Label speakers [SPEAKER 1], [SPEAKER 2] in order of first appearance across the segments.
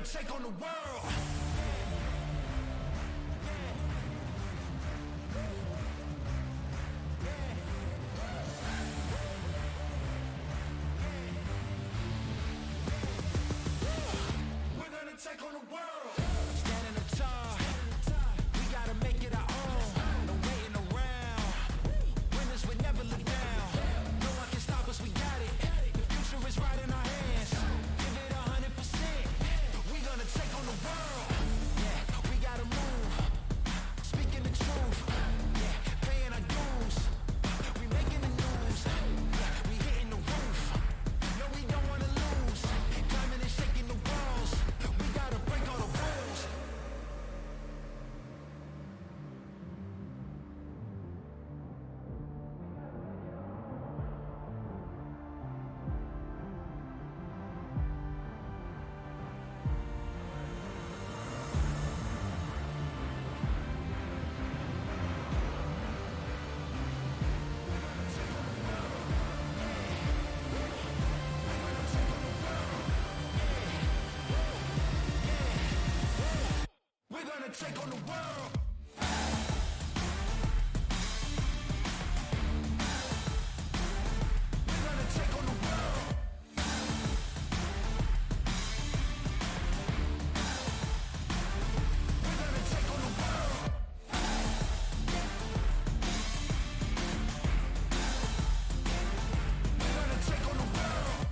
[SPEAKER 1] take on the world. We're gonna take on the world. Standing up tall, we gotta make it our own. No waiting around. Winners would never look down. No one can stop us, we got it. The future is right in our hands. Give it 100%. We gonna take on the world. Yeah, we gotta move. Speaking the truth. Yeah, paying our dues. We making the news. Yeah, we hitting the roof. No, we don't wanna lose. Climbing and shaking the walls. We gotta break all the rules. We're gonna take on the world. We're gonna take on the world. We're gonna take on the world. We're gonna take on the world. We're gonna take on the world.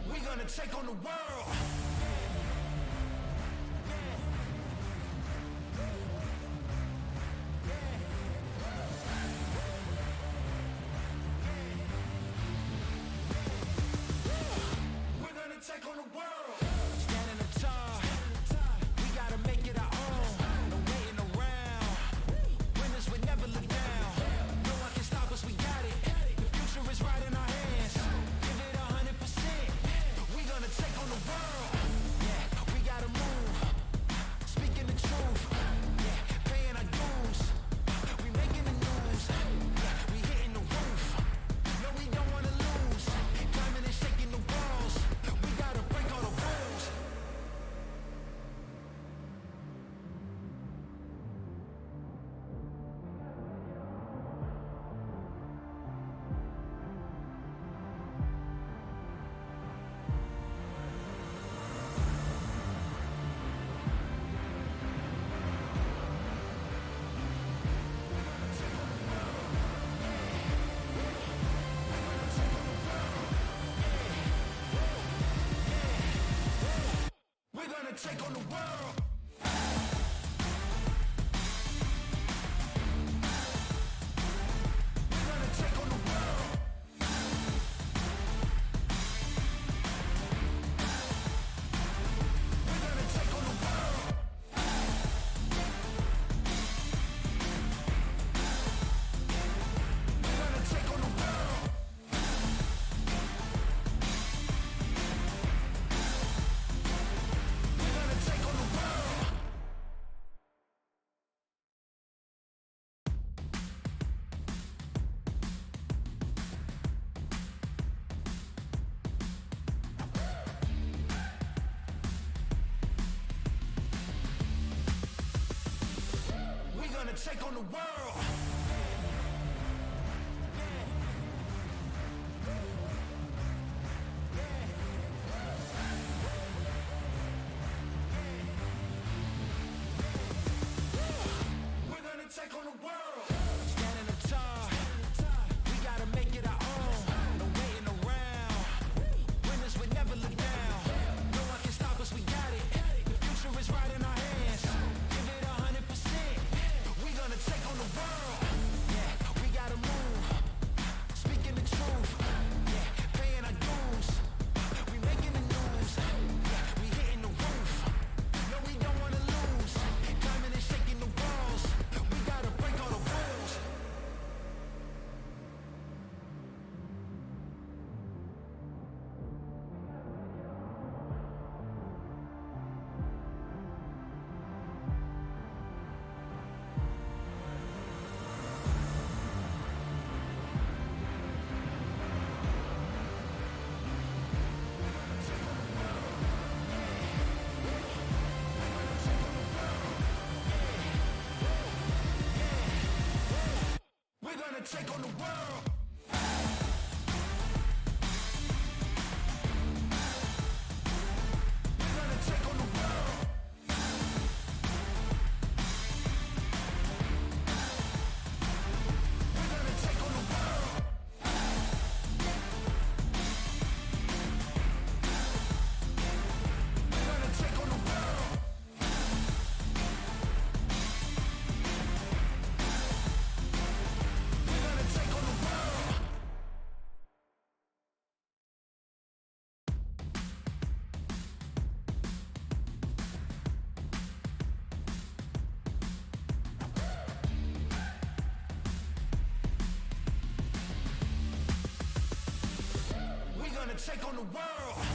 [SPEAKER 1] We're gonna take on the world. We're gonna take on the world. Standing up tall, we gotta make it our own. No waiting around. Winners would never look down. No one can stop us, we got it. The future is right in our hands. Give it 100%. We gonna take on the world. Yeah, we gotta move. Speaking the truth. Yeah, paying our dues. We making the news. Yeah, we hitting the roof. No, we don't wanna lose. Climbing and shaking the walls. We gotta break all the rules. We're gonna take on the world. We're gonna take on the world. We're gonna take on the world. We're gonna take on the world. We're gonna take on the world. We're gonna take on the world. We're gonna take on the world. Standing up tall, we gotta make it our own. No waiting around. Winners would never look down. No one can stop us, we got it. The future is right in our hands. Give it 100%. We gonna take on the world. take on the world. We're gonna take on the world. We're gonna take on the world. We're gonna take on the world. We're gonna take on the world. We're gonna take on the world.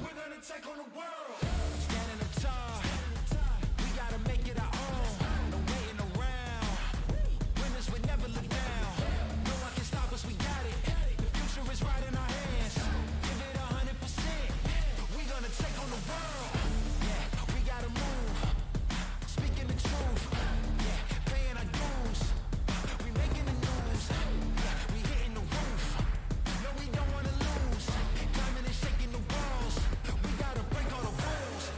[SPEAKER 1] We're gonna take on the world. Standing tall, we gotta make it our own. No waiting around. Winners would never look down. No one can stop us, we got it. The future is right in our hands. Give it 100%. We gonna take on the world. Yeah, we gotta move. Speaking the truth. Yeah, paying our dues. We making the news. Yeah, we hitting the roof. No, we don't wanna lose. Climbing and shaking the walls. We gotta break all the rules.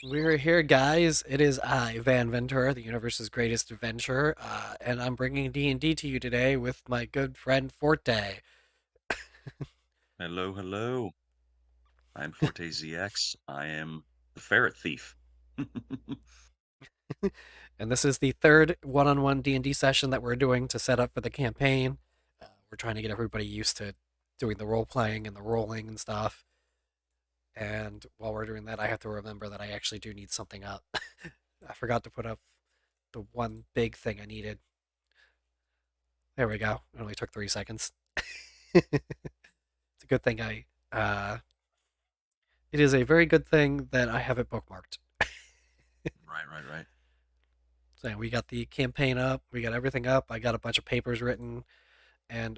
[SPEAKER 2] We're here, guys. It is I, Van Ventura, the universe's greatest adventurer, and I'm bringing D&D to you today with my good friend Forte.
[SPEAKER 3] Hello, hello. I'm Forte ZX. I am the ferret thief.
[SPEAKER 2] And this is the third one-on-one D&D session that we're doing to set up for the campaign. We're trying to get everybody used to doing the role-playing and the rolling and stuff. And while we're doing that, I have to remember that I actually do need something up. I forgot to put up the one big thing I needed. There we go. It only took 3 seconds. It's a good thing it is a very good thing that I have it bookmarked.
[SPEAKER 3] Right, right, right.
[SPEAKER 2] So we got the campaign up, we got everything up. I got a bunch of papers written, and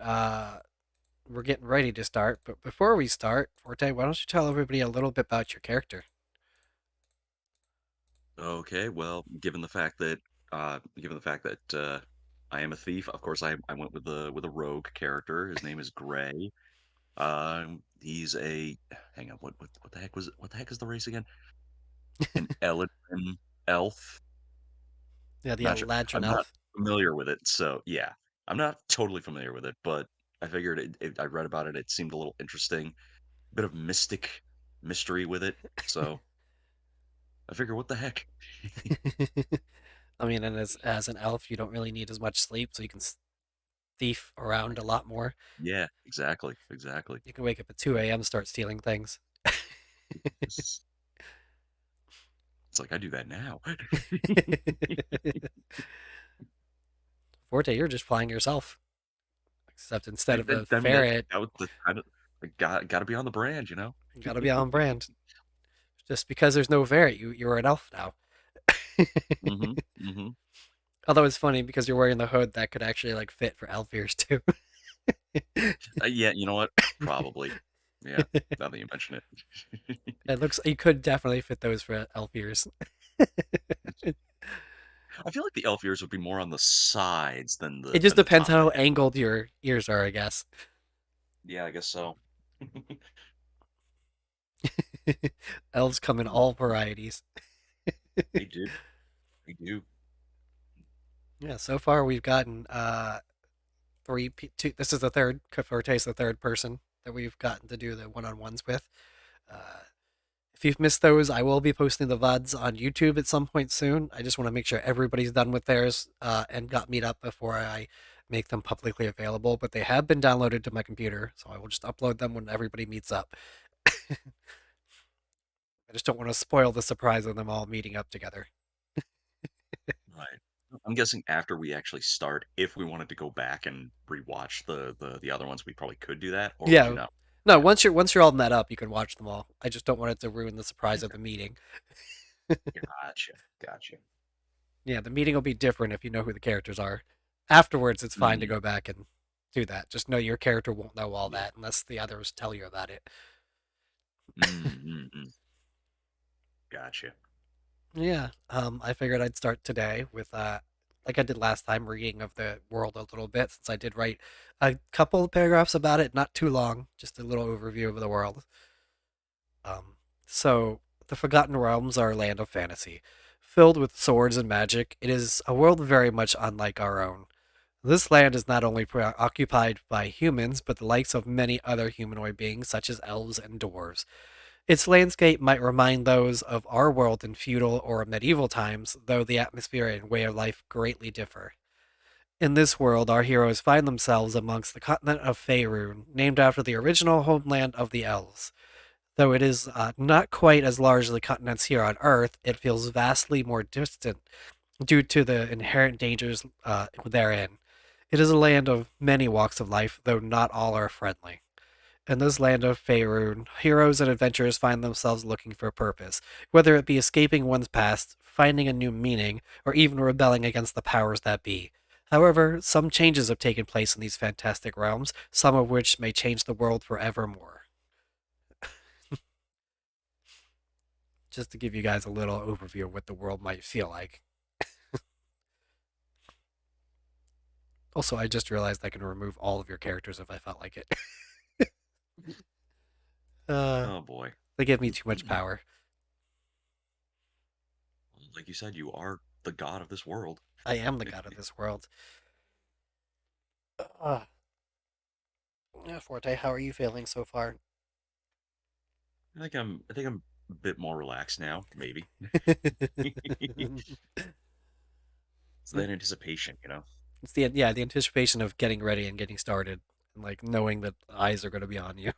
[SPEAKER 2] we're getting ready to start. But before we start, Forte, why don't you tell everybody a little bit about your character?
[SPEAKER 3] Okay, well, given the fact that I am a thief, of course I went with a rogue character. His name is Gray. He's a hang on, what the heck is the race again? An Eladrin elf.
[SPEAKER 2] Yeah, the
[SPEAKER 3] Not sure.
[SPEAKER 2] Eladrin
[SPEAKER 3] I'm not
[SPEAKER 2] elf.
[SPEAKER 3] familiar with it, so yeah. I'm not totally familiar with it, but I figured I read about it. It seemed a little interesting. Bit of mystery with it. So I figure, what the heck?
[SPEAKER 2] I mean, and as an elf, you don't really need as much sleep, so you can thief around a lot more.
[SPEAKER 3] Yeah, exactly, exactly.
[SPEAKER 2] You can wake up at 2 a.m. start stealing things.
[SPEAKER 3] This is, it's like I do that now.
[SPEAKER 2] Forte, you're just flying yourself, except instead of a
[SPEAKER 3] I mean,
[SPEAKER 2] ferret,
[SPEAKER 3] that was the kind of got to be on the brand, you know.
[SPEAKER 2] you gotta be on brand. Just because there's no ferret, you're an elf now.
[SPEAKER 3] hmm hmm
[SPEAKER 2] Although it's funny because you're wearing the hood that could actually like fit for elf ears too.
[SPEAKER 3] Yeah, you know what? Probably. Yeah. Now that you mention it,
[SPEAKER 2] It looks you could definitely fit those for elf ears.
[SPEAKER 3] I feel like the elf ears would be more on the sides
[SPEAKER 2] It just
[SPEAKER 3] than the
[SPEAKER 2] depends
[SPEAKER 3] top of
[SPEAKER 2] how
[SPEAKER 3] the head.
[SPEAKER 2] angled your ears are, I guess.
[SPEAKER 3] Yeah, I guess so.
[SPEAKER 2] Elves come in all varieties.
[SPEAKER 3] They do. They do.
[SPEAKER 2] Yeah, so far we've gotten two. This is the third. Forte's the third person that we've gotten to do the one-on-ones with. Uh, if you've missed those, I will be posting the VODs on YouTube at some point soon. I just want to make sure everybody's done with theirs and got meet up before I make them publicly available, but they have been downloaded to my computer, so I will just upload them when everybody meets up. I just don't want to spoil the surprise of them all meeting up together.
[SPEAKER 3] Right. I'm guessing after we actually start, if we wanted to go back and rewatch the other ones, we probably could do that, or would you
[SPEAKER 2] Yeah.
[SPEAKER 3] not?
[SPEAKER 2] No,
[SPEAKER 3] Yeah.
[SPEAKER 2] once you're all met up, you can watch them all. I just don't want it to ruin the surprise of
[SPEAKER 3] Okay.
[SPEAKER 2] the meeting.
[SPEAKER 3] Gotcha. Gotcha.
[SPEAKER 2] Yeah, the meeting will be different if you know who the characters are. Afterwards, it's fine to
[SPEAKER 3] Mm,
[SPEAKER 2] go back and do that. Just know your character won't know all
[SPEAKER 3] yeah.
[SPEAKER 2] that unless the others tell you about it.
[SPEAKER 3] Mm. Gotcha.
[SPEAKER 2] Yeah, I figured I'd start today with like I did last time, reading of the world a little bit since I did write a couple of paragraphs about it, not too long, just a little overview of the world. Um, so the Forgotten Realms are a land of fantasy, filled with swords and magic. It is a world very much unlike our own. This land is not only preoccupied by humans, but the likes of many other humanoid beings, such as elves and dwarves. Its landscape might remind those of our world in feudal or medieval times, though the atmosphere and way of life greatly differ. In this world, our heroes find themselves amongst the continent of Faerun, named after the original homeland of the elves. Though it is not quite as large as the continents here on Earth, it feels vastly more distant due to the inherent dangers therein. It is a land of many walks of life, though not all are friendly. In this land of Faerun, heroes and adventurers find themselves looking for a purpose, whether it be escaping one's past, finding a new meaning, or even rebelling against the powers that be. However, some changes have taken place in these fantastic realms, some of which may change the world forevermore. Just to give you guys a little overview of what the world might feel like. Also, I just realized I can remove all of your characters if I felt like it. uh,
[SPEAKER 3] Oh boy.
[SPEAKER 2] they give me too much power.
[SPEAKER 3] Like you said, you are the god of this world.
[SPEAKER 2] I am the god of this world. Uh, yeah, Forte, how are you feeling so far?
[SPEAKER 3] I think I'm a bit more relaxed now, maybe. It's that anticipation.
[SPEAKER 2] It's the anticipation of getting ready and getting started, and like knowing that eyes are going to be on you.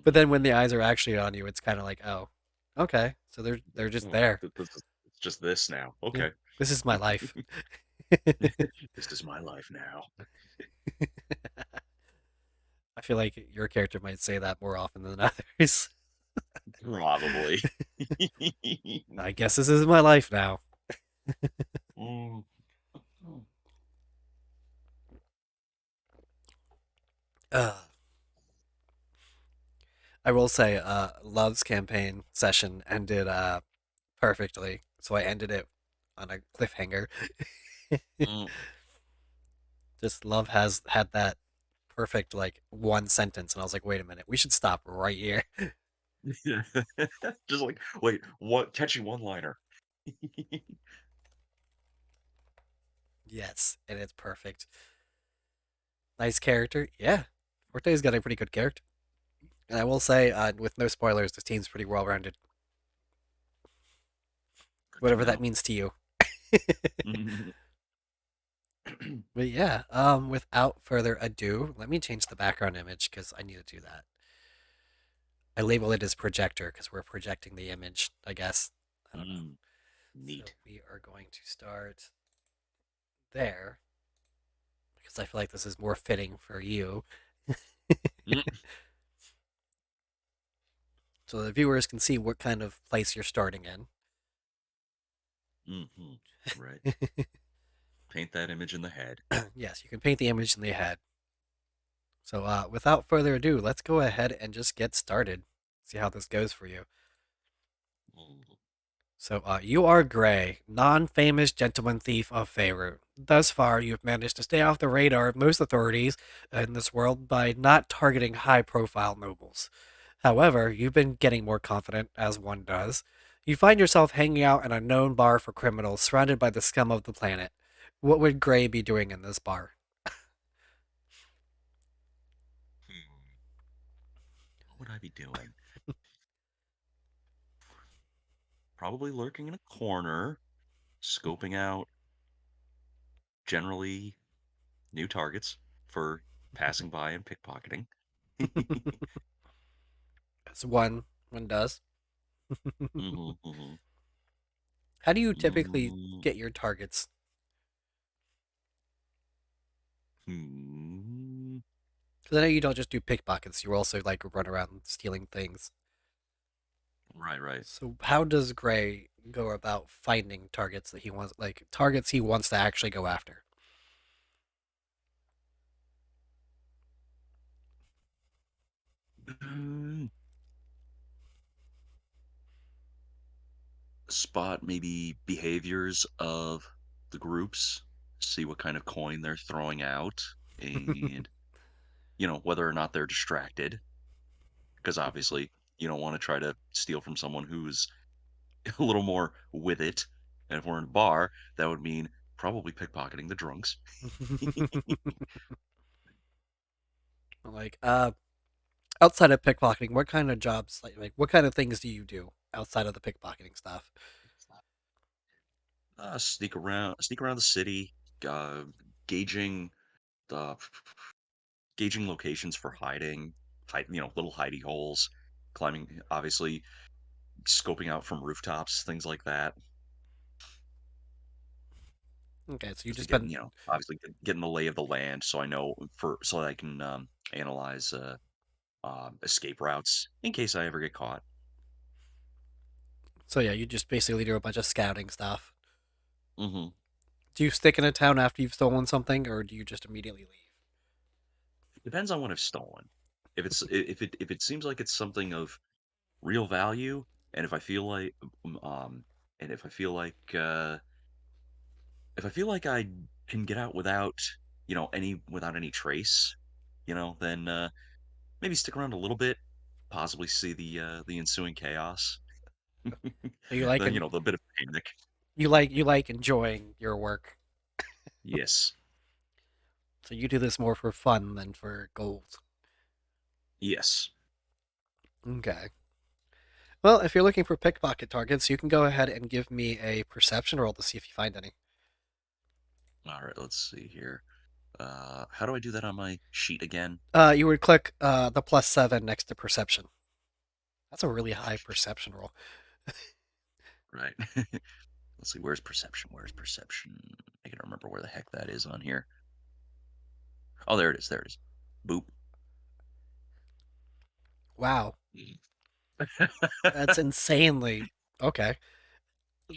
[SPEAKER 2] But then when the eyes are actually on you, it's kind of like, oh, okay, so they're just
[SPEAKER 3] Oh,
[SPEAKER 2] there.
[SPEAKER 3] this is it's just this now.
[SPEAKER 2] Yeah,
[SPEAKER 3] Okay.
[SPEAKER 2] this is my life.
[SPEAKER 3] This is my life now.
[SPEAKER 2] I feel like your character might say that more often than others.
[SPEAKER 3] Probably.
[SPEAKER 2] I guess this is my life now.
[SPEAKER 3] Mm.
[SPEAKER 2] Uh, I will say, Love's campaign session ended perfectly, so I ended it on a cliffhanger.
[SPEAKER 3] Mm.
[SPEAKER 2] Just Love has had that perfect like one sentence, and I was like, wait a minute, we should stop right here.
[SPEAKER 3] Just like, wait, what? Catchy one-liner.
[SPEAKER 2] Yes, and it's perfect. Nice character, yeah. Forte's got a pretty good character, and I will say, with no spoilers, this team's pretty well rounded.
[SPEAKER 3] Good to
[SPEAKER 2] Whatever that
[SPEAKER 3] know.
[SPEAKER 2] means to you.
[SPEAKER 3] Mhm.
[SPEAKER 2] But yeah, without further ado, let me change the background image because I need to do that. I label it as projector because we're projecting the image, I guess. I don't know.
[SPEAKER 3] Mm.
[SPEAKER 2] So
[SPEAKER 3] Neat.
[SPEAKER 2] we are going to start there because I feel like this is more fitting for you.
[SPEAKER 3] Mm.
[SPEAKER 2] So the viewers can see what kind of place you're starting in.
[SPEAKER 3] Mhm. Right. Paint that image in the head.
[SPEAKER 2] Yes, you can paint the image in the head. So without further ado, let's go ahead and just get started. See how this goes for you.
[SPEAKER 3] Mm.
[SPEAKER 2] So, you are Gray, non-famous gentleman thief of Faerun. Thus far, you've managed to stay off the radar of most authorities in this world by not targeting high-profile nobles. However, you've been getting more confident, as one does. You find yourself hanging out in a known bar for criminals, surrounded by the scum of the planet. What would Gray be doing in this bar?
[SPEAKER 3] Hmm. What would I be doing? Probably lurking in a corner, scoping out generally new targets for passing by and pickpocketing.
[SPEAKER 2] As one does.
[SPEAKER 3] hmm hmm
[SPEAKER 2] How do you typically
[SPEAKER 3] mm
[SPEAKER 2] get your targets?
[SPEAKER 3] Hmm.
[SPEAKER 2] Because I know you don't just do pickpockets; you also like run around stealing things.
[SPEAKER 3] Right, right.
[SPEAKER 2] So how does Gray go about finding targets that he wants, like targets he wants to actually go after?
[SPEAKER 3] Mm, Spot maybe behaviors of the groups, see what kind of coin they're throwing out, and whether or not they're distracted. Because obviously, you don't want to try to steal from someone who's a little more with it. And if we're in a bar, that would mean probably pickpocketing the drunks.
[SPEAKER 2] Like, outside of pickpocketing, what kind of jobs, like what kind of things do you do outside of the pickpocketing stuff?
[SPEAKER 3] Sneak around the city, uh, gauging uh, gauging locations for hiding, little hidey holes, climbing, obviously scoping out from rooftops, things like that.
[SPEAKER 2] Okay, so you
[SPEAKER 3] Just to
[SPEAKER 2] just
[SPEAKER 3] get,
[SPEAKER 2] spend.
[SPEAKER 3] obviously getting the lay of the land, so I know so that I can analyze escape routes in case I ever get caught.
[SPEAKER 2] So yeah, you just basically do a bunch of scouting stuff.
[SPEAKER 3] hmm
[SPEAKER 2] Do you stick in a town after you've stolen something, or do you just immediately leave?
[SPEAKER 3] Depends on what I've stolen. If it seems like it's something of real value, and if I feel like I can get out without any trace, then maybe stick around a little bit, possibly see the ensuing chaos.
[SPEAKER 2] So you like and
[SPEAKER 3] The bit of panic.
[SPEAKER 2] you like enjoying your work.
[SPEAKER 3] Yes.
[SPEAKER 2] So you do this more for fun than for gold.
[SPEAKER 3] Yes.
[SPEAKER 2] Okay. Well, if you're looking for pickpocket targets, you can go ahead and give me a perception roll to see if you find any.
[SPEAKER 3] All right, let's see here. How do I do that on my sheet again?
[SPEAKER 2] You would click the +7 next to perception. That's a really high perception roll.
[SPEAKER 3] Right. Let's see, where's perception? Where's perception? I can remember where the heck that is on here. Oh, there it is. There it is. Boop.
[SPEAKER 2] Wow,
[SPEAKER 3] Mm.
[SPEAKER 2] that's insanely okay.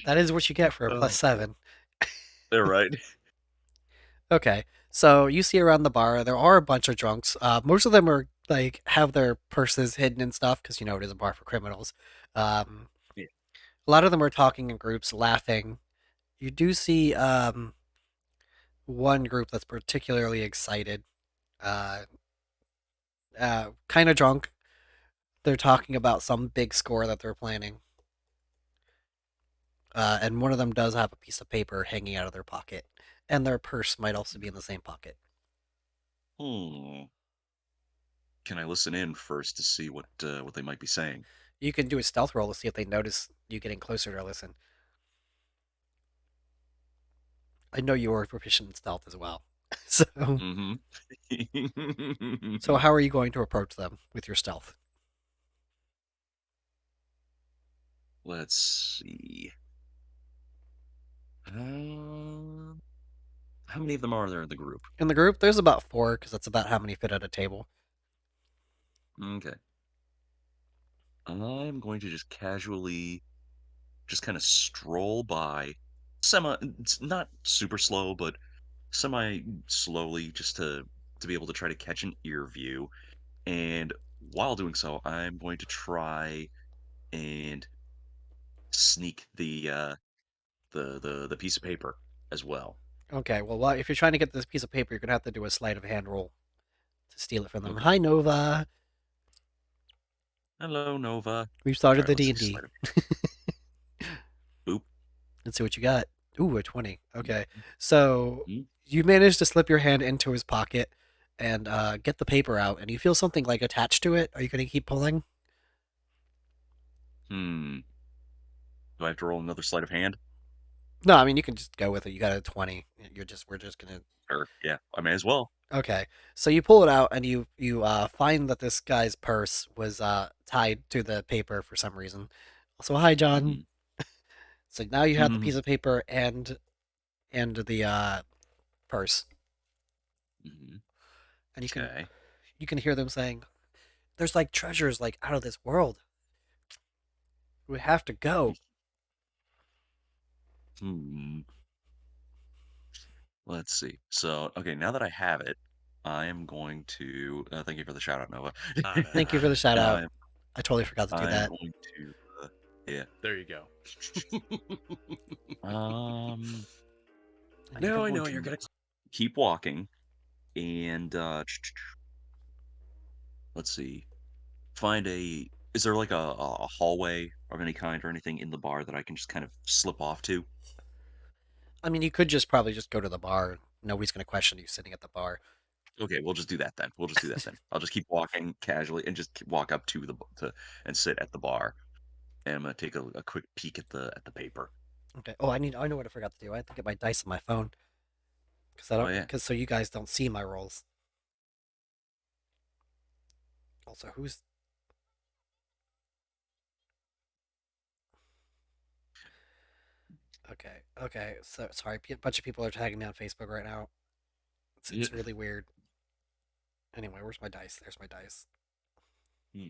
[SPEAKER 2] That is what you get for a plus
[SPEAKER 3] Oh,
[SPEAKER 2] seven.
[SPEAKER 3] they're right.
[SPEAKER 2] Okay, so you see around the bar there are a bunch of drunks. Most of them are like have their purses hidden and stuff because it is a bar for criminals. Um,
[SPEAKER 3] Yeah.
[SPEAKER 2] a lot of them are talking in groups, laughing. You do see one group that's particularly excited, uh, kind of drunk. They're talking about some big score that they're planning. And one of them does have a piece of paper hanging out of their pocket, and their purse might also be in the same pocket.
[SPEAKER 3] Hmm. Can I listen in first to see what they might be saying?
[SPEAKER 2] You can do a stealth roll to see if they notice you getting closer to listen. I know you are proficient in stealth as well, so
[SPEAKER 3] Mm-hmm.
[SPEAKER 2] so how are you going to approach them with your stealth?
[SPEAKER 3] Let's see. Um, how many of them are there in the group?
[SPEAKER 2] In the group, there's about four because that's about how many fit at a table.
[SPEAKER 3] Okay. I'm going to just casually, just kind of stroll by, it's not super slow, but semi slowly, just to be able to try to catch an ear view. And while doing so, I'm going to try and sneak the piece of paper as well.
[SPEAKER 2] Okay, well, if you're trying to get this piece of paper, you're gonna have to do a sleight of hand roll to steal it from them.
[SPEAKER 3] Okay.
[SPEAKER 2] Hi, Nova.
[SPEAKER 3] Hello, Nova.
[SPEAKER 2] We've
[SPEAKER 3] All
[SPEAKER 2] started
[SPEAKER 3] right,
[SPEAKER 2] the
[SPEAKER 3] let's
[SPEAKER 2] D
[SPEAKER 3] see.
[SPEAKER 2] and D.
[SPEAKER 3] Boop.
[SPEAKER 2] Let's see what you got. Ooh, a 20. Okay, so
[SPEAKER 3] Mhm.
[SPEAKER 2] you manage to slip your hand into his pocket and get the paper out, and you feel something like attached to it. Are you gonna keep pulling?
[SPEAKER 3] Hmm. Do I have to roll another sleight of hand?
[SPEAKER 2] No, I mean you can just go with it. You got a 20. We're just gonna.
[SPEAKER 3] Or yeah, I may as well.
[SPEAKER 2] Okay, so you pull it out and you find that this guy's purse was tied to the paper for some reason. So hi, John.
[SPEAKER 3] Hmm.
[SPEAKER 2] So now you have the
[SPEAKER 3] Hmm.
[SPEAKER 2] piece of paper and the purse,
[SPEAKER 3] Hmm.
[SPEAKER 2] and
[SPEAKER 3] Okay.
[SPEAKER 2] you can hear them saying, "There's like treasures like out of this world. We have to go."
[SPEAKER 3] Hmm. Let's see. So, okay, now that I have it, I am going to thank you for the shout out, Nova.
[SPEAKER 2] Thank you for the shout out.
[SPEAKER 3] I'm
[SPEAKER 2] I totally forgot to do
[SPEAKER 3] I'm
[SPEAKER 2] that.
[SPEAKER 3] going to yeah.
[SPEAKER 4] There you go.
[SPEAKER 3] Um
[SPEAKER 2] And you
[SPEAKER 3] no,
[SPEAKER 2] can
[SPEAKER 3] I
[SPEAKER 2] point
[SPEAKER 3] know
[SPEAKER 2] to
[SPEAKER 3] you're
[SPEAKER 2] your
[SPEAKER 3] gonna
[SPEAKER 2] notes.
[SPEAKER 3] keep walking and let's see. Find a is there like a hallway of any kind or anything in the bar that I can just kind of slip off to?
[SPEAKER 2] I mean, you could just probably just go to the bar. Nobody's gonna question you sitting at the bar.
[SPEAKER 3] Okay, we'll just do that then. We'll just do that then. I'll just keep walking casually and just walk up to to and sit at the bar. And I'm gonna take a quick peek at the paper.
[SPEAKER 2] Okay. Oh, I know what I forgot to do. I have to get my dice on my phone because I
[SPEAKER 3] Oh
[SPEAKER 2] don't
[SPEAKER 3] yeah.
[SPEAKER 2] because so you guys don't see my rolls. Also, who's okay? Okay. So sorry, a bunch of people are tagging me on Facebook right now.
[SPEAKER 3] Yeah.
[SPEAKER 2] It's really weird. Anyway, where's my dice? There's my dice.
[SPEAKER 3] Hmm.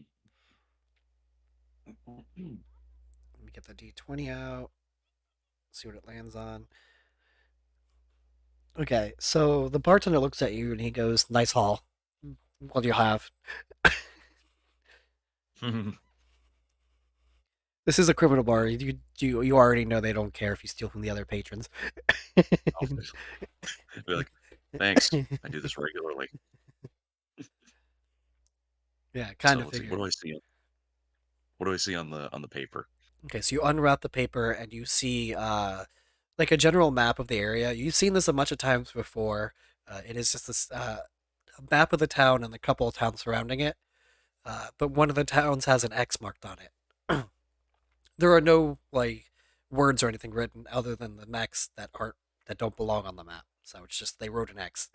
[SPEAKER 2] Let me get the D20 out. See what it lands on. Okay, so the bartender looks at you and he goes, "Nice haul. What do you have?" This is a criminal bar. You already know they don't care if you steal from the other patrons.
[SPEAKER 3] I'll be like, thanks. I do this regularly.
[SPEAKER 2] Yeah, kind
[SPEAKER 3] So
[SPEAKER 2] of
[SPEAKER 3] let's see. What
[SPEAKER 2] figured.
[SPEAKER 3] do I see? What do I see on the paper?
[SPEAKER 2] Okay, so you unwrap the paper and you see like a general map of the area. You've seen this a bunch of times before. It is just this a map of the town and the couple of towns surrounding it. But one of the towns has an X marked on it. There are no like words or anything written other than the mechs that don't belong on the map. So it's just they wrote an X.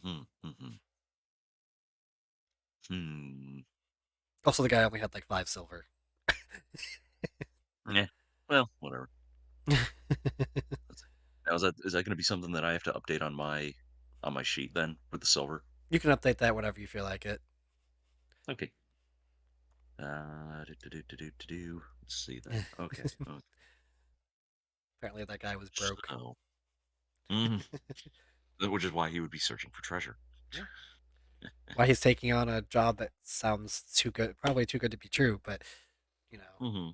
[SPEAKER 3] Hmm. Hmm. Hmm.
[SPEAKER 2] Also, the guy only had like 5 silver.
[SPEAKER 3] Yeah. Well, whatever. Now is that going to be something that I have to update on my sheet then with the silver?
[SPEAKER 2] You can update that whenever you feel like it.
[SPEAKER 3] Okay. Let's see then. Okay.
[SPEAKER 2] Apparently, that guy was broke.
[SPEAKER 3] So, mhm, which is why he would be searching for treasure.
[SPEAKER 2] Yeah. Why he's taking on a job that sounds too good, probably too good to be true. But you know,
[SPEAKER 3] Hmm.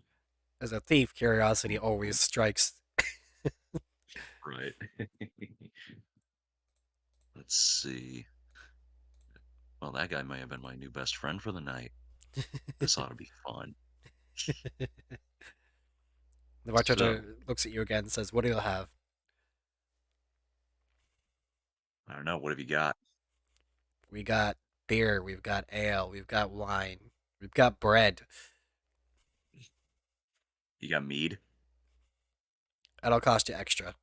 [SPEAKER 2] as a thief, curiosity always strikes.
[SPEAKER 3] Right. Let's see. Well, that guy may have been my new best friend for the night. This ought to be fun.
[SPEAKER 2] The
[SPEAKER 3] So,
[SPEAKER 2] bartender looks at you again and says, "What do you have?"
[SPEAKER 3] I don't know. What have you got?
[SPEAKER 2] We got beer, we've got ale, we've got wine, we've got bread.
[SPEAKER 3] You got mead?
[SPEAKER 2] That'll cost you extra.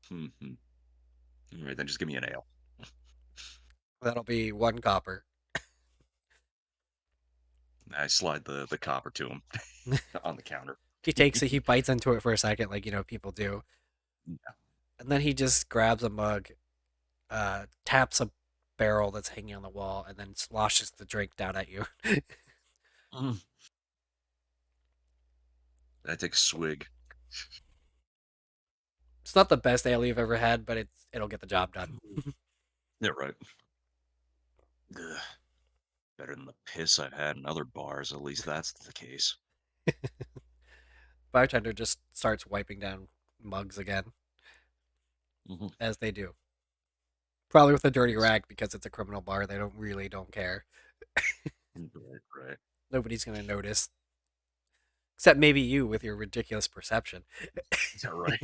[SPEAKER 3] Hmm. All right, then just give me an ale.
[SPEAKER 2] That'll be 1 copper.
[SPEAKER 3] I slide the copper to him on the counter.
[SPEAKER 2] He takes it, he bites into it for a second, like people do,
[SPEAKER 3] Yeah.
[SPEAKER 2] and then he just grabs a mug, taps a barrel that's hanging on the wall, and then sloshes the drink down at you.
[SPEAKER 3] Mm. I take a swig.
[SPEAKER 2] It's not the best ale you've ever had, but it'll get the job done.
[SPEAKER 3] Yeah, right. Ugh. Better than the piss I've had in other bars. At least that's the case.
[SPEAKER 2] Bartender just starts wiping down mugs again,
[SPEAKER 3] Hmm.
[SPEAKER 2] as they do. Probably with a dirty rag because it's a criminal bar. They don't care.
[SPEAKER 3] Right, right.
[SPEAKER 2] Nobody's gonna notice, except maybe you with your ridiculous perception.
[SPEAKER 3] Yeah, right.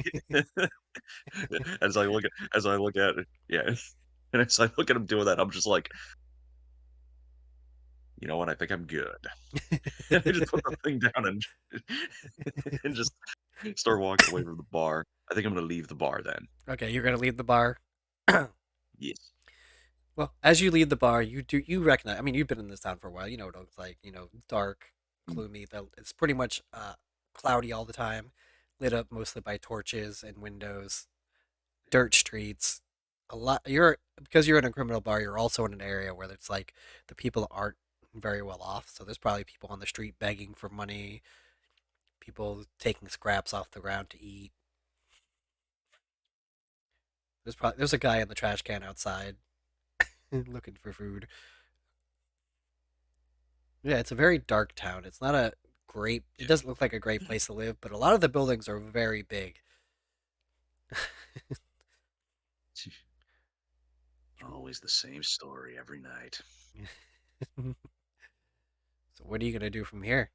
[SPEAKER 3] As I look at it, yeah. And as I look at him doing that, I'm just like, You know what? I think I'm good. And I just put the thing down and and just start walking away from the bar. I think I'm gonna leave the bar then.
[SPEAKER 2] Okay, you're gonna leave the bar.
[SPEAKER 3] Yes.
[SPEAKER 2] Well, as you leave the bar, you recognize. I mean, you've been in this town for a while. You know what it looks like. Dark,
[SPEAKER 3] Mm,
[SPEAKER 2] gloomy. It's pretty much cloudy all the time, lit up mostly by torches and windows. Dirt streets. A lot. You're because you're in a criminal bar. You're also in an area where it's like the people aren't very well off. So there's probably people on the street begging for money. People taking scraps off the ground to eat. There's a guy in the trash can outside looking for food. Yeah, it's a very dark town. It's not a great. It doesn't look like a great place to live, but a lot of the buildings are very big.
[SPEAKER 3] yeah. Always the same story every night.
[SPEAKER 2] So what are you gonna do from here?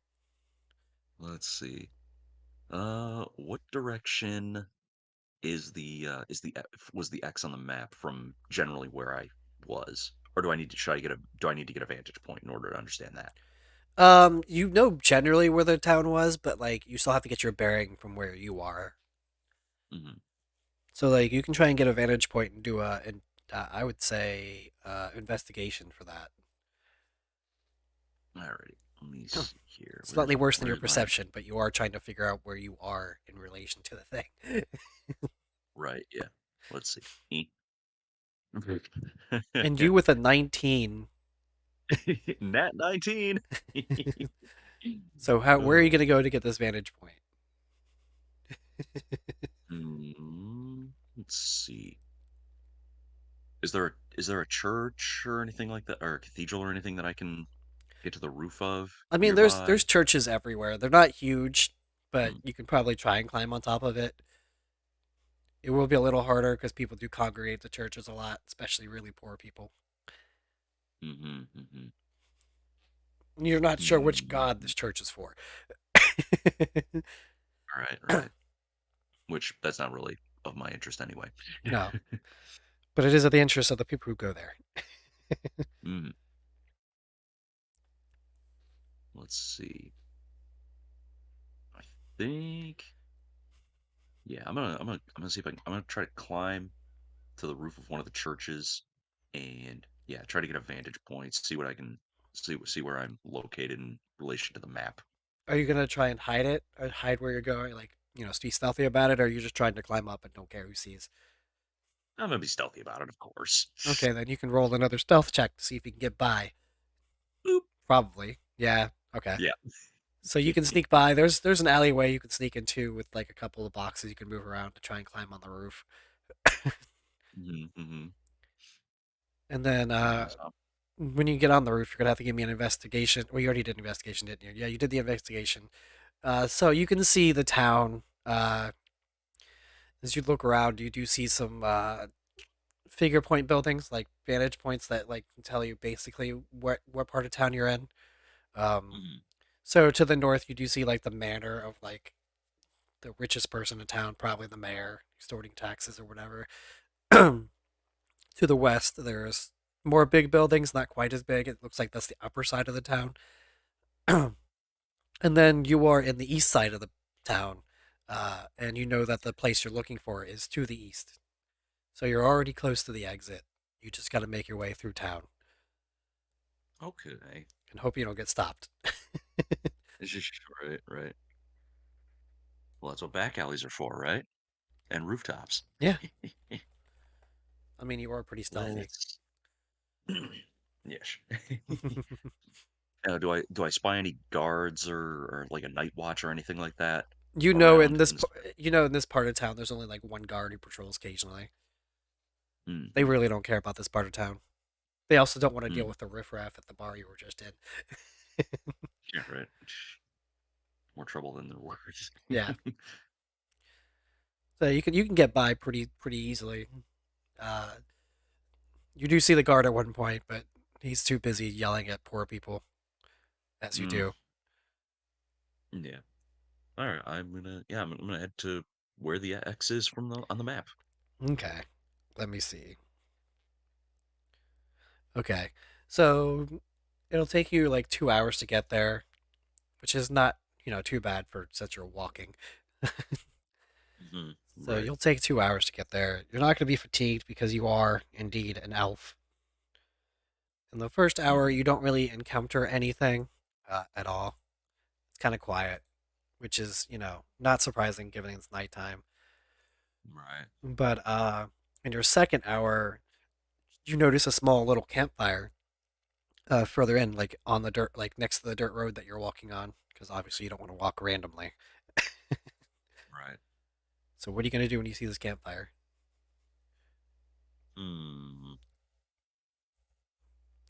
[SPEAKER 3] Let's see. What direction is the was the X on the map from generally where I was, or do I need to should I get a do I need to get a vantage point in order to understand that?
[SPEAKER 2] You know generally where the town was, but like you still have to get your bearing from where you are.
[SPEAKER 3] Hmm.
[SPEAKER 2] So like you can try and get a vantage point and do I would say investigation for that.
[SPEAKER 3] Alrighty, let me see here.
[SPEAKER 2] Slightly worse than your
[SPEAKER 3] Where's my
[SPEAKER 2] perception, but you are trying to figure out where you are in relation to the thing.
[SPEAKER 3] right? Yeah. Let's see.
[SPEAKER 2] And you with a 19.
[SPEAKER 3] Nat 19.
[SPEAKER 2] So where are you
[SPEAKER 3] Oh.
[SPEAKER 2] gonna go to get this vantage point?
[SPEAKER 3] Let's see. Is there a church or anything like that, or a cathedral or anything that I can get to the roof of
[SPEAKER 2] I mean, there's
[SPEAKER 3] nearby?
[SPEAKER 2] churches everywhere. They're not huge, but
[SPEAKER 3] Hmm.
[SPEAKER 2] you can probably try and climb on top of it. It will be a little harder because people do congregate to churches a lot, especially really poor people.
[SPEAKER 3] Mm-hmm, mm-hmm.
[SPEAKER 2] You're not sure which god
[SPEAKER 3] Mm.
[SPEAKER 2] this church is for.
[SPEAKER 3] Right, right. Which that's not really of my interest anyway.
[SPEAKER 2] No, but it is of the interest of the people who go there.
[SPEAKER 3] Mm. Let's see. I think yeah, I'm gonna see if I'm gonna try to climb to the roof of one of the churches and yeah, try to get a vantage point, see what I can see where I'm located in relation to the map.
[SPEAKER 2] Are you gonna try and hide it, or hide where you're going? Like, be stealthy about it, or are you just trying to climb up and don't care who sees?
[SPEAKER 3] I'm gonna be stealthy about it, of course.
[SPEAKER 2] Okay, then you can roll another stealth check to see if you can get by.
[SPEAKER 3] Boop.
[SPEAKER 2] Probably. Yeah. Okay.
[SPEAKER 3] Yeah.
[SPEAKER 2] So you can sneak by. There's an alleyway you can sneak into with like a couple of boxes you can move around to try and climb on the roof.
[SPEAKER 3] Hmm, hmm.
[SPEAKER 2] And then
[SPEAKER 3] Yeah. So,
[SPEAKER 2] when you get on the roof, you're gonna have to give me an investigation. Well, you already did an investigation, didn't you? Yeah, you did the investigation. So you can see the town. As you look around, you do see some figure point buildings, like vantage points that like can tell you basically what part of town you're in. Um,
[SPEAKER 3] mhm.
[SPEAKER 2] so to the north, you do see like the manor of like the richest person in town, probably the mayor, extorting taxes or whatever. To the west, there's more big buildings, not quite as big. It looks like that's the upper side of the town. And then you are in the east side of the town, and you know that the place you're looking for is to the east. So you're already close to the exit. You just got to make your way through town
[SPEAKER 3] Okay.
[SPEAKER 2] and hope you don't get stopped.
[SPEAKER 3] It's just right, right. Well, that's what back alleys are for, right? And rooftops.
[SPEAKER 2] Yeah, I mean you are pretty stealthy.
[SPEAKER 3] Let's. Yes. Do I spy any guards or like a night watch or anything like that
[SPEAKER 2] you know in
[SPEAKER 3] around?
[SPEAKER 2] this you know in this part of town, there's only like one guard who patrols occasionally. They
[SPEAKER 3] Mhm,
[SPEAKER 2] really don't care about this part of town. They also don't want to deal
[SPEAKER 3] mm.
[SPEAKER 2] with the riffraff at the bar you were just in.
[SPEAKER 3] Yeah, right. More trouble than there was.
[SPEAKER 2] Yeah, so you can get by pretty easily. Uh, you do see the guard at one point, but he's too busy yelling at poor people, as you
[SPEAKER 3] Mm,
[SPEAKER 2] do.
[SPEAKER 3] yeah. All right. I'm gonna head to where the X is from the on the map.
[SPEAKER 2] Okay, let me see. Okay, so It'll take you like 2 hours to get there, which is not, too bad for since you're walking.
[SPEAKER 3] Hmm.
[SPEAKER 2] So
[SPEAKER 3] Right.
[SPEAKER 2] you'll take 2 hours to get there. You're not going to be fatigued because you are indeed an elf. In the first hour,
[SPEAKER 3] Hmm.
[SPEAKER 2] you don't really encounter anything at all. It's kind of quiet, which is, not surprising given it's nighttime.
[SPEAKER 3] Right.
[SPEAKER 2] But in your second hour, you notice a small little campfire further in, like on the dirt, like next to the dirt road that you're walking on, because obviously you don't want to walk randomly.
[SPEAKER 3] Right.
[SPEAKER 2] So what are you going to do when you see this campfire?
[SPEAKER 3] Hmm.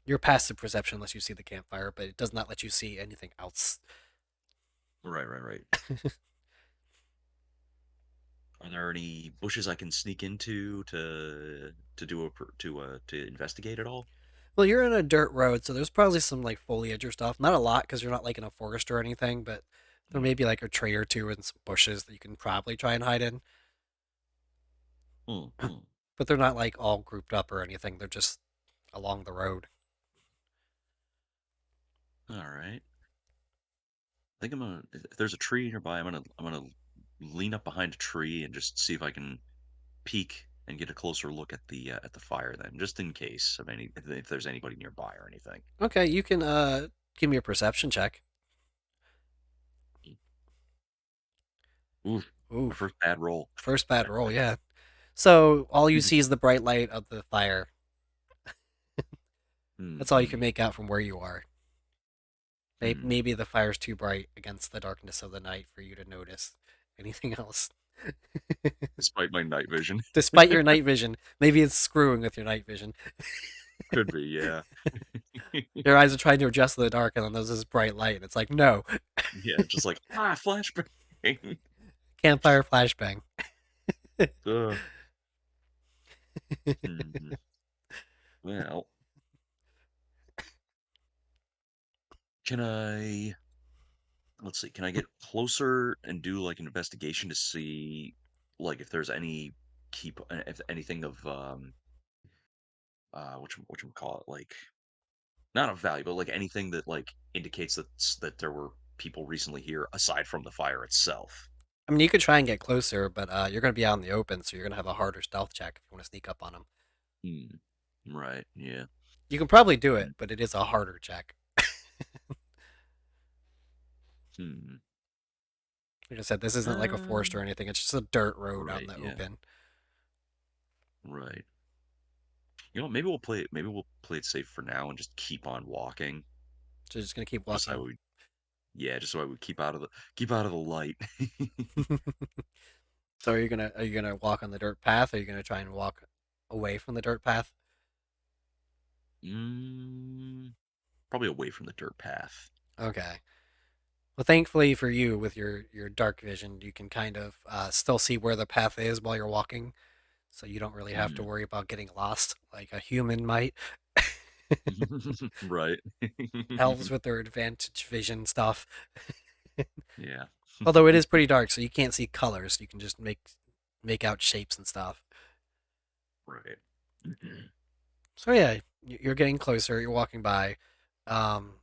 [SPEAKER 2] Your passive perception lets you see the campfire, but it does not let you see anything else.
[SPEAKER 3] Right. Right. Right. Are there any bushes I can sneak into to do a to investigate at all?
[SPEAKER 2] Well, you're in a dirt road, so there's probably some like foliage or stuff. Not a lot because you're not like in a forest or anything, but there may
[SPEAKER 3] Hmm.
[SPEAKER 2] be like a tree or two and some bushes that you can probably try and hide in.
[SPEAKER 3] Hmm. Hmm.
[SPEAKER 2] But they're not like all grouped up or anything. They're just along the road.
[SPEAKER 3] All right. I think I'm gonna. If there's a tree nearby, I'm gonna lean up behind a tree and just see if I can peek and get a closer look at the fire then, just in case of any if there's anybody nearby or anything.
[SPEAKER 2] Okay, you can give me a perception check.
[SPEAKER 3] Oof, my
[SPEAKER 2] Oof,
[SPEAKER 3] first bad roll.
[SPEAKER 2] first bad roll, yeah. So all you
[SPEAKER 3] Hmm.
[SPEAKER 2] see is the bright light of the fire. That's all you can
[SPEAKER 3] Hmm.
[SPEAKER 2] make out from where you are.
[SPEAKER 3] Hmm.
[SPEAKER 2] Maybe the fire's too bright against the darkness of the night for you to notice anything else.
[SPEAKER 3] Despite my night vision,
[SPEAKER 2] Despite your night vision, maybe it's screwing with your night vision.
[SPEAKER 3] could be, yeah.
[SPEAKER 2] Your eyes are trying to adjust to the dark, and then there's this bright light, and it's like, no,
[SPEAKER 3] Yeah, just like flashbang.
[SPEAKER 2] campfire flashbang.
[SPEAKER 3] Ugh. Hmm. Well, can I? Let's see. Can I get closer and do like an investigation to see, like, if there's any keep, if anything of what you call it, like not of value, but like anything that like indicates that there were people recently here aside from the fire itself.
[SPEAKER 2] I mean, you could try and get closer, but you're going to be out in the open, so you're going to have a harder stealth check if you want to sneak up on them.
[SPEAKER 3] Hmm. Right. Yeah.
[SPEAKER 2] You can probably do it,
[SPEAKER 3] Hmm.
[SPEAKER 2] but it is a harder check.
[SPEAKER 3] Hmm.
[SPEAKER 2] Like I said, this isn't like a forest or
[SPEAKER 3] Um,
[SPEAKER 2] anything. It's just a dirt road out in
[SPEAKER 3] right.
[SPEAKER 2] the
[SPEAKER 3] Yeah.
[SPEAKER 2] open.
[SPEAKER 3] Right. Maybe we'll play it safe for now and just keep on walking.
[SPEAKER 2] So you're just going to keep
[SPEAKER 3] Just so I
[SPEAKER 2] walking.
[SPEAKER 3] would, yeah, just so I would keep out of the light.
[SPEAKER 2] So are you gonna walk on the dirt path? Or are you gonna try and walk away from the dirt path?
[SPEAKER 3] Mm, probably away from the dirt path.
[SPEAKER 2] Okay. Well, thankfully for you, with your dark vision, you can kind of still see where the path is while you're walking, so you don't really have to
[SPEAKER 3] Mm.
[SPEAKER 2] worry about getting lost like a human might.
[SPEAKER 3] Right.
[SPEAKER 2] Elves with their advantage vision stuff.
[SPEAKER 3] Yeah.
[SPEAKER 2] Although it is pretty dark, so you can't see colors. You can just make out shapes and stuff.
[SPEAKER 3] Right.
[SPEAKER 2] So yeah, you're getting closer. You're walking by. Um,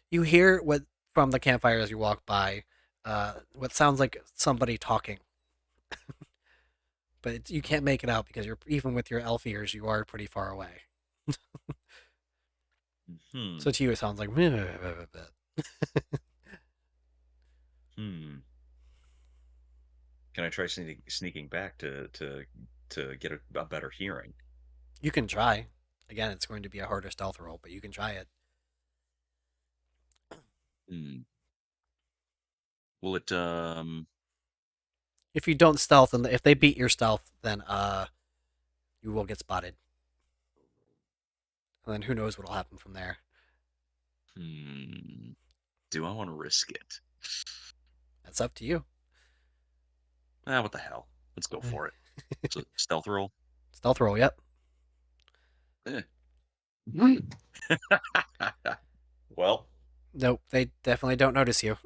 [SPEAKER 2] you hear what from the campfire as you walk by. What sounds like somebody talking, but you can't make it out because you're even with your elf ears, you are pretty far away.
[SPEAKER 3] Hmm.
[SPEAKER 2] So to you, it sounds like.
[SPEAKER 3] Hmm. Can I try sneaking back to get a better hearing?
[SPEAKER 2] You can try. Again, it's going to be a harder stealth roll, but you can try it.
[SPEAKER 3] Hmm. Will it
[SPEAKER 2] If you don't stealth, and if they beat your stealth, then you will get spotted, and then who knows what'll happen from there.
[SPEAKER 3] hmm, do I want to risk it?
[SPEAKER 2] That's up to you.
[SPEAKER 3] Ah, what the hell? Let's go for it. So stealth roll.
[SPEAKER 2] Stealth roll, yep.
[SPEAKER 3] Eh. Well,
[SPEAKER 2] Nope, they definitely don't notice you.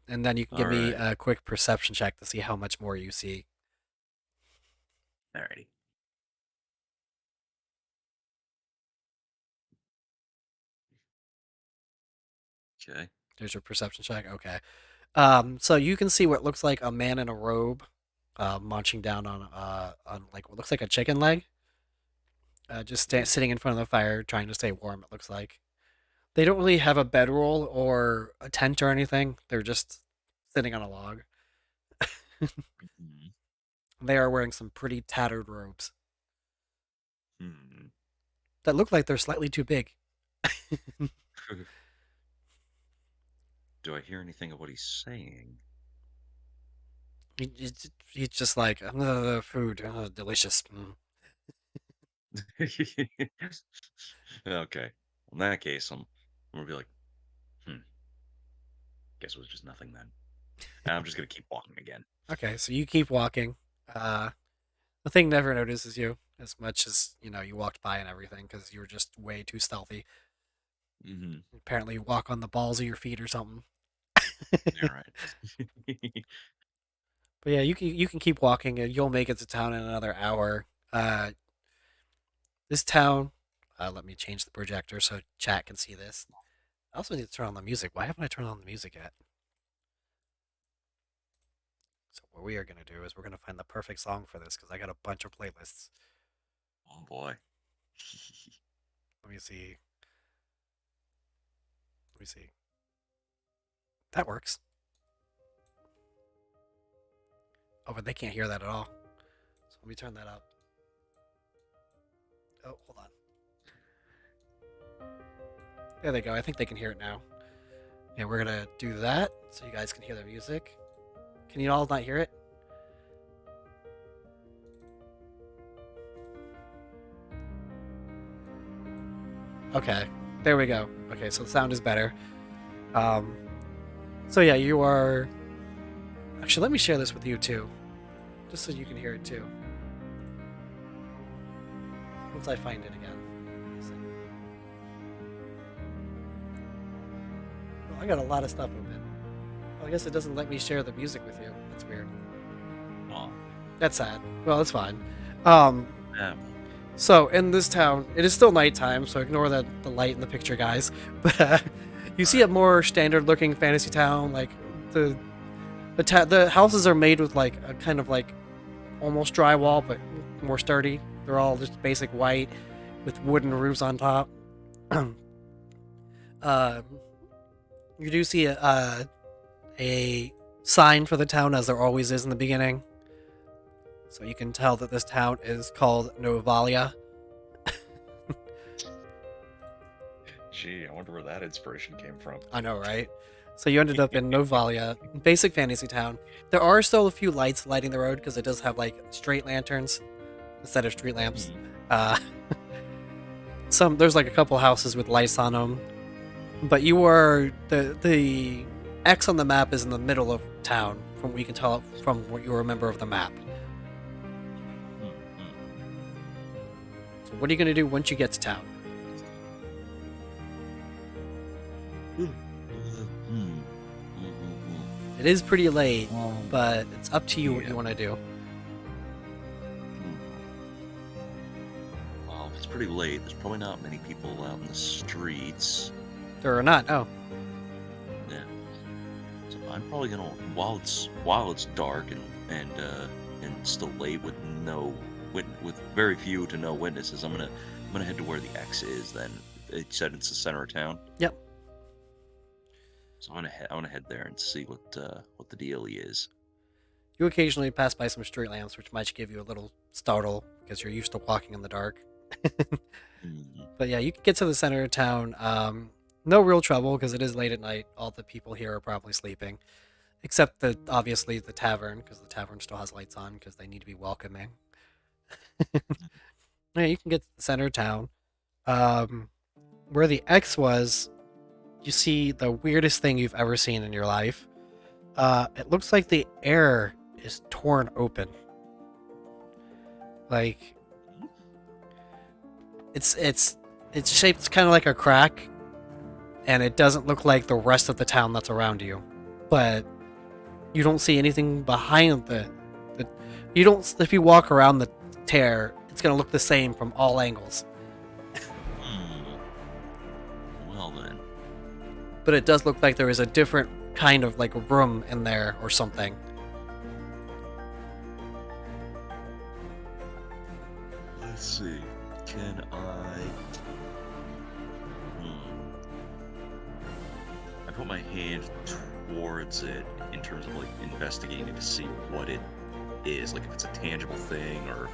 [SPEAKER 2] And then you can give
[SPEAKER 3] all
[SPEAKER 2] me
[SPEAKER 3] right.
[SPEAKER 2] a quick perception check to see how much more you see.
[SPEAKER 3] Alrighty. Okay.
[SPEAKER 2] There's your perception check. Okay. So you can see what looks like a man in a robe, munching down on like what looks like a chicken leg,
[SPEAKER 3] Ooh.
[SPEAKER 2] sitting in front of the fire, trying to stay warm. It looks like they don't really have a bedroll or a tent or anything. They're just sitting on a log.
[SPEAKER 3] Mhm.
[SPEAKER 2] They are wearing some pretty tattered robes
[SPEAKER 3] Hmm.
[SPEAKER 2] that look like they're slightly too big.
[SPEAKER 3] Do I hear anything of what he's saying?
[SPEAKER 2] He's just like food, delicious. Mm.
[SPEAKER 3] Okay. In that case, I'm gonna be like, hmm. Guess it was just nothing then. And I'm just gonna keep walking again.
[SPEAKER 2] Okay, so you keep walking. Uh, the thing never notices you as much as you walked by and everything because you were just way too stealthy.
[SPEAKER 3] Mm-hmm.
[SPEAKER 2] Apparently, you walk on the balls of your feet or something.
[SPEAKER 3] All right.
[SPEAKER 2] But yeah, you can keep walking and you'll make it to town in another hour. This town. Let me change the projector so chat can see this. I also need to turn on the music. Why haven't I turned on the music yet? So what we are gonna do is we're gonna find the perfect song for this because I got a bunch of playlists.
[SPEAKER 3] Oh boy.
[SPEAKER 2] Let me see. Let me see. That works. Oh, but they can't hear that at all. So let me turn that up. Oh, hold on. There they go. I think they can hear it now. Yeah, we're gonna do that so you guys can hear the music. Can you all not hear it? Okay, there we go. Okay, so the sound is better. Um, so yeah, you are. Actually, let me share this with you too, just so you can hear it too. Once I find it again. Well, I got a lot of stuff open. Well, I guess it doesn't let me share the music with you. That's weird.
[SPEAKER 3] Oh.
[SPEAKER 2] That's sad. Well, it's fine. Um,
[SPEAKER 3] Yeah.
[SPEAKER 2] So in this town, it is still nighttime, so ignore the light in the picture, guys. But you see a more standard-looking fantasy town. Like the houses are made with like a kind of like almost drywall, but more sturdy. They're all just basic white with wooden roofs on top. uh, you do see a sign for the town, as there always is in the beginning. So you can tell that this town is called Novalia.
[SPEAKER 3] Gee, I wonder where that inspiration came from.
[SPEAKER 2] I know, right? So you ended up in Novalia, basic fantasy town. There are still a few lights lighting the road because it does have like straight lanterns instead of street lamps.
[SPEAKER 3] Hmm.
[SPEAKER 2] Uh, there's like a couple houses with lights on them, but you are the X on the map is in the middle of town, from what you can tell from what you remember of the map.
[SPEAKER 3] Hmm.
[SPEAKER 2] So what are you gonna do once you get to town?
[SPEAKER 3] Hmm. Hmm. Hmm.
[SPEAKER 2] It is pretty late,
[SPEAKER 3] Hmm.
[SPEAKER 2] but it's up to you what
[SPEAKER 3] Yeah.
[SPEAKER 2] you want to do.
[SPEAKER 3] Well, if it's pretty late, there's probably not many people out in the streets.
[SPEAKER 2] There or not? No.
[SPEAKER 3] Yeah. So I'm probably gonna while it's dark and still late with with very few to no witnesses, I'm gonna head to where the X is. Then it said it's the center of town,
[SPEAKER 2] Yep.
[SPEAKER 3] so I wanna head there and see what the deal is.
[SPEAKER 2] You occasionally pass by some street lamps, which might give you a little startle because you're used to walking in the dark.
[SPEAKER 3] Hmm.
[SPEAKER 2] But yeah, you can get to the center of town. No real trouble because it is late at night. All the people here are probably sleeping, except obviously the tavern, because the tavern still has lights on because they need to be welcoming. Yeah, you can get to the center of town. Um, where the X was, you see the weirdest thing you've ever seen in your life. It looks like the air is torn open. Like it's shaped kind of like a crack, and it doesn't look like the rest of the town that's around you. But you don't see anything behind the you don't if you walk around the tear, it's gonna look the same from all angles.
[SPEAKER 3] Hmm. Well then,
[SPEAKER 2] but it does look like there is a different kind of like room in there or something.
[SPEAKER 3] Let's see. Can I? I put my hand towards it in terms of like investigating to see what it is, like if it's a tangible thing or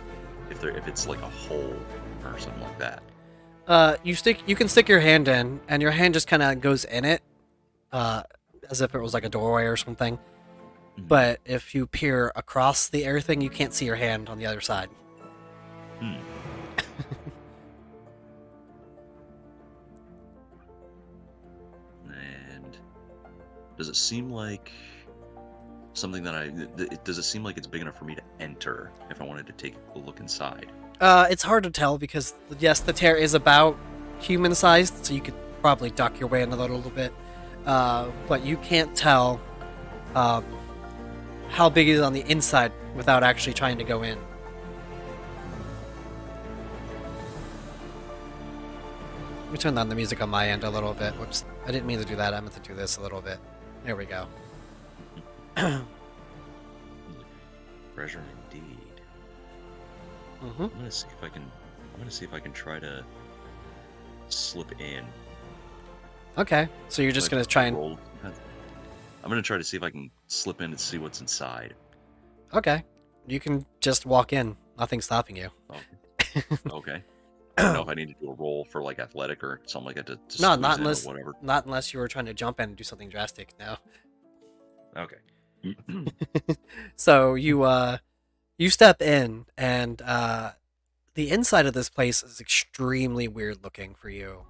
[SPEAKER 3] if it's like a hole or something like that.
[SPEAKER 2] You can stick your hand in, and your hand just kind of goes in it, as if it was like a doorway or something.
[SPEAKER 3] Mhm.
[SPEAKER 2] But if you peer across the air thing, you can't see your hand on the other side.
[SPEAKER 3] Hmm. And does it seem like something that does it seem like it's big enough for me to enter if I wanted to take a look inside?
[SPEAKER 2] It's hard to tell because yes, the tear is about human-sized, so you could probably duck your way in a little bit. But you can't tell um, how big it is on the inside without actually trying to go in. Let me turn down the music on my end a little bit. Whoops, I didn't mean to do that. I meant to do this a little bit. There we go.
[SPEAKER 3] Treasure indeed.
[SPEAKER 2] Mm-hmm.
[SPEAKER 3] I'm gonna see if I can. I'm gonna see if I can try to slip in.
[SPEAKER 2] Okay, so you're just
[SPEAKER 3] Like,
[SPEAKER 2] gonna try and...
[SPEAKER 3] roll. I'm gonna try to see if I can slip in and see what's inside.
[SPEAKER 2] Okay, you can just walk in. Nothing's stopping you.
[SPEAKER 3] Okay. Okay. I don't know if I need to do a roll for like athletic or something like that to
[SPEAKER 2] No,
[SPEAKER 3] squeeze
[SPEAKER 2] not
[SPEAKER 3] in or
[SPEAKER 2] unless
[SPEAKER 3] whatever.
[SPEAKER 2] not unless you were trying to jump in and do something drastic. No.
[SPEAKER 3] Okay.
[SPEAKER 2] So you step in, and the inside of this place is extremely weird looking for you.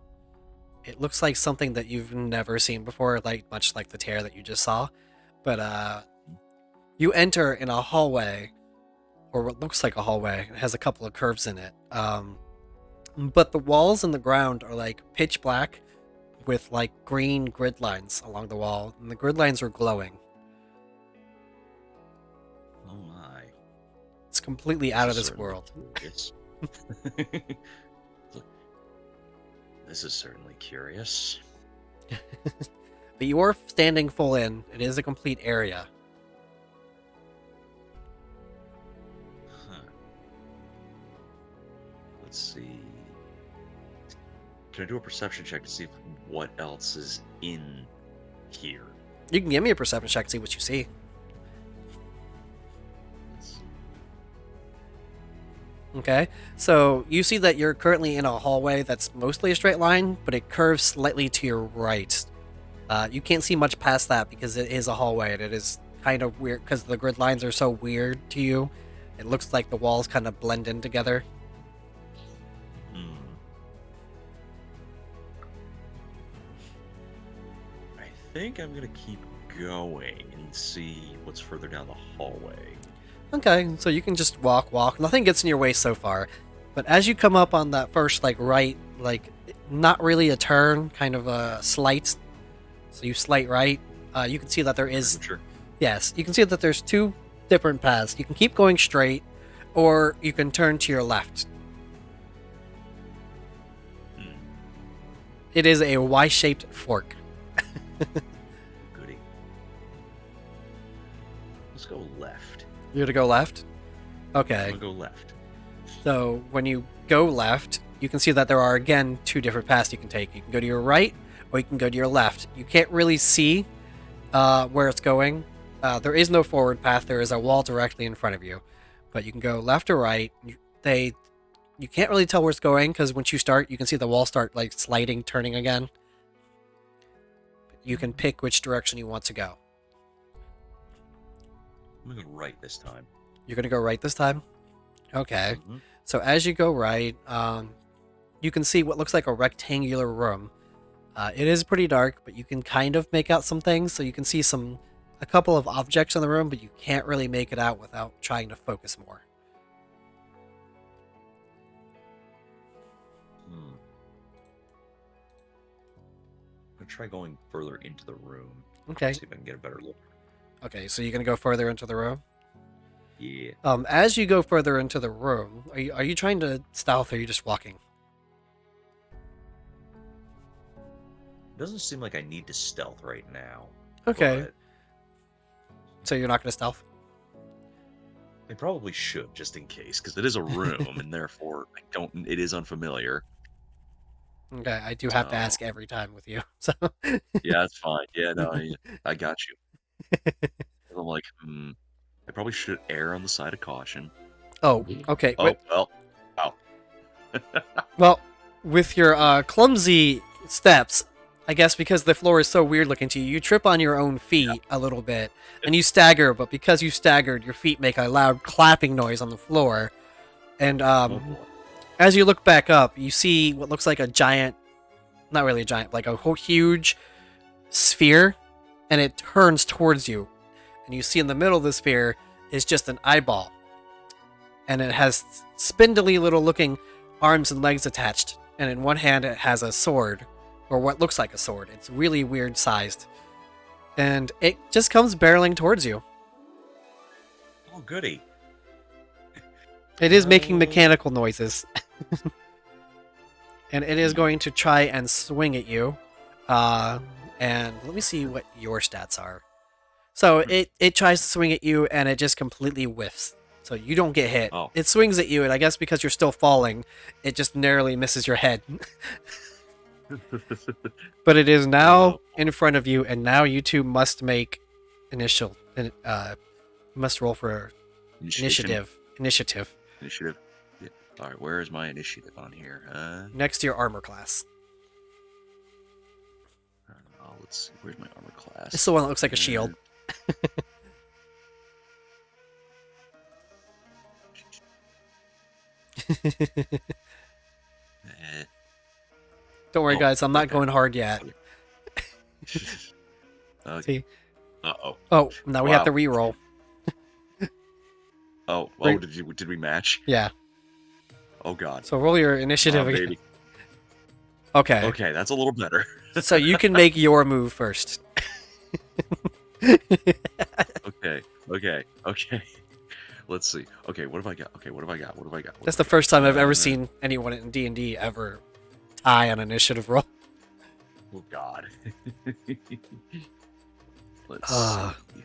[SPEAKER 2] It looks like something that you've never seen before, like much like the tear that you just saw. But you enter in a hallway, or what looks like a hallway. It has a couple of curves in it. But the walls and the ground are like pitch black with like green grid lines along the wall, and the grid lines are glowing.
[SPEAKER 3] Oh my.
[SPEAKER 2] It's completely out of this world.
[SPEAKER 3] Curious. This is certainly curious.
[SPEAKER 2] But you are standing full in. It is a complete area.
[SPEAKER 3] Huh. Let's see. Can I do a perception check to see what else is in here?
[SPEAKER 2] You can give me a perception check to see what you see.
[SPEAKER 3] Let's-
[SPEAKER 2] Okay, so you see that you're currently in a hallway that's mostly a straight line, but it curves slightly to your right. You can't see much past that because it is a hallway, and it is kind of weird because the grid lines are so weird to you. It looks like the walls kind of blend in together.
[SPEAKER 3] Hmm. I think I'm gonna keep going and see what's further down the hallway.
[SPEAKER 2] Okay, so you can just walk. Nothing gets in your way so far. But as you come up on that first, like, right, like, not really a turn, kind of a slight. So you slight right. You can see that there is...
[SPEAKER 3] Sure.
[SPEAKER 2] Yes, you can see that there's two different paths. You can keep going straight, or you can turn to your left.
[SPEAKER 3] Hmm.
[SPEAKER 2] It is a Y-shaped fork.
[SPEAKER 3] Goody. Let's go left.
[SPEAKER 2] You're gonna go left? Okay.
[SPEAKER 3] I'm gonna go left.
[SPEAKER 2] So when you go left, you can see that there are again two different paths you can take. You can go to your right, or you can go to your left. You can't really see where it's going. There is no forward path. There is a wall directly in front of you, but you can go left or right. You can't really tell where it's going because once you start, you can see the wall start like sliding, turning again. You can pick which direction you want to go.
[SPEAKER 3] I'm gonna go right this time.
[SPEAKER 2] You're gonna go right this time? Okay.
[SPEAKER 3] Mhm.
[SPEAKER 2] So as you go right, you can see what looks like a rectangular room. It is pretty dark, but you can kind of make out some things. So you can see a couple of objects in the room, but you can't really make it out without trying to focus more.
[SPEAKER 3] Hmm. I'm gonna try going further into the room.
[SPEAKER 2] Okay.
[SPEAKER 3] See if I can get a better look.
[SPEAKER 2] Okay, so you're gonna go further into the room.
[SPEAKER 3] Yeah.
[SPEAKER 2] As you go further into the room, are you trying to stealth, or are you just walking?
[SPEAKER 3] doesn't seem like I need to stealth right now,
[SPEAKER 2] Okay.
[SPEAKER 3] but
[SPEAKER 2] So you're not going to stealth?
[SPEAKER 3] I probably should just in case, because it is a room, and therefore I don't. It is unfamiliar.
[SPEAKER 2] Okay, I do have to
[SPEAKER 3] So
[SPEAKER 2] ask every time with you. So
[SPEAKER 3] yeah, that's fine. Yeah, no, I got you. I'm like, I probably should err on the side of caution.
[SPEAKER 2] Oh, okay.
[SPEAKER 3] Oh well, wow.
[SPEAKER 2] Well, with your clumsy steps, I guess because the floor is so weird looking to you, you trip on your own feet a little bit, and you stagger. But because you staggered, your feet make a loud clapping noise on the floor. And
[SPEAKER 3] Oh boy.
[SPEAKER 2] as you look back up, you see what looks like a giant, not really a giant, like a whole huge sphere, and it turns towards you. And you see in the middle of the sphere is just an eyeball, and it has spindly little looking arms and legs attached. And in one hand, it has a sword, or what looks like a sword. It's really weird sized, and it just comes barreling towards you.
[SPEAKER 3] Oh goody.
[SPEAKER 2] It is making
[SPEAKER 3] Uh,
[SPEAKER 2] mechanical noises, and it is
[SPEAKER 3] hmm.
[SPEAKER 2] going to try and swing at you. Uh, and let me see what your stats are. So it tries to swing at you, and it just completely whiffs. So you don't get hit.
[SPEAKER 3] Oh.
[SPEAKER 2] It swings at you, and I guess because you're still falling, it just narrowly misses your head. But it is now
[SPEAKER 3] Oh,
[SPEAKER 2] in front of you, and now you two must make must roll for
[SPEAKER 3] initiation,
[SPEAKER 2] initiative. Initiative
[SPEAKER 3] initiative. Yeah. All right, where is my initiative on here?
[SPEAKER 2] next to your armor class.
[SPEAKER 3] Let's see. Where's my armor
[SPEAKER 2] It's
[SPEAKER 3] class?
[SPEAKER 2] the one that looks like a shield.
[SPEAKER 3] Uh,
[SPEAKER 2] Don't worry,
[SPEAKER 3] oh,
[SPEAKER 2] guys. I'm
[SPEAKER 3] right
[SPEAKER 2] not
[SPEAKER 3] there.
[SPEAKER 2] going hard yet.
[SPEAKER 3] Okay.
[SPEAKER 2] See?
[SPEAKER 3] Uh-oh.
[SPEAKER 2] Oh, now we have
[SPEAKER 3] Wow.
[SPEAKER 2] to re-roll.
[SPEAKER 3] Oh,
[SPEAKER 2] Re-
[SPEAKER 3] did we match?
[SPEAKER 2] Yeah.
[SPEAKER 3] Oh God.
[SPEAKER 2] So roll your
[SPEAKER 3] Come
[SPEAKER 2] initiative
[SPEAKER 3] on,
[SPEAKER 2] again.
[SPEAKER 3] baby.
[SPEAKER 2] Okay.
[SPEAKER 3] Okay, that's a little better.
[SPEAKER 2] So you can make your move first.
[SPEAKER 3] Okay, okay. Let's see. Okay, what have I got? Okay, what have I got? What have I got? What
[SPEAKER 2] That's
[SPEAKER 3] have
[SPEAKER 2] the
[SPEAKER 3] I got?
[SPEAKER 2] first time I've ever seen anyone in D&D ever tie on initiative roll.
[SPEAKER 3] Oh God. Let's
[SPEAKER 2] Uh,
[SPEAKER 3] see.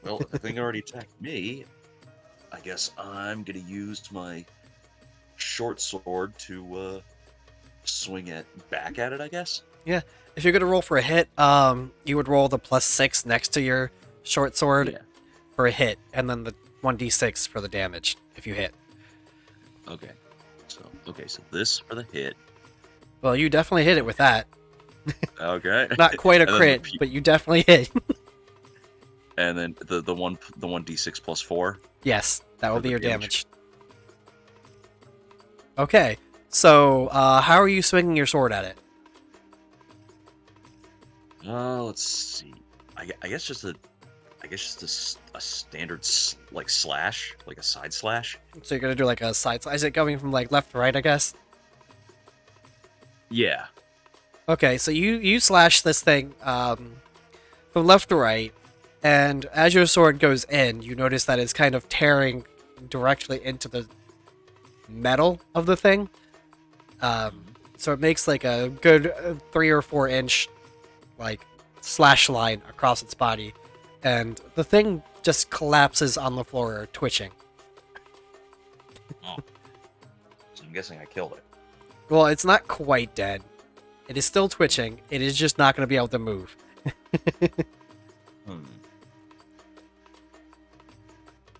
[SPEAKER 3] Well, if the thing already attacked me, I guess I'm gonna use my short sword to swing it back at it. I guess.
[SPEAKER 2] yeah. If you're gonna roll for a hit, you would roll the +6 next to your short sword
[SPEAKER 3] Yeah.
[SPEAKER 2] for a hit, and then the 1d6 for the damage if you hit.
[SPEAKER 3] Okay. So this for the hit.
[SPEAKER 2] Well, you definitely hit it with that.
[SPEAKER 3] Okay.
[SPEAKER 2] Not quite a
[SPEAKER 3] And then
[SPEAKER 2] crit, but you definitely hit.
[SPEAKER 3] and then the 1d6 plus 4
[SPEAKER 2] Yes, that will
[SPEAKER 3] for
[SPEAKER 2] be
[SPEAKER 3] the
[SPEAKER 2] your
[SPEAKER 3] damage.
[SPEAKER 2] damage. Okay, so how are you swinging your sword at it?
[SPEAKER 3] Let's see. I guess just a standard like slash, like a side slash.
[SPEAKER 2] So you're gonna do like a side slice. Is it going from like left to right? I guess.
[SPEAKER 3] Yeah.
[SPEAKER 2] Okay, so you slash this thing from left to right, and as your sword goes in, you notice that it's kind of tearing directly into the metal of the thing.
[SPEAKER 3] Mhm.
[SPEAKER 2] So it makes like a good 3 or 4 inch like slash line across its body, and the thing just collapses on the floor, twitching.
[SPEAKER 3] Oh, so I'm guessing I killed it.
[SPEAKER 2] Well, it's not quite dead. It is still twitching. It is just not going to be able to move.
[SPEAKER 3] Hmm.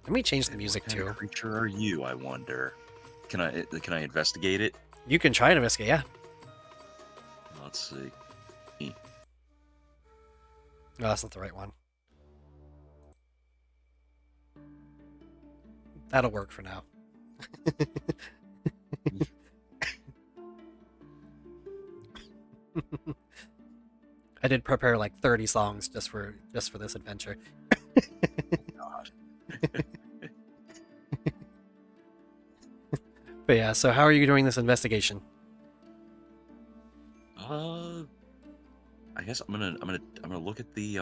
[SPEAKER 2] Let me change the
[SPEAKER 3] What
[SPEAKER 2] music
[SPEAKER 3] kind
[SPEAKER 2] too.
[SPEAKER 3] of creature are you? I wonder. Can I investigate it?
[SPEAKER 2] You can try and investigate, yeah.
[SPEAKER 3] Let's see.
[SPEAKER 2] No, that's not the right one. That'll work for now. I did prepare like 30 songs just for this adventure.
[SPEAKER 3] God.
[SPEAKER 2] But yeah, so how are you doing this investigation?
[SPEAKER 3] Uh, I guess I'm gonna look at the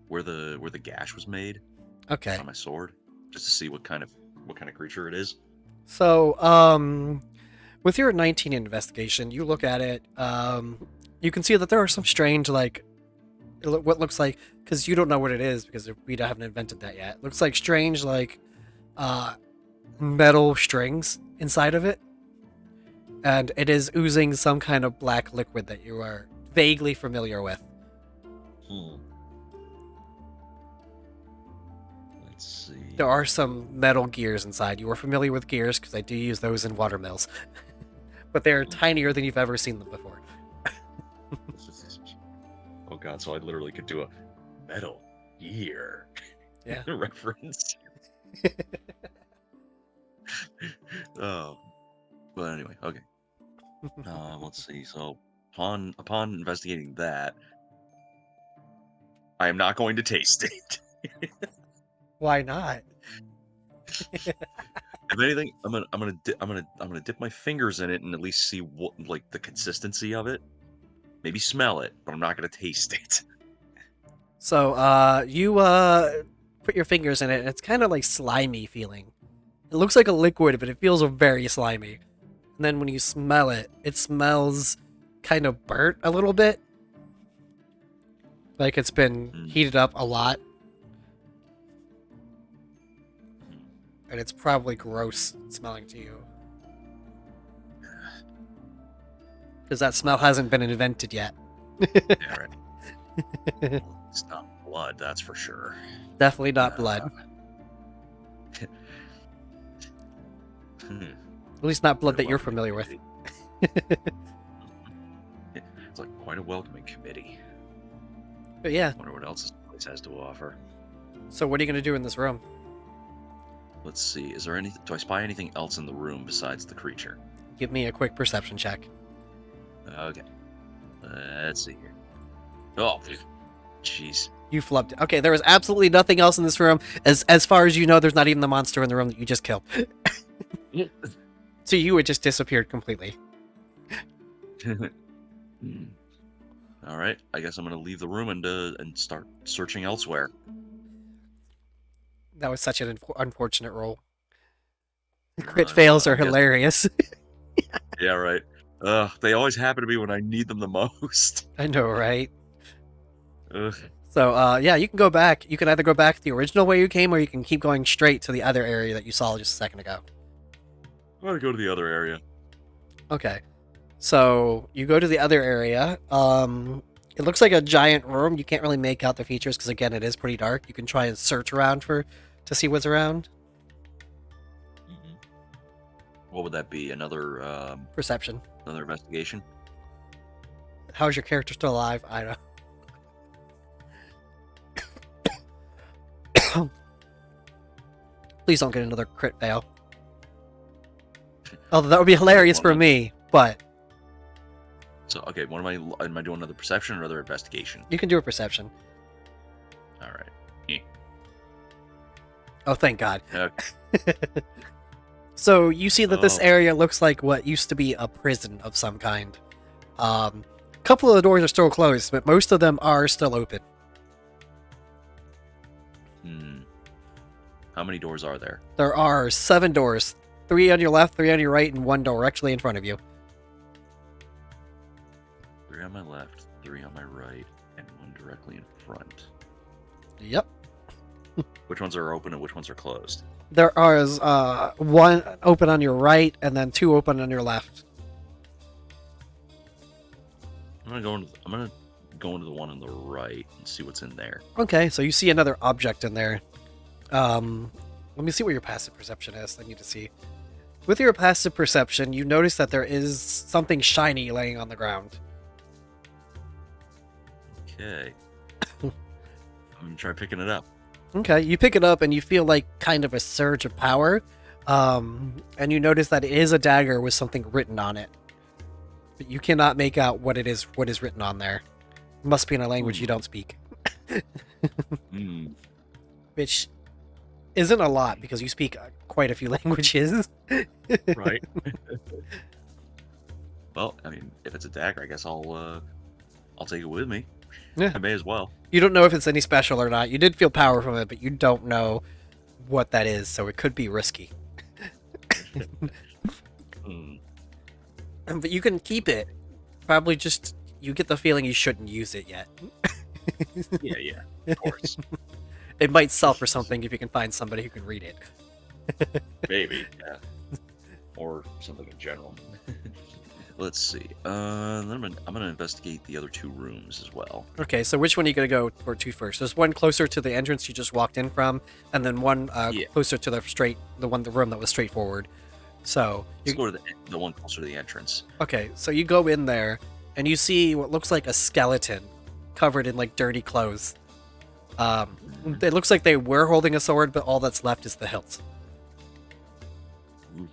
[SPEAKER 3] where the gash was made
[SPEAKER 2] Okay.
[SPEAKER 3] on my sword, just to see what kind of creature it is.
[SPEAKER 2] So, With your 19 investigation, you look at it. You can see that there are some strange, like, what looks like, because you don't know what it is because we haven't invented that yet. It looks like strange, like, metal strings inside of it, and it is oozing some kind of black liquid that you are vaguely familiar with.
[SPEAKER 3] Let's see.
[SPEAKER 2] There are some metal gears inside. You are familiar with gears because I do use those in water mills, but they're tinier than you've ever seen them before.
[SPEAKER 3] Oh god, so I literally could do a metal gear reference. Oh, but anyway, okay. Let's see. So upon investigating that, I am not going to taste it.
[SPEAKER 2] Why not?
[SPEAKER 3] If anything, I'm gonna dip my fingers in it and at least see what, like, the consistency of it. Maybe smell it, but I'm not gonna taste it.
[SPEAKER 2] So, you put your fingers in it, and it's kind of like slimy feeling. It looks like a liquid, but it feels very slimy. And then when you smell it, it smells kind of burnt a little bit. Like it's been heated up a lot. And it's probably gross smelling to you. Because that smell hasn't been invented yet.
[SPEAKER 3] Yeah, right. It's not blood, that's for sure.
[SPEAKER 2] Definitely not blood. At least not blood that you're familiar with.
[SPEAKER 3] It's like quite a welcoming committee.
[SPEAKER 2] But yeah.
[SPEAKER 3] Wonder what else this place has to offer.
[SPEAKER 2] So what are you going to do in this room?
[SPEAKER 3] Let's see. Is there anything? Do I spy anything else in the room besides the creature?
[SPEAKER 2] Give me a quick perception check.
[SPEAKER 3] Okay. Let's see here. Oh, jeez.
[SPEAKER 2] You flubbed it. Okay, there is absolutely nothing else in this room. As far as you know, there's not even the monster in the room that you just killed. So you had just disappeared completely.
[SPEAKER 3] All right. I guess I'm going to leave the room and start searching elsewhere.
[SPEAKER 2] That was such an unfortunate roll. Crit fails are hilarious.
[SPEAKER 3] Yeah, right. They always happen to be when I need them the most.
[SPEAKER 2] I know, right?
[SPEAKER 3] Ugh.
[SPEAKER 2] So, yeah, you can go back. You can either go back the original way you came, or you can keep going straight to the other area that you saw just a second ago.
[SPEAKER 3] I'm going to go to the other area.
[SPEAKER 2] Okay. So, you go to the other area. It looks like a giant room. You can't really make out the features because, again, it is pretty dark. You can try and search around to see what's around.
[SPEAKER 3] Mm-hmm. What would that be? Another
[SPEAKER 2] Perception.
[SPEAKER 3] Another investigation?
[SPEAKER 2] How's your character still alive? I don't. Please don't get another crit fail. Although that would be hilarious for me, but...
[SPEAKER 3] So, okay, am I doing another perception or another investigation?
[SPEAKER 2] You can do a perception.
[SPEAKER 3] Alright.
[SPEAKER 2] Oh, thank God.
[SPEAKER 3] Okay.
[SPEAKER 2] So, you see that this area looks like what used to be a prison of some kind. A couple of the doors are still closed, but most of them are still open.
[SPEAKER 3] How many doors are there?
[SPEAKER 2] There are 7 doors. 3 on your left, 3 on your right, and 1 directly in front of you.
[SPEAKER 3] 3 on my left, 3 on my right, and 1 directly in front.
[SPEAKER 2] Yep.
[SPEAKER 3] Which ones are open and which ones are closed?
[SPEAKER 2] There are 1 open on your right, and then 2 open on your left.
[SPEAKER 3] I'm gonna go into the one on the right and see what's in there.
[SPEAKER 2] Okay, so you see another object in there. Let me see what your passive perception is. I need to see. With your passive perception, you notice that there is something shiny laying on the ground.
[SPEAKER 3] Okay. I'm gonna try picking it up.
[SPEAKER 2] Okay, you pick it up and you feel like kind of a surge of power. And you notice that it is a dagger with something written on it. But you cannot make out what is written on there. It must be in a language you don't speak. Which isn't a lot because you speak quite a few languages.
[SPEAKER 3] Right. Well, I mean, if it's a dagger, I guess I'll take it with me.
[SPEAKER 2] Yeah.
[SPEAKER 3] I may as well.
[SPEAKER 2] You don't know if it's any special or not. You did feel power from it, but you don't know what that is, so it could be risky. But you can keep it. Probably just you get the feeling you shouldn't use it yet.
[SPEAKER 3] Yeah, yeah, of course.
[SPEAKER 2] It might sell for something if you can find somebody who can read it.
[SPEAKER 3] Maybe, yeah. Or something in general. Let's see. Then I'm gonna investigate the other 2 rooms as well.
[SPEAKER 2] Okay, so which one are you gonna go to first? There's one closer to the entrance you just walked in from, and then one
[SPEAKER 3] Yeah.
[SPEAKER 2] closer to the room that was straightforward. So
[SPEAKER 3] Let's go to the one closer to the entrance.
[SPEAKER 2] okay, so you go in there, and you see what looks like a skeleton covered in like dirty clothes. It looks like they were holding a sword, but all that's left is the hilt.
[SPEAKER 3] Ooh.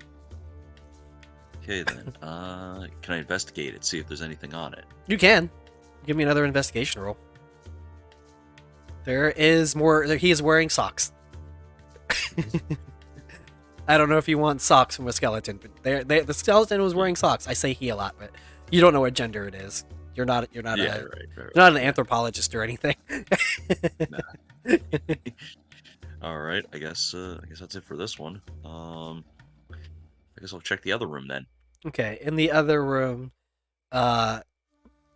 [SPEAKER 3] Okay then. Can I investigate it? See if there's anything on it.
[SPEAKER 2] You can. Give me another investigation roll. There is more. He is wearing socks. I don't know if you want socks from a skeleton, but the skeleton was wearing socks. I say he a lot, but you don't know what gender it is. You're not. You're not.
[SPEAKER 3] Yeah,
[SPEAKER 2] You're
[SPEAKER 3] right.
[SPEAKER 2] not an anthropologist or anything.
[SPEAKER 3] All right. I guess that's it for this one. I guess I'll check the other room then.
[SPEAKER 2] Okay. In the other room, uh,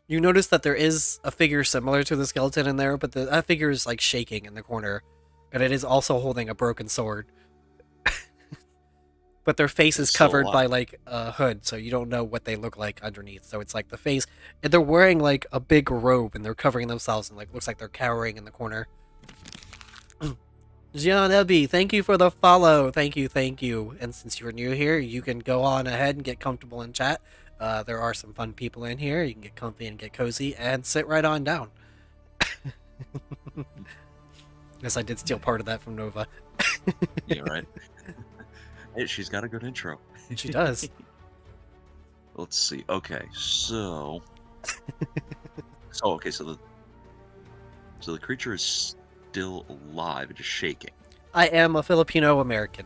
[SPEAKER 2] you notice that there is a figure similar to the skeleton in there, but that figure is like shaking in the corner, and it is also holding a broken sword. But their face is
[SPEAKER 3] It's still
[SPEAKER 2] covered by
[SPEAKER 3] alive.
[SPEAKER 2] like a hood, so you don't know what they look like underneath. So it's like the face, and they're wearing like a big robe, and they're covering themselves, and like looks like they're cowering in the corner. Jean Ebby, thank you for the follow. Thank you. And since you're new here, you can go on ahead and get comfortable in chat. There are some fun people in here. You can get comfy and get cozy and sit right on down. Yes, I did steal part of that from Nova.
[SPEAKER 3] Yeah, right. Hey, she's got a good intro.
[SPEAKER 2] She does.
[SPEAKER 3] Let's see. Okay, so so the creature is still alive and just shaking.
[SPEAKER 2] I am a Filipino American.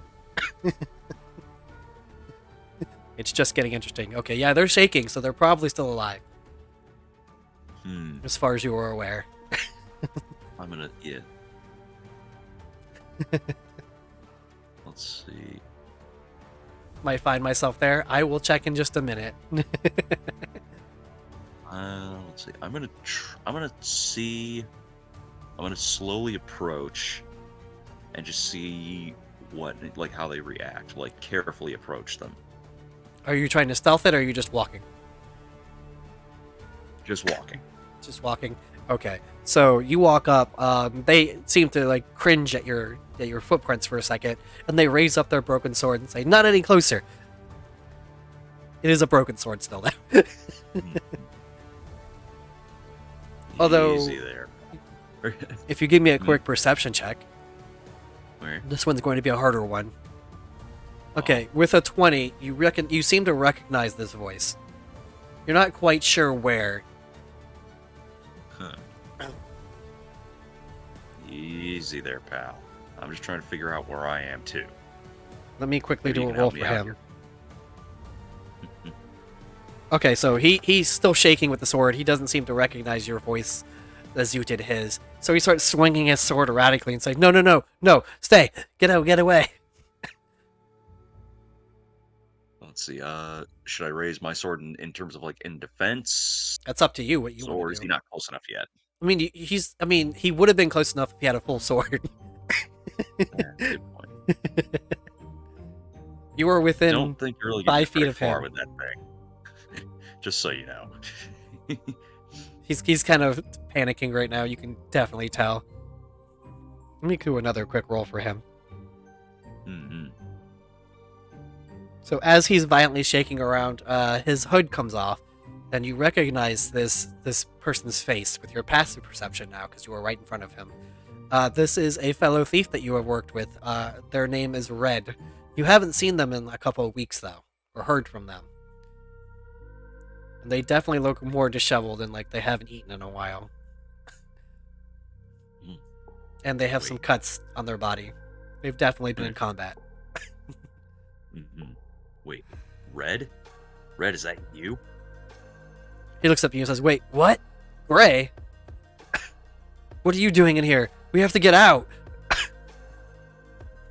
[SPEAKER 2] It's just getting interesting. Okay, yeah, they're shaking, so they're probably still alive, as far as you were aware.
[SPEAKER 3] I'm gonna Let's see.
[SPEAKER 2] Might find myself there. I will check in just a minute.
[SPEAKER 3] Let's see. I'm gonna slowly approach and just see how they react. Like carefully approach them.
[SPEAKER 2] Are you trying to stealth it, or are you just walking?
[SPEAKER 3] Just walking.
[SPEAKER 2] Just walking. Okay. So you walk up. They seem to like cringe at your footprints for a second, and they raise up their broken sword and say, "Not any closer." It is a broken sword still, though. Although,
[SPEAKER 3] Easy there.
[SPEAKER 2] if you give me a quick perception check,
[SPEAKER 3] Where?
[SPEAKER 2] this one's going to be a harder one. Okay, with a 20, you seem to recognize this voice. You're not quite sure where.
[SPEAKER 3] Huh. Easy there, pal. I'm just trying to figure out where I am too.
[SPEAKER 2] Let me quickly
[SPEAKER 3] Maybe
[SPEAKER 2] do
[SPEAKER 3] you
[SPEAKER 2] a
[SPEAKER 3] can
[SPEAKER 2] roll
[SPEAKER 3] help me
[SPEAKER 2] for
[SPEAKER 3] out
[SPEAKER 2] him.
[SPEAKER 3] here.
[SPEAKER 2] Okay, so he's still shaking with the sword. He doesn't seem to recognize your voice as you did his. So he starts swinging his sword erratically and saying, No, stay, get away.
[SPEAKER 3] Let's see. Should I raise my sword in terms of like in defense,
[SPEAKER 2] That's up to you what you
[SPEAKER 3] or
[SPEAKER 2] want
[SPEAKER 3] is
[SPEAKER 2] to
[SPEAKER 3] he
[SPEAKER 2] do.
[SPEAKER 3] not close enough yet?
[SPEAKER 2] I mean, he would have been close enough if he had a full sword.
[SPEAKER 3] Yeah, good point.
[SPEAKER 2] You were within
[SPEAKER 3] Don't think you're really gonna
[SPEAKER 2] 5
[SPEAKER 3] get
[SPEAKER 2] feet
[SPEAKER 3] very
[SPEAKER 2] of
[SPEAKER 3] far
[SPEAKER 2] him.
[SPEAKER 3] with that thing. Just so you know.
[SPEAKER 2] He's kind of panicking right now. You can definitely tell. Let me do another quick roll for him.
[SPEAKER 3] Mm-hmm.
[SPEAKER 2] So as he's violently shaking around, his hood comes off, and you recognize this person's face with your passive perception now, because you were right in front of him. This is a fellow thief that you have worked with. Their name is Red. You haven't seen them in a couple of weeks, though, or heard from them. And they definitely look more disheveled and like they haven't eaten in a while. And they have some cuts on their body. They've definitely been in combat.
[SPEAKER 3] Mm-hmm. Wait, Red? Red, is that you?
[SPEAKER 2] He looks up at you and says, "Wait, what? Gray? What are you doing in here? We have to get out.
[SPEAKER 3] What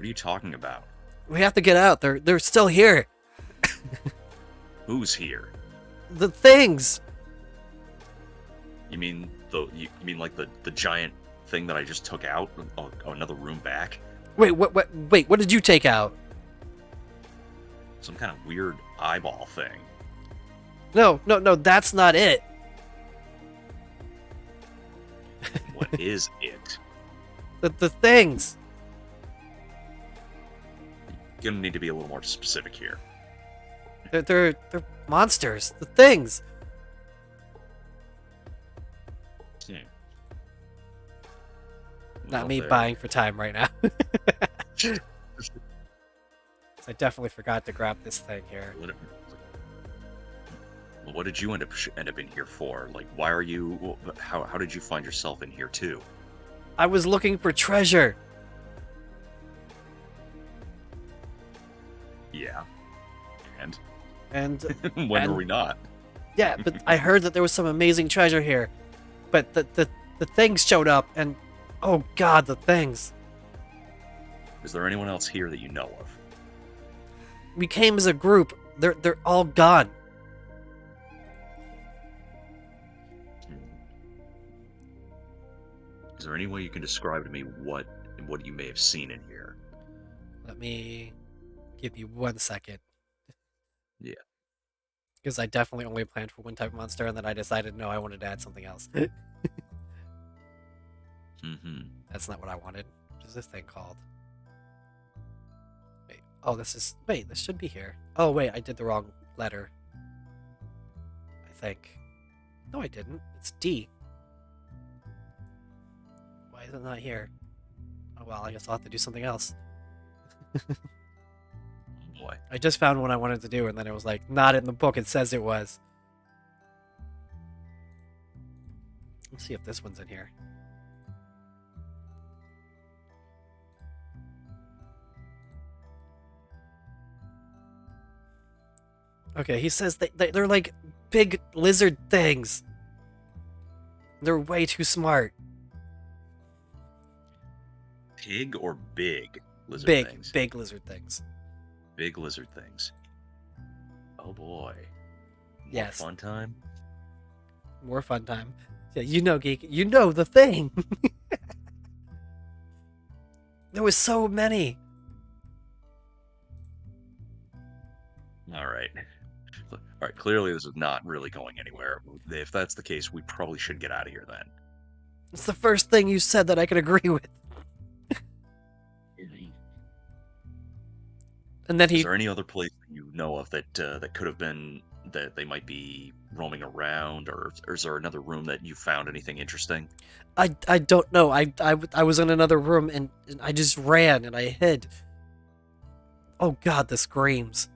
[SPEAKER 3] are you talking about?
[SPEAKER 2] We have to get out. They're still here."
[SPEAKER 3] Who's here?
[SPEAKER 2] The things.
[SPEAKER 3] You mean you mean like the giant thing that I just took out? Oh, another room back?
[SPEAKER 2] Wait, what did you take out?
[SPEAKER 3] Some kind of weird eyeball thing.
[SPEAKER 2] No, that's not it.
[SPEAKER 3] What is it?
[SPEAKER 2] The things.
[SPEAKER 3] You're gonna need to be a little more specific here.
[SPEAKER 2] They're monsters. The things.
[SPEAKER 3] Hmm.
[SPEAKER 2] Not
[SPEAKER 3] Well,
[SPEAKER 2] me
[SPEAKER 3] there.
[SPEAKER 2] buying for time right now. I definitely forgot to grab this thing here.
[SPEAKER 3] What did you end up in here for? Like, why are you? How did you find yourself in here too?
[SPEAKER 2] I was looking for treasure.
[SPEAKER 3] Yeah. And
[SPEAKER 2] And
[SPEAKER 3] when
[SPEAKER 2] and,
[SPEAKER 3] were we not?
[SPEAKER 2] Yeah, but I heard that there was some amazing treasure here. But the things showed up, and oh god, the things.
[SPEAKER 3] Is there anyone else here that you know of?
[SPEAKER 2] We came as a group. They're all gone.
[SPEAKER 3] Is there any way you can describe to me what you may have seen in here?
[SPEAKER 2] Let me give you 1 second.
[SPEAKER 3] Yeah.
[SPEAKER 2] Because I definitely only planned for one type of monster, and then I decided no, I wanted to add something else.
[SPEAKER 3] Mm-hmm.
[SPEAKER 2] That's not what I wanted. What is this thing called? Wait. Oh, this should be here. Oh, wait, I did the wrong letter. I think. No, I didn't. It's D. Why is it not here? Oh, well, I guess I'll have to do something else.
[SPEAKER 3] Boy.
[SPEAKER 2] I just found what I wanted to do, and then it was like, not in the book, it says it was. Let's see if this one's in here. Okay, he says they're like big lizard things. They're way too smart.
[SPEAKER 3] Pig or big lizard
[SPEAKER 2] Big,
[SPEAKER 3] things?
[SPEAKER 2] big lizard things.
[SPEAKER 3] Big lizard things. Oh boy.
[SPEAKER 2] Yes.
[SPEAKER 3] More fun time?
[SPEAKER 2] More fun time. Yeah, you know, Geek. You know the thing. There was so many.
[SPEAKER 3] Alright. Alright, clearly this is not really going anywhere. If that's the case, we probably should get out of here then.
[SPEAKER 2] It's the first thing you said that I could agree with. And then
[SPEAKER 3] Is there any other place that you know of that that could have been that they might be roaming around, or is there another room that you found anything interesting?
[SPEAKER 2] I don't know. I was in another room and I just ran and I hid. Oh god, the screams.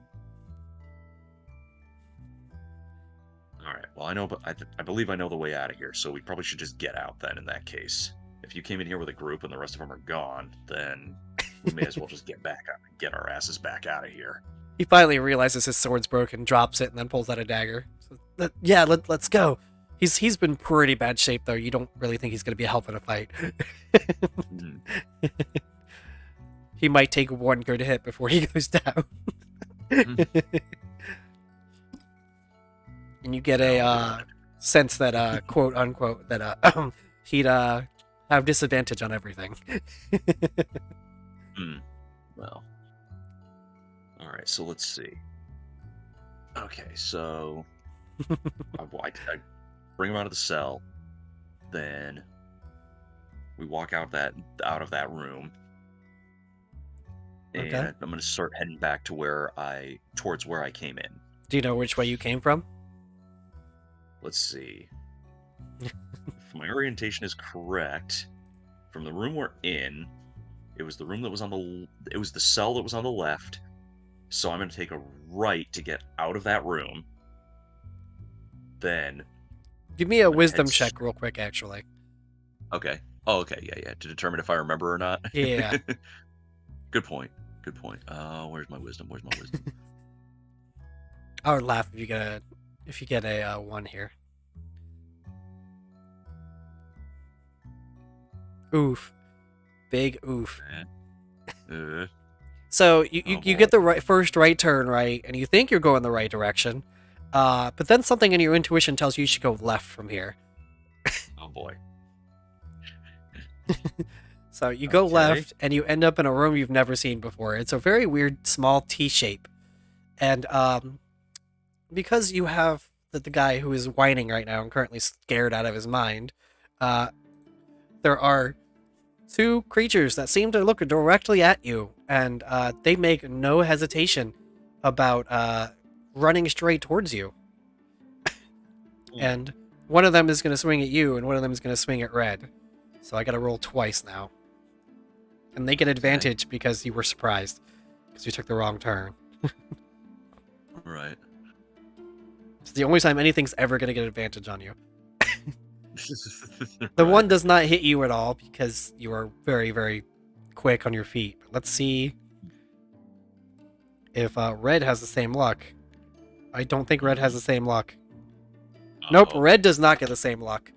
[SPEAKER 3] All right. Well, I know, but I believe I know the way out of here, so we probably should just get out then. In that case, if you came in here with a group and the rest of them are gone, then we may as well just get back up and get our asses back out of here.
[SPEAKER 2] He finally realizes his sword's broken, drops it, and then pulls out a dagger. So, yeah, let's go. He's been pretty bad shape though. You don't really think he's gonna be a help in a fight. He might take one good hit before he goes down. And you get a sense that quote unquote that he'd have disadvantage on everything.
[SPEAKER 3] Well. All right. So let's see. Okay. So I bring him out of the cell. Then we walk out of that room. And
[SPEAKER 2] Okay.
[SPEAKER 3] I'm gonna start heading back to towards where I came in.
[SPEAKER 2] Do you know which way you came from?
[SPEAKER 3] Let's see. If my orientation is correct, from the room we're in, it was the room that was it was the cell that was on the left. So I'm gonna take a right to get out of that room. Then
[SPEAKER 2] Give me a
[SPEAKER 3] I'm gonna
[SPEAKER 2] wisdom
[SPEAKER 3] head
[SPEAKER 2] check real quick, actually.
[SPEAKER 3] Okay. Oh, okay. Yeah. To determine if I remember or not.
[SPEAKER 2] Yeah.
[SPEAKER 3] Good point. Where's my wisdom?
[SPEAKER 2] I would laugh if you get a 1 here. Oof. Big oof. So you
[SPEAKER 3] Oh,
[SPEAKER 2] you
[SPEAKER 3] boy.
[SPEAKER 2] get the first right turn right, and you think you're going the right direction, But then something in your intuition tells you should go left from here.
[SPEAKER 3] Oh boy.
[SPEAKER 2] So you go
[SPEAKER 3] Okay.
[SPEAKER 2] left, and you end up in a room you've never seen before. It's a very weird, small T shape. And because you have the guy who is whining right now and currently scared out of his mind, there are two creatures that seem to look directly at you, and they make no hesitation about running straight towards you. And one of them is going to swing at you, and one of them is going to swing at Red. So I got to roll twice now. And they get advantage because you were surprised, because you took the wrong turn.
[SPEAKER 3] Right.
[SPEAKER 2] It's the only time anything's ever going to get advantage on you. The
[SPEAKER 3] Right.
[SPEAKER 2] one does not hit you at all because you are very, very quick on your feet. But let's see if Red has the same luck. I don't think Red has the same luck. Nope,
[SPEAKER 3] Uh-oh.
[SPEAKER 2] Red does not get the same luck.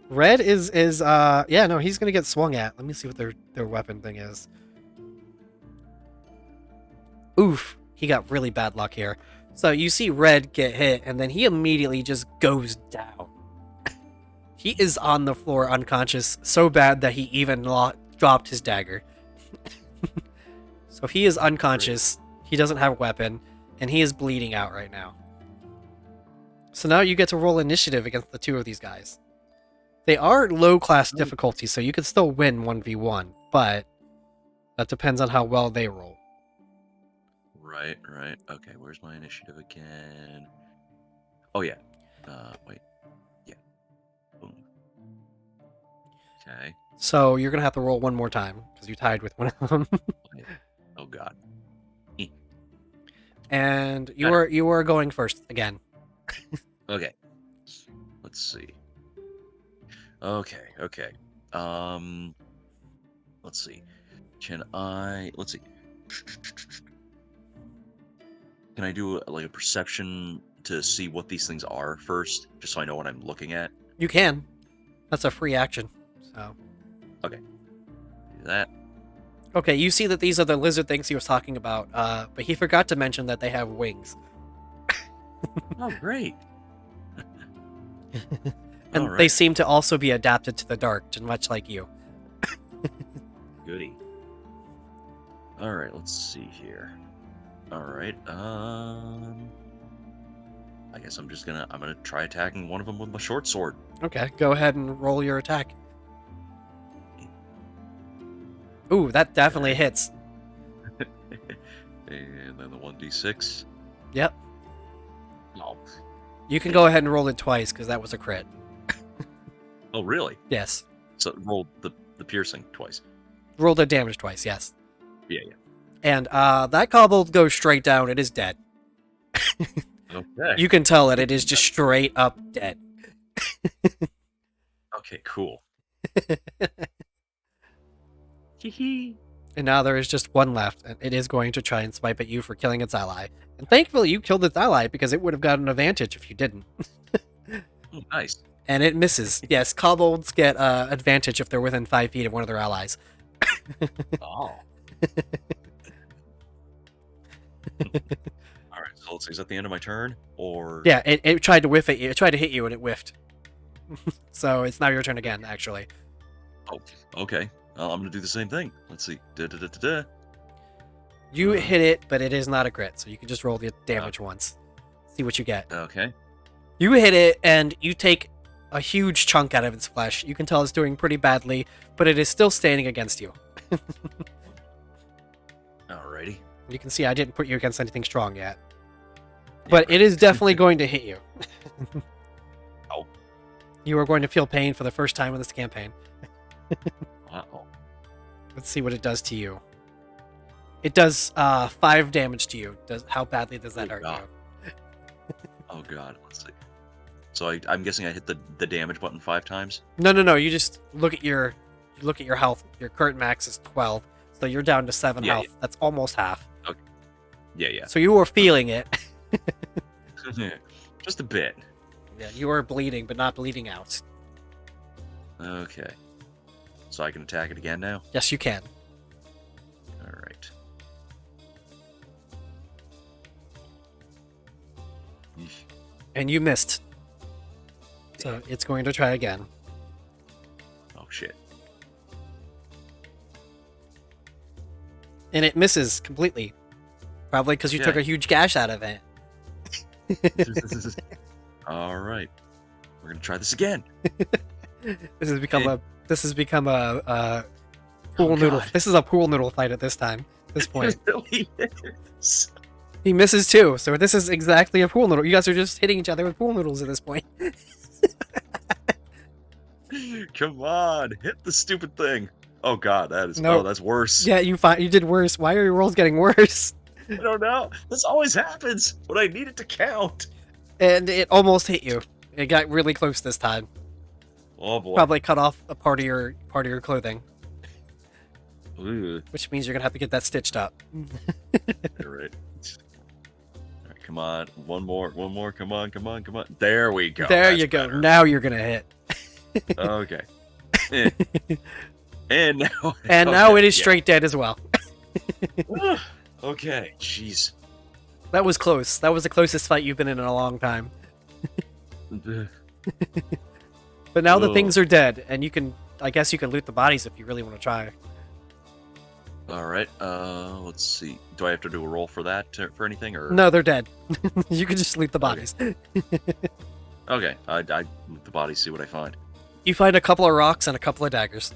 [SPEAKER 2] Red is yeah, no, he's gonna get swung at. Let me see what their weapon thing is. Oof, he got really bad luck here. So you see Red get hit, and then he immediately just goes down. He is on the floor unconscious, so bad that he even dropped his dagger. So he is unconscious, he doesn't have a weapon, and he is bleeding out right now. So now you get to roll initiative against the two of these guys. They are low-class difficulty, so you can still win 1v1, but that depends on how well they roll.
[SPEAKER 3] Right. Okay, where's my initiative again? Oh, yeah. Wait. Yeah. Boom. Okay.
[SPEAKER 2] So you're going to have to roll one more time, because you tied with one of them.
[SPEAKER 3] Oh, God.
[SPEAKER 2] And you are going first again.
[SPEAKER 3] Okay. Let's see. Okay. Let's see. Let's see. Can I do like a perception to see what these things are first, just so I know what I'm looking at?
[SPEAKER 2] You can. That's a free action. So.
[SPEAKER 3] Okay. Do that.
[SPEAKER 2] Okay, you see that these are the lizard things he was talking about, but he forgot to mention that they have wings.
[SPEAKER 3] Oh, great.
[SPEAKER 2] And
[SPEAKER 3] All right.
[SPEAKER 2] they seem to also be adapted to the dark, just much like you.
[SPEAKER 3] Goody. All right, let's see here. All right. I guess I'm gonna try attacking one of them with my short sword.
[SPEAKER 2] Okay, go ahead and roll your attack. Ooh, that definitely hits.
[SPEAKER 3] And then the 1d6.
[SPEAKER 2] Yep.
[SPEAKER 3] Oh.
[SPEAKER 2] You can go ahead and roll it twice, because that was a crit.
[SPEAKER 3] Oh, really?
[SPEAKER 2] Yes.
[SPEAKER 3] So roll the piercing twice.
[SPEAKER 2] Roll the damage twice, yes.
[SPEAKER 3] Yeah.
[SPEAKER 2] And that kobold goes straight down. It is dead.
[SPEAKER 3] Okay.
[SPEAKER 2] You can tell that it is just straight up dead.
[SPEAKER 3] Okay, cool.
[SPEAKER 2] And now there is just one left, and it is going to try and swipe at you for killing its ally. And thankfully you killed its ally, because it would have gotten an advantage if you didn't.
[SPEAKER 3] Oh, nice.
[SPEAKER 2] And it misses. Yes, kobolds get advantage if they're within 5 feet of one of their allies.
[SPEAKER 3] Oh. All right, so let's see. Is that the end of my turn, or?
[SPEAKER 2] Yeah, it tried to whiff at you. It tried to hit you, and it whiffed. So it's now your turn again, actually.
[SPEAKER 3] Oh, okay. I'm gonna do the same thing. Let's see. Da.
[SPEAKER 2] You hit it, but it is not a crit, so you can just roll the damage once. See what you get.
[SPEAKER 3] Okay.
[SPEAKER 2] You hit it, and you take a huge chunk out of its flesh. You can tell it's doing pretty badly, but it is still standing against you.
[SPEAKER 3] Alrighty.
[SPEAKER 2] You can see I didn't put you against anything strong yet. But it is definitely going to hit you.
[SPEAKER 3] Oh.
[SPEAKER 2] You are going to feel pain for the first time in this campaign.
[SPEAKER 3] Uh-oh.
[SPEAKER 2] Let's see what it does to you. It does 5 damage to you. How badly does that hurt you?
[SPEAKER 3] Oh god, let's see. So I'm guessing I hit the damage button 5 times?
[SPEAKER 2] No. You just look at your health. Your current max is 12, so you're down to 7 health. Yeah. That's almost half.
[SPEAKER 3] Okay. Yeah.
[SPEAKER 2] So you were feeling it.
[SPEAKER 3] Just a bit.
[SPEAKER 2] Yeah, you are bleeding, but not bleeding out.
[SPEAKER 3] Okay. So I can attack it again now?
[SPEAKER 2] Yes, you can.
[SPEAKER 3] Alright.
[SPEAKER 2] And you missed. So it's going to try again.
[SPEAKER 3] Oh shit.
[SPEAKER 2] And it misses completely. Probably because you took a huge gash out of it.
[SPEAKER 3] All right. We're gonna try this again.
[SPEAKER 2] This has become a pool
[SPEAKER 3] Oh,
[SPEAKER 2] noodle.
[SPEAKER 3] God.
[SPEAKER 2] This is a pool noodle fight at this time. At this point.
[SPEAKER 3] It really is.
[SPEAKER 2] He misses too, so this is exactly a pool noodle. You guys are just hitting each other with pool noodles at this point.
[SPEAKER 3] Come on, hit the stupid thing. Oh god, that is
[SPEAKER 2] Nope.
[SPEAKER 3] that's worse.
[SPEAKER 2] Yeah, you did worse. Why are your rolls getting worse?
[SPEAKER 3] I don't know. This always happens when I need it to count.
[SPEAKER 2] And it almost hit you. It got really close this time.
[SPEAKER 3] Oh boy.
[SPEAKER 2] Probably cut off a part of your clothing,
[SPEAKER 3] Ooh,
[SPEAKER 2] which means you're gonna have to get that stitched up.
[SPEAKER 3] you're right. All right, come on. One more. Come on. There we go.
[SPEAKER 2] There
[SPEAKER 3] That's
[SPEAKER 2] you go.
[SPEAKER 3] better.
[SPEAKER 2] Now you're gonna hit.
[SPEAKER 3] Okay. Eh. And now.
[SPEAKER 2] Now it is
[SPEAKER 3] yeah.
[SPEAKER 2] straight dead as well.
[SPEAKER 3] Okay. Jeez.
[SPEAKER 2] That was close. That was the closest fight you've been in a long time. But now the things are dead, and I guess you can loot the bodies if you really want to try.
[SPEAKER 3] All right. Let's see. Do I have to do a roll for that for anything or?
[SPEAKER 2] No, they're dead. You can just loot the bodies.
[SPEAKER 3] Okay. I loot the bodies. See what I find.
[SPEAKER 2] You find a couple of rocks and a couple of daggers.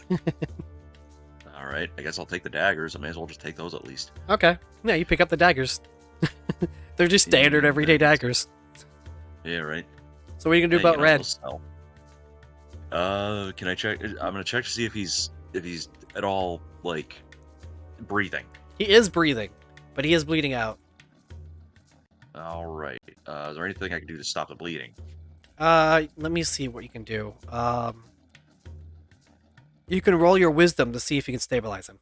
[SPEAKER 3] All right. I guess I'll take the daggers. I may as well just take those at least.
[SPEAKER 2] Okay. Yeah, you pick up the daggers. They're just standard
[SPEAKER 3] Yeah,
[SPEAKER 2] everyday daggers.
[SPEAKER 3] Yeah. Right.
[SPEAKER 2] So what are you gonna do
[SPEAKER 3] Hey,
[SPEAKER 2] about Red?
[SPEAKER 3] they'll sell. Can I check? I'm gonna check to see if he's at all like breathing.
[SPEAKER 2] He is breathing, but he is bleeding out.
[SPEAKER 3] All right. Is there anything I can do to stop the bleeding?
[SPEAKER 2] Let me see what you can do. You can roll your wisdom to see if you can stabilize him.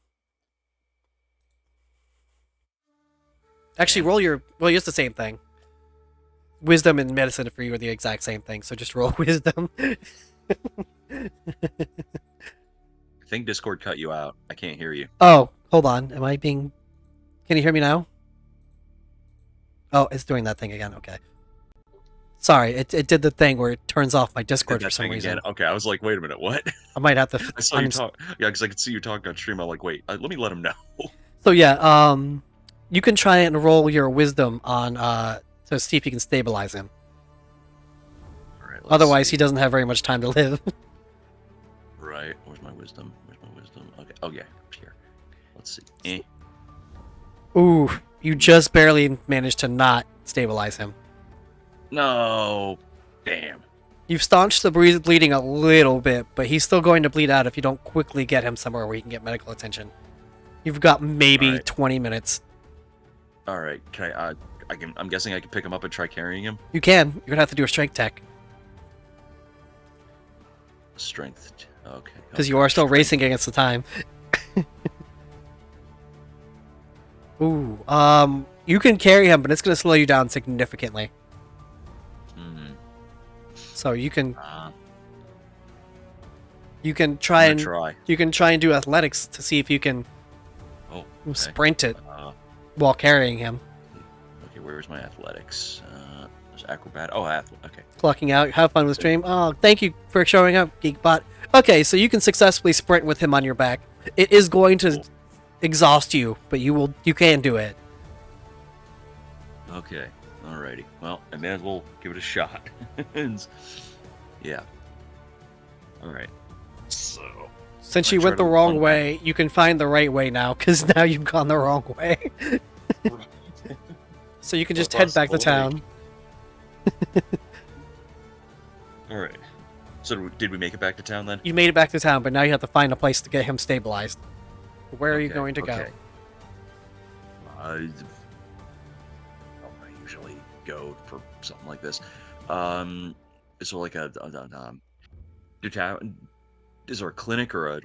[SPEAKER 2] Actually, it's the same thing. Wisdom and medicine for you are the exact same thing, so just roll wisdom.
[SPEAKER 3] I think Discord cut you out. I can't hear you.
[SPEAKER 2] Oh, hold on. Can you hear me now? Oh, it's doing that thing again. Okay. Sorry, it did the thing where it turns off my Discord for some reason.
[SPEAKER 3] Again. Okay, I was like, wait a minute, what?
[SPEAKER 2] I might have to.
[SPEAKER 3] I saw you talk. Yeah, because I could see you talking on stream. I'm like, wait, let me let him know.
[SPEAKER 2] So yeah, you can try and roll your wisdom on to see if you can stabilize him.
[SPEAKER 3] All right,
[SPEAKER 2] Otherwise, he doesn't have very much time to live.
[SPEAKER 3] Right. Where's my wisdom? Okay. Oh yeah, here. Let's see.
[SPEAKER 2] Ooh, you just barely managed to not stabilize him.
[SPEAKER 3] No. Damn.
[SPEAKER 2] You've staunched the bleeding a little bit, but he's still going to bleed out if you don't quickly get him somewhere where he can get medical attention. You've got maybe 20 minutes.
[SPEAKER 3] All right. Can I'm guessing I can pick him up and try carrying him.
[SPEAKER 2] You can. You're gonna have to do a strength tech
[SPEAKER 3] Strength. Okay.
[SPEAKER 2] because you are still racing against the time. Ooh. You can carry him, but it's gonna slow you down significantly. So you can try and do athletics to see if you can sprint it while carrying him.
[SPEAKER 3] Okay, where's my athletics? There's acrobat. Oh, okay.
[SPEAKER 2] Clocking out. Have fun with stream. Oh, thank you for showing up, Geekbot. Okay, so you can successfully sprint with him on your back. It is going to exhaust you, but you can do it.
[SPEAKER 3] Okay. Alrighty. Well, I may as well give it a shot. Yeah. Alright. So.
[SPEAKER 2] Since you went the wrong way, you can find the right way now, because now you've gone the wrong way. So you can just head back to town.
[SPEAKER 3] Alright. So did we make it back to town then?
[SPEAKER 2] You made it back to town, but now you have to find a place to get him stabilized. Where are you going to go?
[SPEAKER 3] I usually go for something like this. Is there like is there a clinic or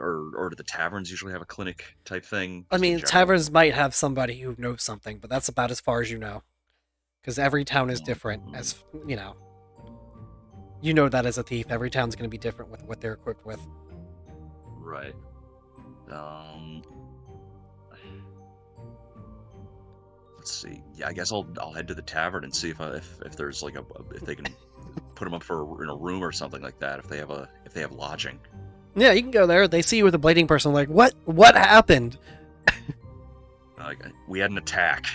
[SPEAKER 3] do the taverns usually have a clinic type thing?
[SPEAKER 2] I mean, taverns might have somebody who knows something, but that's about as far as you know. Because every town is different, as you know. You know that as a thief, every town's going to be different with what they're equipped with.
[SPEAKER 3] Right. Let's let's see. Yeah, I guess I'll head to the tavern and see if there's like if they can put them up in a room or something like that. If they have lodging.
[SPEAKER 2] Yeah, you can go there. They see you with a blading person, like, what happened?
[SPEAKER 3] We had an attack.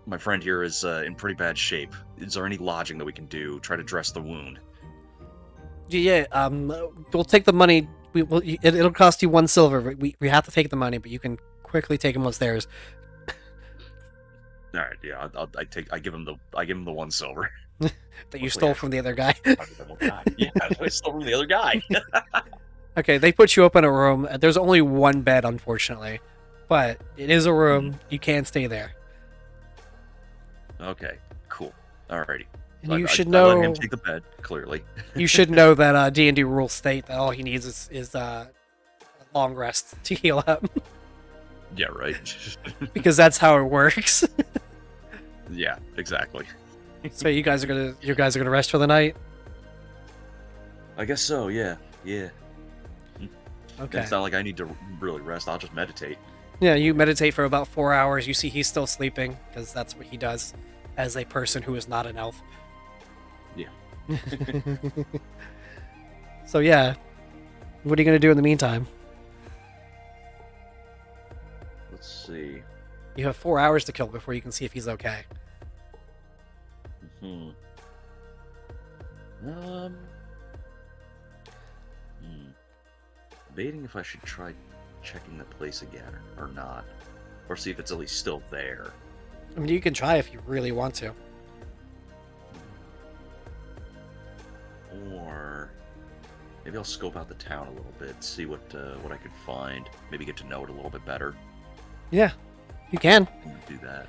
[SPEAKER 3] My friend here is in pretty bad shape. Is there any lodging that we can do? Try to dress the wound.
[SPEAKER 2] Yeah, we'll take the money. It'll cost you 1 silver. We have to take the money, but you can quickly take him upstairs.
[SPEAKER 3] All right, yeah, I give him the 1 silver.
[SPEAKER 2] That you
[SPEAKER 3] Luckily,
[SPEAKER 2] stole from the other guy.
[SPEAKER 3] Yeah, I stole from the other guy.
[SPEAKER 2] Okay, they put you up in a room. There's only 1 bed, unfortunately, but it is a room. You can stay there.
[SPEAKER 3] Okay, cool. Alrighty.
[SPEAKER 2] And
[SPEAKER 3] So
[SPEAKER 2] you should
[SPEAKER 3] I
[SPEAKER 2] know.
[SPEAKER 3] let him take the bed. Clearly.
[SPEAKER 2] You should know that D&D rules state that all he needs is a long rest to heal up,
[SPEAKER 3] Yeah, right.
[SPEAKER 2] because that's how it works.
[SPEAKER 3] Yeah, exactly.
[SPEAKER 2] So you guys are gonna rest for the night.
[SPEAKER 3] I guess so. Yeah, yeah.
[SPEAKER 2] Okay.
[SPEAKER 3] It's not like I need to really rest. I'll just meditate.
[SPEAKER 2] Yeah, you meditate for about 4 hours. You see he's still sleeping because that's what he does as a person who is not an elf.
[SPEAKER 3] Yeah.
[SPEAKER 2] So yeah, what are you gonna do in the meantime?
[SPEAKER 3] Let's see.
[SPEAKER 2] You have 4 hours to kill before you can see if he's okay.
[SPEAKER 3] Hmm. Hmm. Debating if I should try checking the place again or not, or see if it's at least still there.
[SPEAKER 2] I mean, you can try if you really want to.
[SPEAKER 3] Or maybe I'll scope out the town a little bit, see what I could find. Maybe get to know it a little bit better.
[SPEAKER 2] Yeah, you can.
[SPEAKER 3] And do that.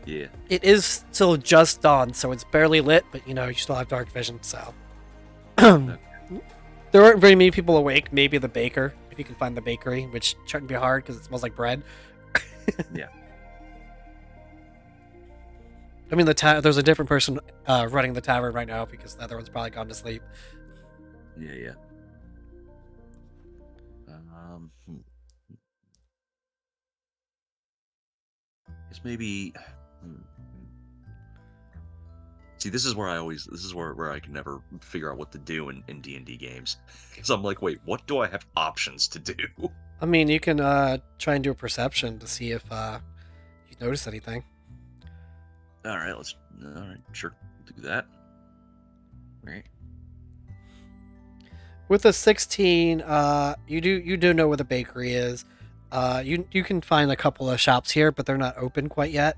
[SPEAKER 3] Yeah.
[SPEAKER 2] It is still just dawn, so it's barely lit, but you still have dark vision, so. There aren't very many people awake. Maybe the baker, if you can find the bakery, which shouldn't be hard because it smells like bread.
[SPEAKER 3] Yeah.
[SPEAKER 2] I mean, there's a different person running the tavern right now because the other one's probably gone to sleep.
[SPEAKER 3] Yeah, yeah. Guess maybe. See, this is where I can never figure out what to do in D&D games. Because I'm like, wait, what do I have options to do?
[SPEAKER 2] I mean, you can try and do a perception to see if you notice anything.
[SPEAKER 3] All right, sure, do that. All right.
[SPEAKER 2] With a 16, you do know where the bakery is. You can find a couple of shops here, but they're not open quite yet.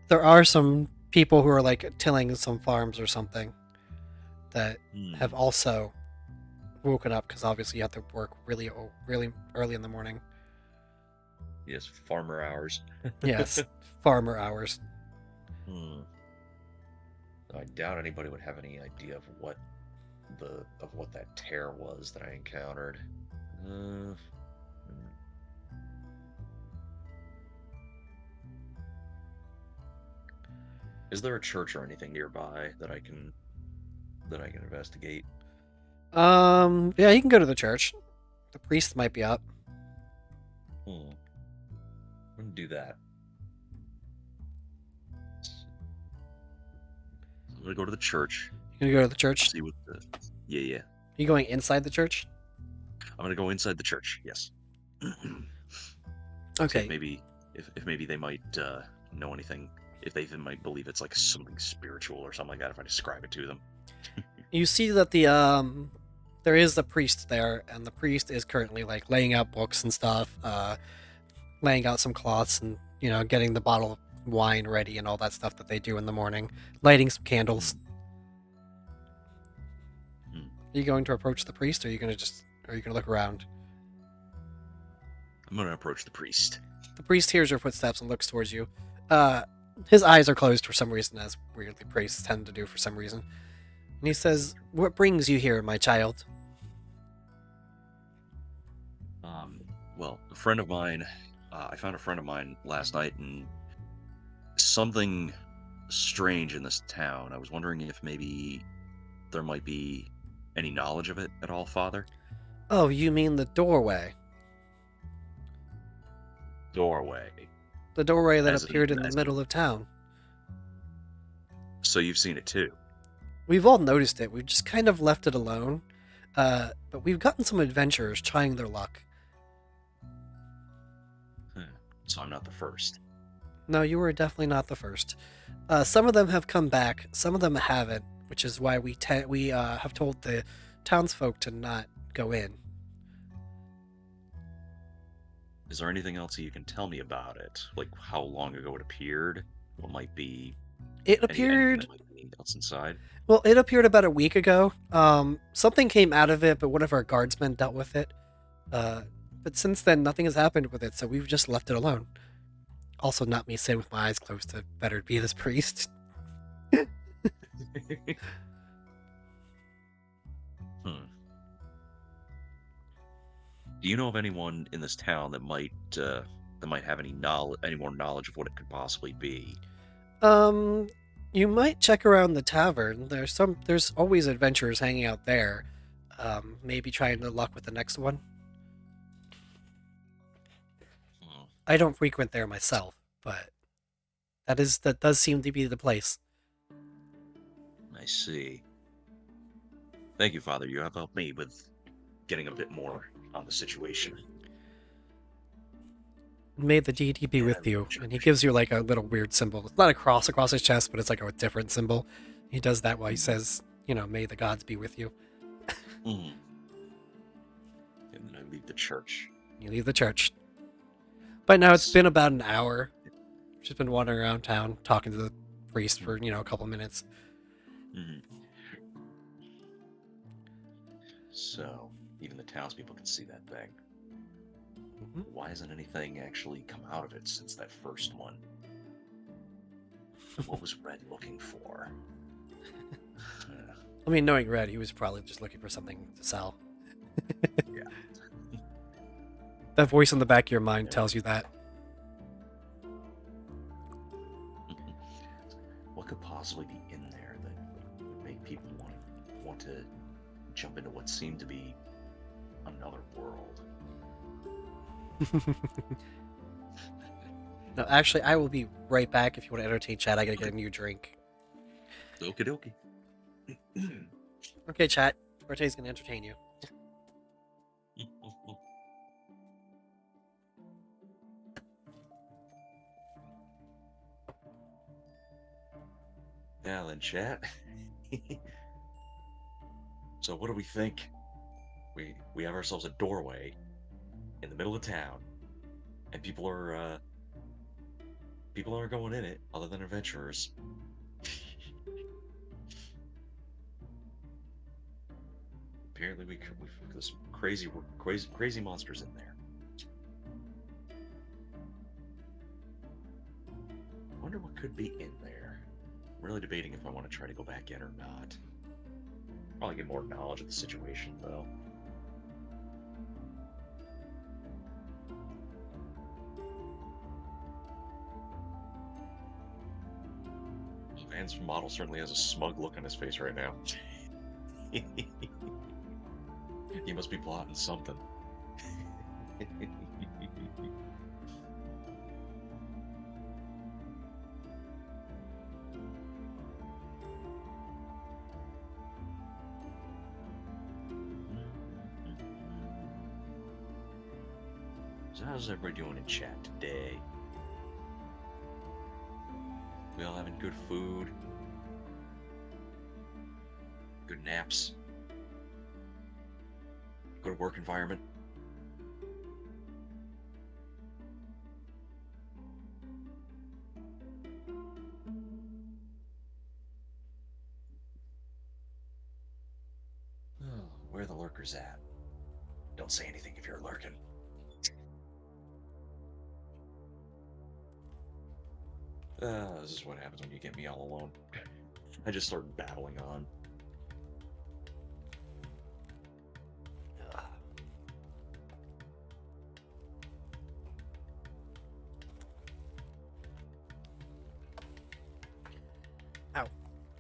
[SPEAKER 2] There are some people who are like tilling some farms or something that have also woken up because obviously you have to work really early in the morning.
[SPEAKER 3] Yes, farmer hours.
[SPEAKER 2] Yes, farmer hours.
[SPEAKER 3] I doubt anybody would have any idea of what that tear was that I encountered. Is there a church or anything nearby that I can investigate?
[SPEAKER 2] Yeah, you can go to the church. The priest might be up.
[SPEAKER 3] I'm gonna do that. I'm gonna go to the church.
[SPEAKER 2] You gonna go to the church?
[SPEAKER 3] See what the yeah.
[SPEAKER 2] You going inside the church?
[SPEAKER 3] I'm gonna go inside the church. Yes.
[SPEAKER 2] Okay.
[SPEAKER 3] If maybe they might know anything. If they even might believe it's like something spiritual or something like that. If I describe it to them.
[SPEAKER 2] You see that there is a priest there, and the priest is currently like laying out books and stuff, laying out some cloths, and getting the bottle of wine ready and all that stuff that they do in the morning, lighting some candles. Are you going to approach the priest, or are you gonna look around?
[SPEAKER 3] I'm gonna approach the priest.
[SPEAKER 2] The priest hears your footsteps and looks towards you. His eyes are closed for some reason, as weirdly priests tend to do for some reason. And he says, "What brings you here, my child?"
[SPEAKER 3] Well, a friend of mine, I found a friend of mine last night, and something strange in this town. I was wondering if maybe there might be any knowledge of it at all, Father?
[SPEAKER 2] Oh, you mean the doorway?
[SPEAKER 3] Doorway.
[SPEAKER 2] The doorway that
[SPEAKER 3] As in-
[SPEAKER 2] appeared in the
[SPEAKER 3] as in-
[SPEAKER 2] middle of town.
[SPEAKER 3] So you've seen it too.
[SPEAKER 2] We've all noticed it. We've just kind of left it alone. But we've gotten some adventurers trying their luck.
[SPEAKER 3] Huh. So I'm not the first.
[SPEAKER 2] No, you were definitely not the first. Some of them have come back. Some of them haven't, which is why we have told the townsfolk to not go in.
[SPEAKER 3] Is there anything else you can tell me about it? Like how long ago it appeared? What might be
[SPEAKER 2] It
[SPEAKER 3] anything
[SPEAKER 2] appeared
[SPEAKER 3] that might be else inside?
[SPEAKER 2] Well, it appeared about a week ago. Something came out of it, but one of our guardsmen dealt with it. Uh, but since then, nothing has happened with it, so we've just left it alone. Also, not me sitting with my eyes closed to better be this priest.
[SPEAKER 3] Hmm. Do you know of anyone in this town that might have any more knowledge of what it could possibly be?
[SPEAKER 2] Um, you might check around the tavern. There's always adventurers hanging out there. Maybe trying to luck with the next one.
[SPEAKER 3] Hmm.
[SPEAKER 2] I don't frequent there myself, but that does seem to be the place.
[SPEAKER 3] I see. Thank you, Father. You have helped me with getting a bit more on the situation.
[SPEAKER 2] May the deity be
[SPEAKER 3] And I
[SPEAKER 2] with
[SPEAKER 3] really
[SPEAKER 2] you. And he
[SPEAKER 3] appreciate
[SPEAKER 2] gives you like a little weird symbol. It's not a cross across his chest, but it's like a different symbol. He does that while he
[SPEAKER 3] it.
[SPEAKER 2] says, may the gods be with you.
[SPEAKER 3] Mm. And then I leave the church.
[SPEAKER 2] You leave the church. By now it's
[SPEAKER 3] So,
[SPEAKER 2] been about an hour. She's been wandering around town talking to the priest for, a couple minutes.
[SPEAKER 3] mhm. So even the townspeople can see that thing.
[SPEAKER 2] Mhm.
[SPEAKER 3] Why hasn't anything actually come out of it since that first one? And what was Red looking for? Uh,
[SPEAKER 2] I mean, knowing Red, he was probably just looking for something to sell.
[SPEAKER 3] yeah.
[SPEAKER 2] That voice in the back of your mind
[SPEAKER 3] Yeah.
[SPEAKER 2] tells you that.
[SPEAKER 3] What could possibly be in there that would make people want to jump into what seemed to be another world?
[SPEAKER 2] No, actually, I will be right back if you want to entertain chat. I gotta get a new drink.
[SPEAKER 3] Okie dokie.
[SPEAKER 2] Okay, chat. Forte's gonna entertain you.
[SPEAKER 3] Now then, chat. So what do we think? We have ourselves a doorway in the middle of town, and people aren't going in it other than adventurers. Apparently, we this crazy monsters in there. Wonder what could be in there. I'm really debating if I want to try to go back in or not. Probably get more knowledge of the situation, though. Man's model certainly has a smug look on his face right now. He must be plotting something. So how's everybody doing in chat today? We all having good food? Good naps? Good work environment? Oh, where are the lurkers at? Don't say anything if you're lurking. This is what happens when you get me all alone. I just start battling on.
[SPEAKER 2] Ow.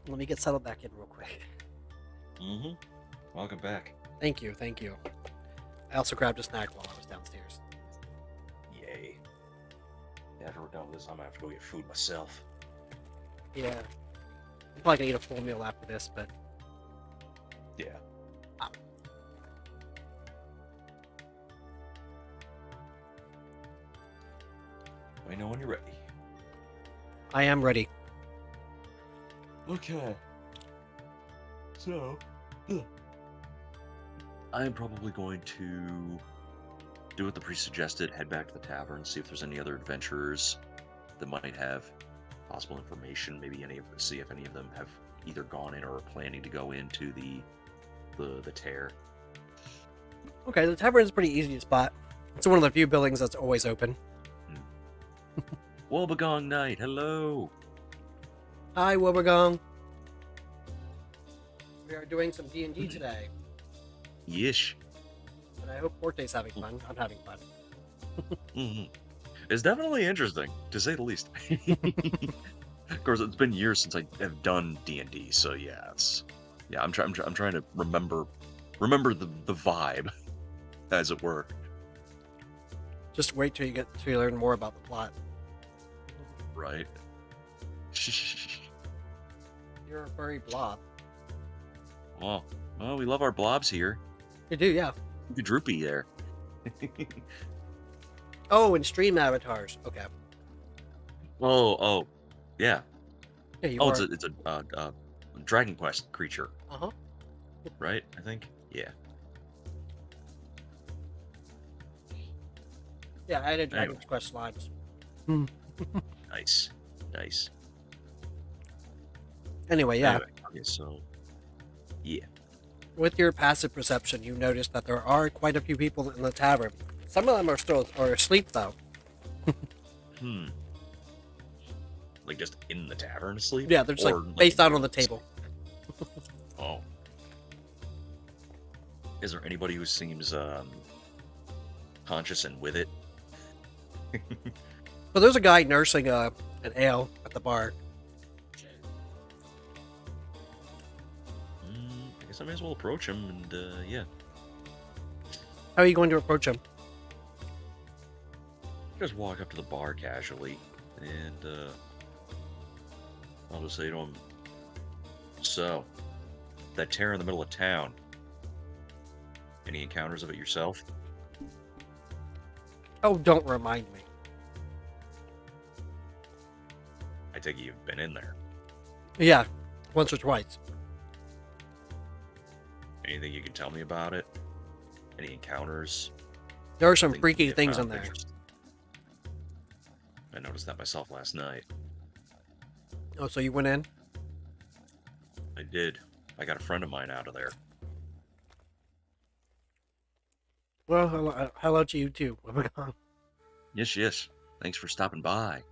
[SPEAKER 2] Let me get settled back in real quick.
[SPEAKER 3] Mm-hmm. Welcome back.
[SPEAKER 2] Thank you, thank you. I also grabbed a snack while I was downstairs.
[SPEAKER 3] Yay. After we're done with this, I'm gonna have to go get food myself.
[SPEAKER 2] Yeah. I'm probably gonna eat a full meal after this, but
[SPEAKER 3] Yeah. Let me know when you're ready.
[SPEAKER 2] I am ready.
[SPEAKER 3] Okay. So, I am probably going to do what the priest suggested, head back to the tavern, see if there's any other adventurers that might have possible information, maybe see if any of them have either gone in or are planning to go into the tear.
[SPEAKER 2] Okay, the tavern is pretty easy to spot. It's one of the few buildings that's always open.
[SPEAKER 3] Wobbegong Knight, hello!
[SPEAKER 2] Hi, Wobbegong. We are doing some D&D today,
[SPEAKER 3] Yish.
[SPEAKER 2] and I hope Forte's having fun. I'm having fun.
[SPEAKER 3] It's definitely interesting, to say the least. Of course, it's been years since I have done D&D, so yeah, I'm trying to remember the vibe, as it were.
[SPEAKER 2] Just wait till you get to learn more about the plot.
[SPEAKER 3] Right.
[SPEAKER 2] You're a furry blob.
[SPEAKER 3] well, we love our blobs here.
[SPEAKER 2] You do, yeah.
[SPEAKER 3] Look at Droopy there.
[SPEAKER 2] Oh, and stream avatars. Okay.
[SPEAKER 3] Oh, yeah.
[SPEAKER 2] Yeah, you
[SPEAKER 3] Oh,
[SPEAKER 2] are.
[SPEAKER 3] it's a Dragon Quest creature,
[SPEAKER 2] Uh-huh.
[SPEAKER 3] right? I think. Yeah.
[SPEAKER 2] Yeah, I had Dragon
[SPEAKER 3] Anyway.
[SPEAKER 2] Quest slimes.
[SPEAKER 3] Nice.
[SPEAKER 2] Anyway, yeah.
[SPEAKER 3] Anyway, okay, so yeah.
[SPEAKER 2] With your passive perception, you notice that there are quite a few people in the tavern. Some of them are asleep, though.
[SPEAKER 3] Like just in the tavern asleep?
[SPEAKER 2] Yeah, they're just
[SPEAKER 3] Or,
[SPEAKER 2] like face out on the table.
[SPEAKER 3] Oh. Is there anybody who seems conscious and with it?
[SPEAKER 2] But there's a guy nursing an ale at the bar.
[SPEAKER 3] I guess I may as well approach him and yeah.
[SPEAKER 2] How are you going to approach him?
[SPEAKER 3] Just walk up to the bar casually and I'll just say to him, so, that tear in the middle of town, any encounters of it yourself?
[SPEAKER 2] Oh, don't remind me.
[SPEAKER 3] I take it you've been in there.
[SPEAKER 2] Yeah, once or twice.
[SPEAKER 3] Anything you can tell me about it? Any encounters?
[SPEAKER 2] There are some
[SPEAKER 3] Things
[SPEAKER 2] freaky
[SPEAKER 3] you
[SPEAKER 2] things
[SPEAKER 3] found
[SPEAKER 2] in there.
[SPEAKER 3] interesting? I noticed that myself last night.
[SPEAKER 2] Oh, so you went in?
[SPEAKER 3] I did. I got a friend of mine out of there.
[SPEAKER 2] Well, hello to you too.
[SPEAKER 3] Yes. Thanks for stopping by.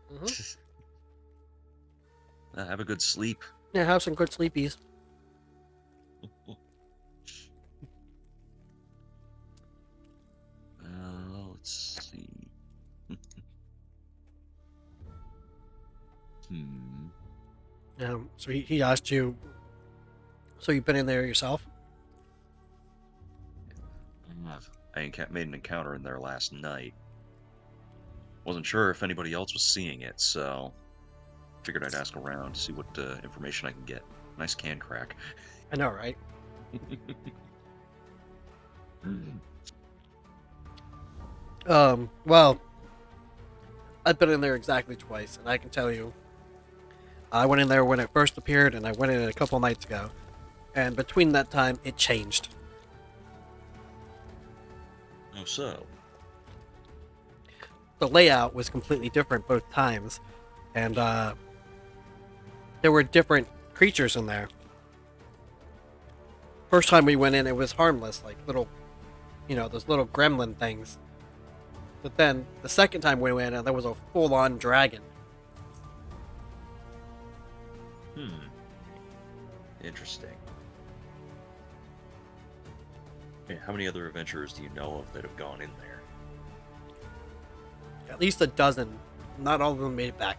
[SPEAKER 3] Have a good sleep.
[SPEAKER 2] Yeah, have some good sleepies.
[SPEAKER 3] Let's see.
[SPEAKER 2] So he asked you, so you've been in there yourself?
[SPEAKER 3] I made an encounter in there last night. Wasn't sure if anybody else was seeing it, so figured I'd ask around to see what information I can get. Nice can crack.
[SPEAKER 2] I know, right? Well, I've been in there exactly twice, and I can tell you, I went in there when it first appeared, and I went in a couple nights ago. And between that time, it changed.
[SPEAKER 3] Oh, so?
[SPEAKER 2] The layout was completely different both times, and there were different creatures in there. First time we went in, it was harmless, like little, those little gremlin things. But then the second time we went in, there was a full-on dragon.
[SPEAKER 3] Interesting. Hey, how many other adventurers do you know of that have gone in there?
[SPEAKER 2] At least a dozen. Not all of them made it back.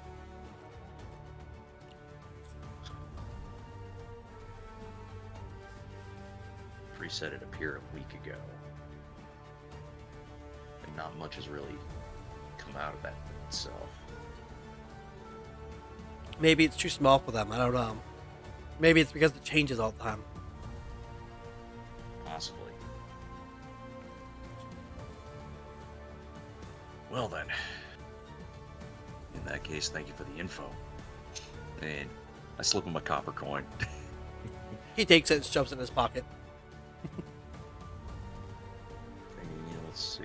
[SPEAKER 3] Priest said it appeared a week ago. And not much has really come out of that itself.
[SPEAKER 2] Maybe it's too small for them. I don't know. Maybe it's because it changes all the time.
[SPEAKER 3] Possibly. Well then, in that case, thank you for the info. And I slip him a copper coin.
[SPEAKER 2] He takes it and shoves it in his pocket.
[SPEAKER 3] Let's see.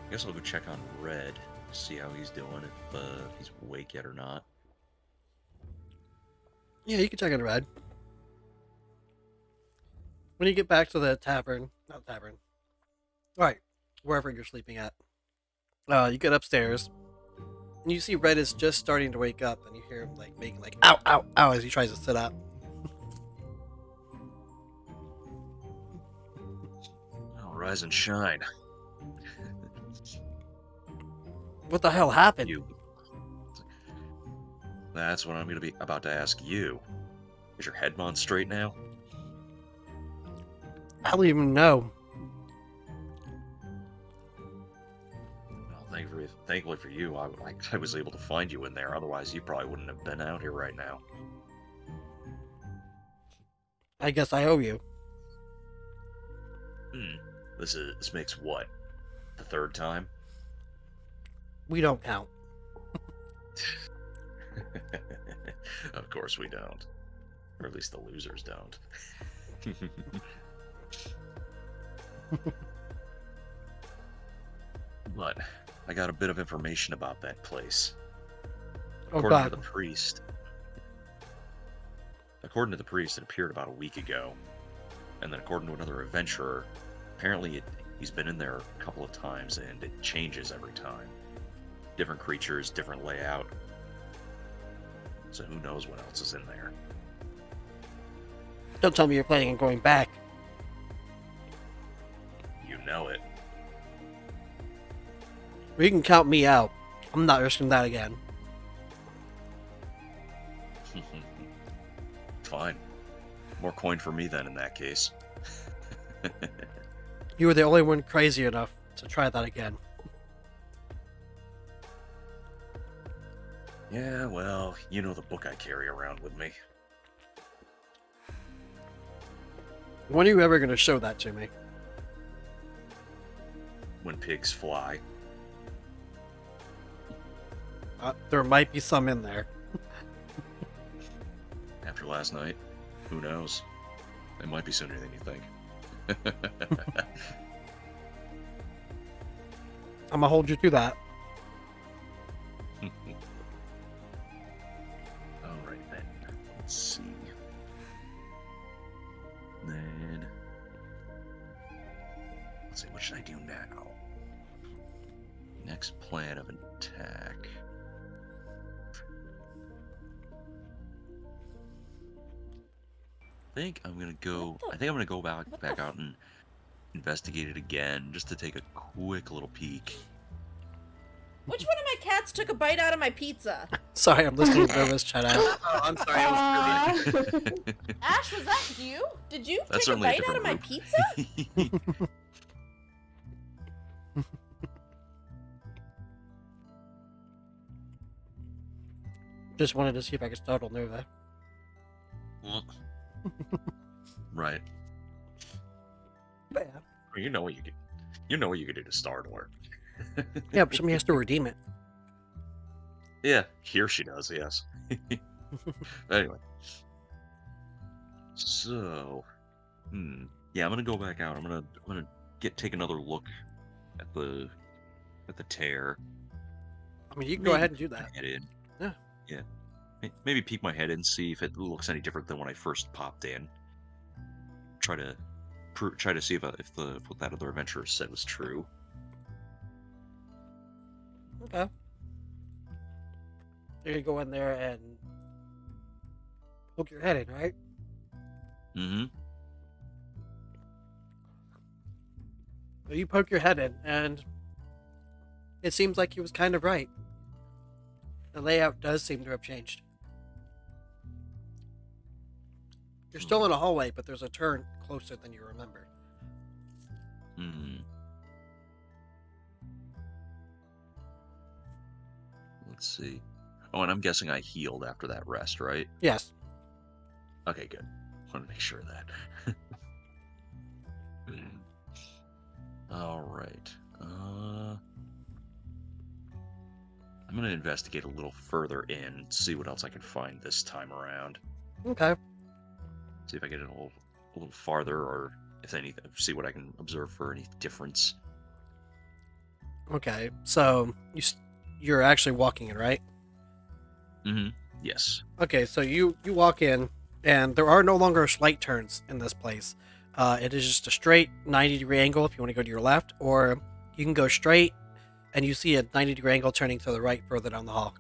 [SPEAKER 3] I guess I'll go check on Red, see how he's doing, if he's awake yet or not.
[SPEAKER 2] Yeah, you can check on Red. When you get back to the tavern, not tavern, right, wherever you're sleeping at, you get upstairs, and you see Red is just starting to wake up, and you hear him like making like ow, ow, ow as he tries to sit up.
[SPEAKER 3] Oh, rise and shine.
[SPEAKER 2] What the hell happened?
[SPEAKER 3] You. That's what I'm going to be about to ask you. Is your head on straight now?
[SPEAKER 2] I don't even know.
[SPEAKER 3] Well, thankfully for you, I was able to find you in there. Otherwise, you probably wouldn't have been out here right now.
[SPEAKER 2] I guess I owe you.
[SPEAKER 3] This makes what? The third time?
[SPEAKER 2] We don't count.
[SPEAKER 3] Of course we don't. Or at least the losers don't. But I got a bit of information about that place.
[SPEAKER 2] Oh
[SPEAKER 3] According
[SPEAKER 2] God.
[SPEAKER 3] to the priest, it appeared about a week ago. And then according to another adventurer, apparently he's been in there a couple of times and it changes every time. Different creatures, different layout. So who knows what else is in there.
[SPEAKER 2] Don't tell me you're planning on going back.
[SPEAKER 3] You know it.
[SPEAKER 2] Well, you can count me out. I'm not risking that again.
[SPEAKER 3] Fine. More coin for me then in that case.
[SPEAKER 2] You were the only one crazy enough to try that again.
[SPEAKER 3] Yeah, well, you know the book I carry around with me.
[SPEAKER 2] When are you ever going to show that to me?
[SPEAKER 3] When pigs fly.
[SPEAKER 2] There might be some in there.
[SPEAKER 3] After last night, who knows? It might be sooner than you think.
[SPEAKER 2] I'm going to hold you to that.
[SPEAKER 3] Alright then. Let's see. Then... let's see, what should I do now? Next plan of attack. I think I'm gonna go back out and investigate it again, just to take a quick little peek.
[SPEAKER 4] Which one of my cats took a bite out of my pizza?
[SPEAKER 2] Sorry, I'm listening to Boba's chat out.
[SPEAKER 3] Oh, I'm sorry, I was
[SPEAKER 4] Ash, was that you? Did you
[SPEAKER 3] That's
[SPEAKER 4] take a
[SPEAKER 3] certainly a
[SPEAKER 4] bite out of my
[SPEAKER 3] different
[SPEAKER 4] pizza?
[SPEAKER 2] Just wanted to see if I could startle Nova.
[SPEAKER 3] Right.
[SPEAKER 2] But yeah.
[SPEAKER 3] You know what you could. You know what you could do to startle her.
[SPEAKER 2] Yeah, but somebody has to redeem it.
[SPEAKER 3] Yeah, here she does. Yes. Anyway. So, yeah, I'm gonna go back out. I'm gonna take another look at the tear.
[SPEAKER 2] I mean, you can go ahead and do that.
[SPEAKER 3] Head in.
[SPEAKER 2] Yeah.
[SPEAKER 3] Yeah. Maybe peek my head in, see if it looks any different than when I first popped in. Try to see if what that other adventurer said was true.
[SPEAKER 2] Okay. You're gonna go in there and poke your head in, right?
[SPEAKER 3] Mm-hmm.
[SPEAKER 2] So you poke your head in, and it seems like he was kind of right. The layout does seem to have changed. You're still in a hallway, but there's a turn closer than you remember.
[SPEAKER 3] Let's see. Oh, and I'm guessing I healed after that rest, right?
[SPEAKER 2] Yes.
[SPEAKER 3] Okay, good. Want to make sure of that. All right. I'm gonna investigate a little further in, see what else I can find this time around.
[SPEAKER 2] Okay.
[SPEAKER 3] See if I get a little farther, or if anything, see what I can observe for any difference.
[SPEAKER 2] Okay. So you're actually walking in, right?
[SPEAKER 3] Mm-hmm. Yes.
[SPEAKER 2] Okay. So you walk in, and there are no longer slight turns in this place. It is just a straight 90-degree angle if you want to go to your left, or you can go straight, and you see a 90-degree angle turning to the right further down the hall.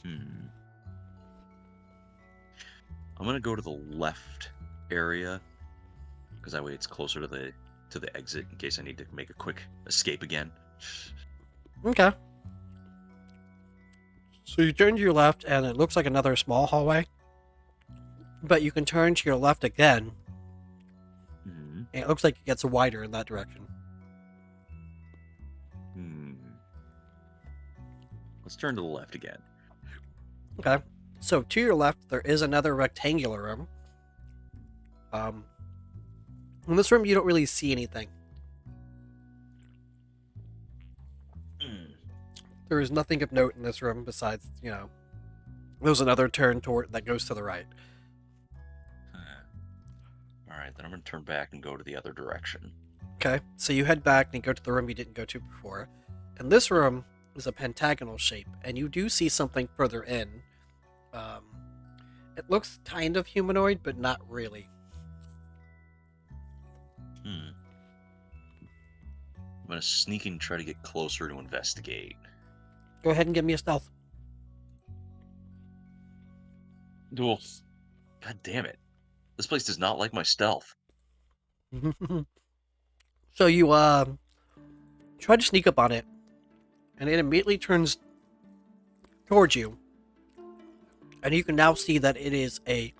[SPEAKER 3] Hmm. I'm gonna go to the left area because that way it's closer to the exit in case I need to make a quick escape again.
[SPEAKER 2] Okay. So you turn to your left, and it looks like another small hallway. But you can turn to your left again,
[SPEAKER 3] Hmm.
[SPEAKER 2] and it looks like it gets wider in that direction.
[SPEAKER 3] Hmm. Let's turn to the left again.
[SPEAKER 2] Okay. So to your left, there is another rectangular room. In this room, you don't really see anything.
[SPEAKER 3] Hmm.
[SPEAKER 2] There is nothing of note in this room besides, there's another turn toward that goes to the right.
[SPEAKER 3] All right, then I'm gonna turn back and go to the other direction.
[SPEAKER 2] Okay. So you head back and you go to the room you didn't go to before. And this room is a pentagonal shape, and you do see something further in. It looks kind of humanoid, but not really.
[SPEAKER 3] Hmm. I'm gonna sneak and try to get closer to investigate.
[SPEAKER 2] Go ahead and give me a stealth.
[SPEAKER 3] Duel. God damn it! This place does not like my stealth.
[SPEAKER 2] So you try to sneak up on it, and it immediately turns towards you. And you can now see that it is a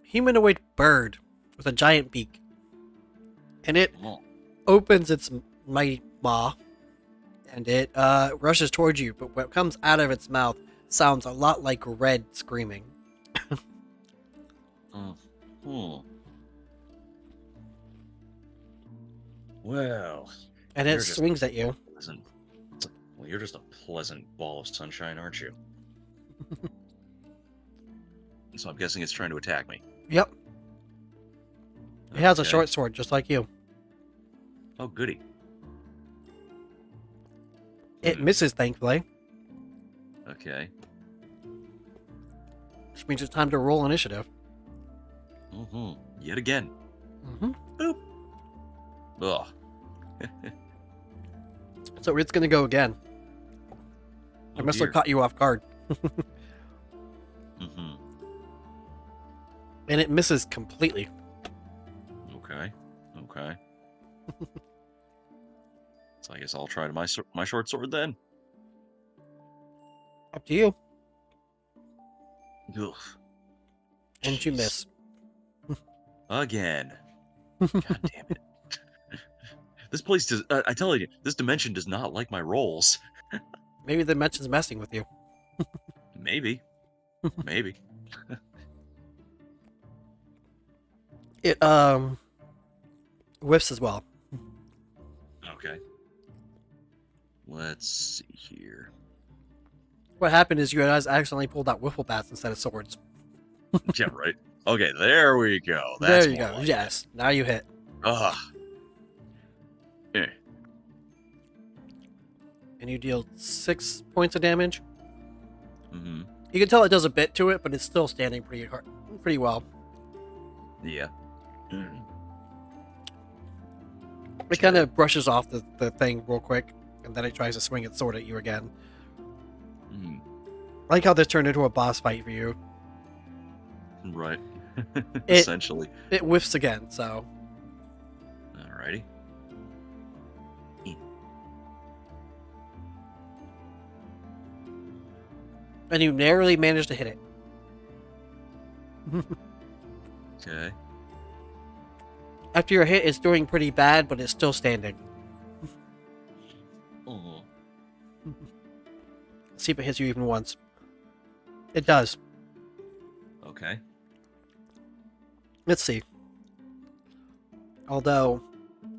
[SPEAKER 2] humanoid bird with a giant beak. And it
[SPEAKER 3] Oh.
[SPEAKER 2] opens its mighty maw, and it rushes towards you, but what comes out of its mouth sounds a lot like Red screaming.
[SPEAKER 3] Hmm. Well,
[SPEAKER 2] And it
[SPEAKER 3] you're just
[SPEAKER 2] swings at you.
[SPEAKER 3] pleasant. Well, you're just a pleasant ball of sunshine, aren't you? So I'm guessing it's trying to attack me.
[SPEAKER 2] Yep. It has a
[SPEAKER 3] Okay.
[SPEAKER 2] short sword, just like you.
[SPEAKER 3] Oh, goody.
[SPEAKER 2] It misses, thankfully,
[SPEAKER 3] Okay.
[SPEAKER 2] which means it's time to roll initiative.
[SPEAKER 3] Mm-hmm. Yet again.
[SPEAKER 2] Mm-hmm.
[SPEAKER 3] Boop. Ugh.
[SPEAKER 2] So it's going to go again. I
[SPEAKER 3] Oh,
[SPEAKER 2] must
[SPEAKER 3] dear.
[SPEAKER 2] have caught you off guard.
[SPEAKER 3] Mm-hmm.
[SPEAKER 2] And it misses completely.
[SPEAKER 3] Okay. Okay. So I guess I'll try to my short sword then.
[SPEAKER 2] Up to you.
[SPEAKER 3] Ugh.
[SPEAKER 2] And you
[SPEAKER 3] Jeez.
[SPEAKER 2] miss.
[SPEAKER 3] Again. God damn it. This place does. I tell you, this dimension does not like my rolls.
[SPEAKER 2] Maybe the dimension's messing with you.
[SPEAKER 3] Maybe. Maybe.
[SPEAKER 2] It whiffs as well.
[SPEAKER 3] Okay. Let's see here.
[SPEAKER 2] What happened is you guys accidentally pulled out wiffle bats instead of swords.
[SPEAKER 3] Yeah, right. Okay, there we go.
[SPEAKER 2] There you
[SPEAKER 3] more
[SPEAKER 2] go.
[SPEAKER 3] like
[SPEAKER 2] Yes. Now you hit.
[SPEAKER 3] it. Ugh. Eh.
[SPEAKER 2] And you deal 6 points of damage.
[SPEAKER 3] Mm-hmm.
[SPEAKER 2] You can tell it does a bit to it, but it's still standing pretty well.
[SPEAKER 3] Yeah.
[SPEAKER 2] It kind of brushes off the thing real quick, and then it tries to swing its sword at you again.
[SPEAKER 3] Mm.
[SPEAKER 2] I like how this turned into a boss fight for you.
[SPEAKER 3] Right.
[SPEAKER 2] It-
[SPEAKER 3] Essentially.
[SPEAKER 2] It whiffs again, so
[SPEAKER 3] Alrighty.
[SPEAKER 2] and you narrowly managed to hit it.
[SPEAKER 3] Okay.
[SPEAKER 2] After your hit, it's doing pretty bad, but it's still standing.
[SPEAKER 3] Oh.
[SPEAKER 2] Let's see if it hits you even once. It does.
[SPEAKER 3] Okay.
[SPEAKER 2] Let's see. Although,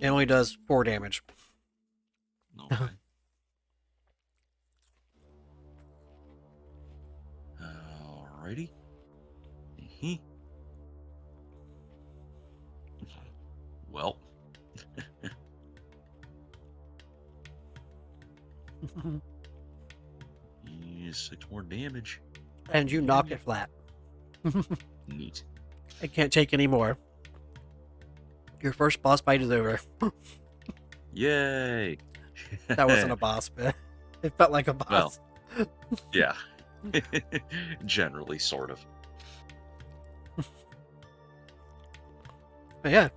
[SPEAKER 2] it only does 4 damage.
[SPEAKER 3] Okay. Alrighty. Mhm. Well, yeah, 6 more damage.
[SPEAKER 2] And you knock it flat.
[SPEAKER 3] Neat.
[SPEAKER 2] I can't take any more. Your first boss fight is over.
[SPEAKER 3] Yay!
[SPEAKER 2] That wasn't a boss, but it felt like a boss.
[SPEAKER 3] Well, yeah. Generally, sort of.
[SPEAKER 2] But yeah.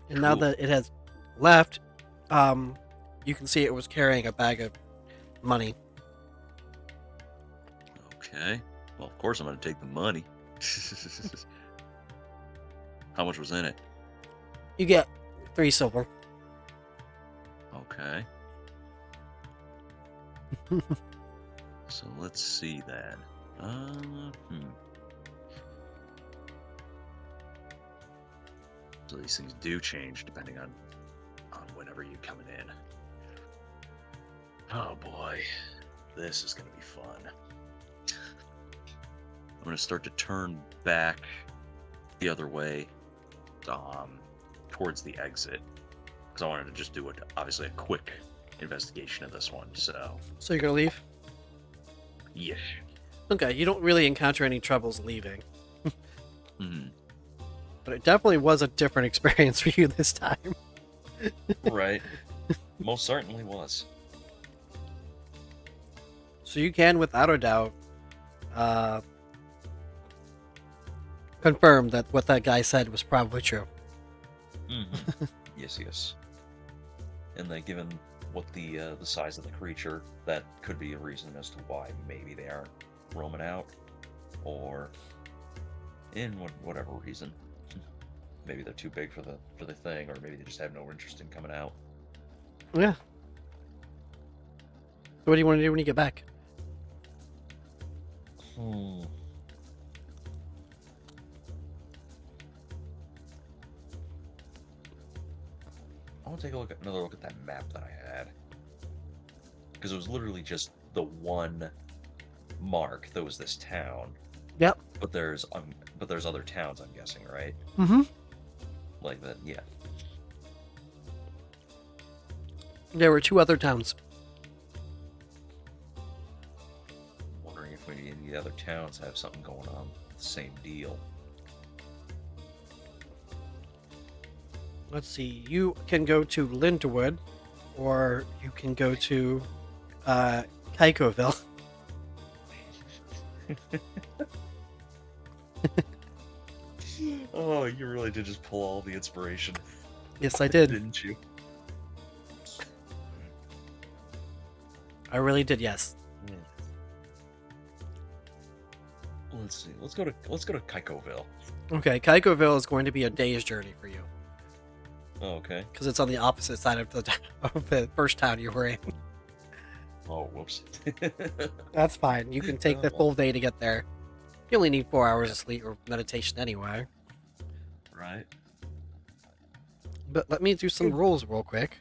[SPEAKER 2] And now
[SPEAKER 3] Cool.
[SPEAKER 2] that it has left, you can see it was carrying a bag of money.
[SPEAKER 3] Okay. Well, of course I'm going to take the money. How much was in it?
[SPEAKER 2] You get 3 silver.
[SPEAKER 3] Okay. So let's see then. So these things do change depending on whenever you're coming in. Oh boy, this is gonna be fun. I'm gonna start to turn back the other way, towards the exit, because I wanted to just do obviously a quick investigation of this one. So
[SPEAKER 2] So you're gonna leave?
[SPEAKER 3] yeah.
[SPEAKER 2] Okay, you don't really encounter any troubles leaving.
[SPEAKER 3] Mhm.
[SPEAKER 2] But it definitely was a different experience for you this time.
[SPEAKER 3] Right. Most certainly was.
[SPEAKER 2] So you can, without a doubt, confirm that what that guy said was probably true.
[SPEAKER 3] Mm-hmm. Yes. And then, given what the size of the creature, that could be a reason as to why maybe they aren't roaming out, or in whatever reason. Maybe they're too big for the thing, or maybe they just have no interest in coming out.
[SPEAKER 2] Yeah. So what do you want to do when you get back?
[SPEAKER 3] I want to take another look at that map that I had, because it was literally just the one mark that was this town.
[SPEAKER 2] Yep.
[SPEAKER 3] But there's other towns, I'm guessing, right?
[SPEAKER 2] Mm-hmm.
[SPEAKER 3] Like that, yeah.
[SPEAKER 2] There were 2 other towns.
[SPEAKER 3] Wondering if maybe any of the other towns have something going on with the same deal.
[SPEAKER 2] Let's see. You can go to Lindenwood, or you can go to Kaikoville.
[SPEAKER 3] Oh, you really did just pull all the inspiration.
[SPEAKER 2] Yes, I did.
[SPEAKER 3] Didn't you?
[SPEAKER 2] I really did, yes.
[SPEAKER 3] Let's see. Let's go to Kaikoville.
[SPEAKER 2] Okay, Kaikoville is going to be a day's journey for you.
[SPEAKER 3] Oh, okay.
[SPEAKER 2] Because it's on the opposite side of the first town you were in.
[SPEAKER 3] Oh, whoops.
[SPEAKER 2] That's fine. You can take the full day to get there. You only need 4 hours of sleep or meditation anyway.
[SPEAKER 3] Right.
[SPEAKER 2] But let me do some rules real quick.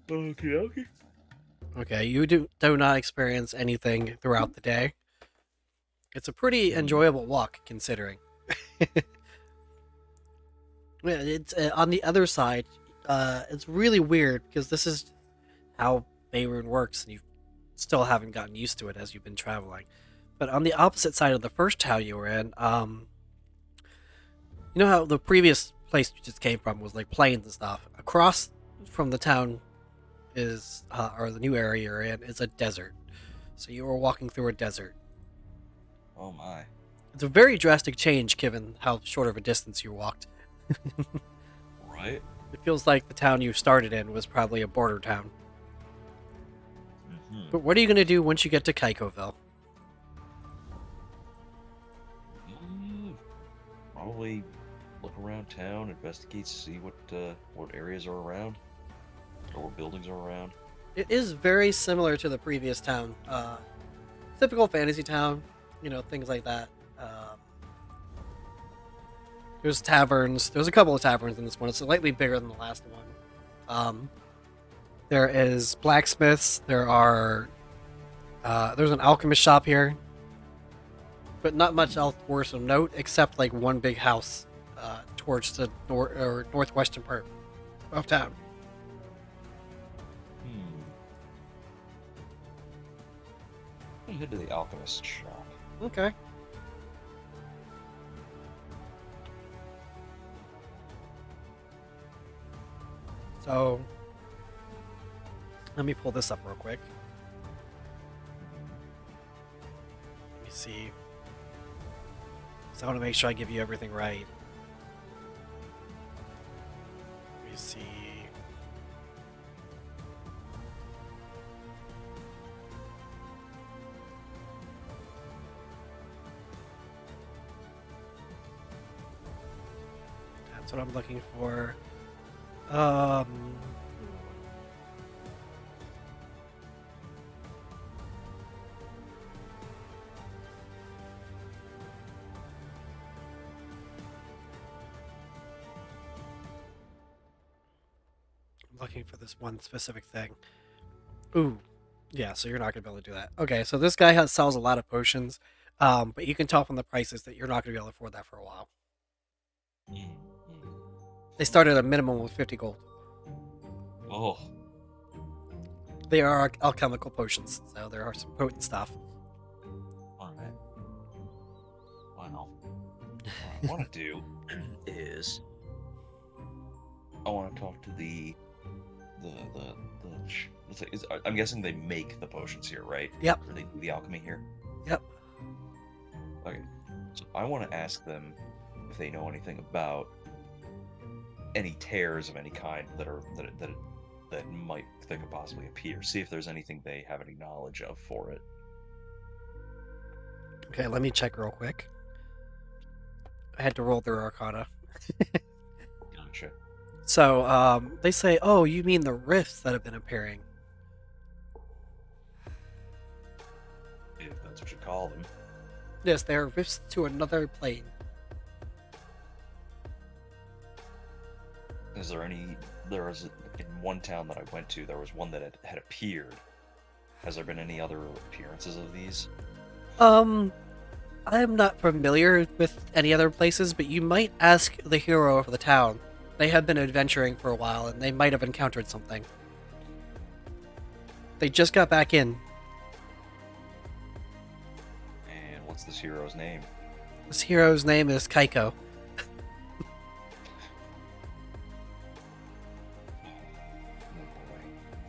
[SPEAKER 3] Okay.
[SPEAKER 2] Okay, you do not experience anything throughout the day. It's a pretty enjoyable walk, considering. Yeah, it's on the other side. It's really weird because this is how Beirut works, and you still haven't gotten used to it as you've been traveling. But on the opposite side of the first town you were in, you know how the previous place you just came from was like plains and stuff. Across from the town is, or the new area you're in, is a desert. So you were walking through a desert.
[SPEAKER 3] Oh my.
[SPEAKER 2] It's a very drastic change given how short of a distance you walked.
[SPEAKER 3] Right.
[SPEAKER 2] It feels like the town you started in was probably a border town.
[SPEAKER 3] Mm-hmm.
[SPEAKER 2] But what are you going to do once you get to Kaikoville?
[SPEAKER 3] Probably look around town, investigate, see what areas are around, or what buildings are around.
[SPEAKER 2] It is very similar to the previous town. Typical fantasy town, things like that. Um, there's taverns. There's a couple of taverns in this one. It's slightly bigger than the last one. Um, there is blacksmiths. There's an alchemist shop here, but not much else worth of note except like one big house towards the northwestern part of town.
[SPEAKER 5] Let me head to the alchemist shop.
[SPEAKER 2] Okay. So, let me pull this up real quick. Let me see. So I want to make sure I give you everything right. Let me see. That's what I'm looking for. I'm looking for this one specific thing. Ooh, yeah. So you're not gonna be able to do that. Okay, so this guy sells a lot of potions, but you can tell from the prices that you're not gonna be able to afford that for a while. They start at a minimum of 50 gold.
[SPEAKER 5] Oh,
[SPEAKER 2] They are alchemical potions, so there are some potent stuff.
[SPEAKER 5] all right. Wow. What I want to do is I want to talk to I'm guessing they make the potions here, right?
[SPEAKER 2] Yep.
[SPEAKER 5] Or they do the alchemy here.
[SPEAKER 2] Yep.
[SPEAKER 5] Okay. So I want to ask them if they know anything about any tears of any kind that could possibly appear. See if there's anything they have any knowledge of for it.
[SPEAKER 2] Okay, let me check real quick. I had to roll their Arcana.
[SPEAKER 5] Gotcha.
[SPEAKER 2] So, they say, oh, you mean the rifts that have been appearing.
[SPEAKER 5] If that's what you call them.
[SPEAKER 2] Yes, they are rifts to another plane.
[SPEAKER 5] Is there any? There was in one town that I went to. There was one that had appeared. Has there been any other appearances of these?
[SPEAKER 2] I am not familiar with any other places, but you might ask the hero of the town. They have been adventuring for a while, and they might have encountered something. They just got back in.
[SPEAKER 5] And what's this hero's name?
[SPEAKER 2] This hero's name is Kaiko.
[SPEAKER 5] Oh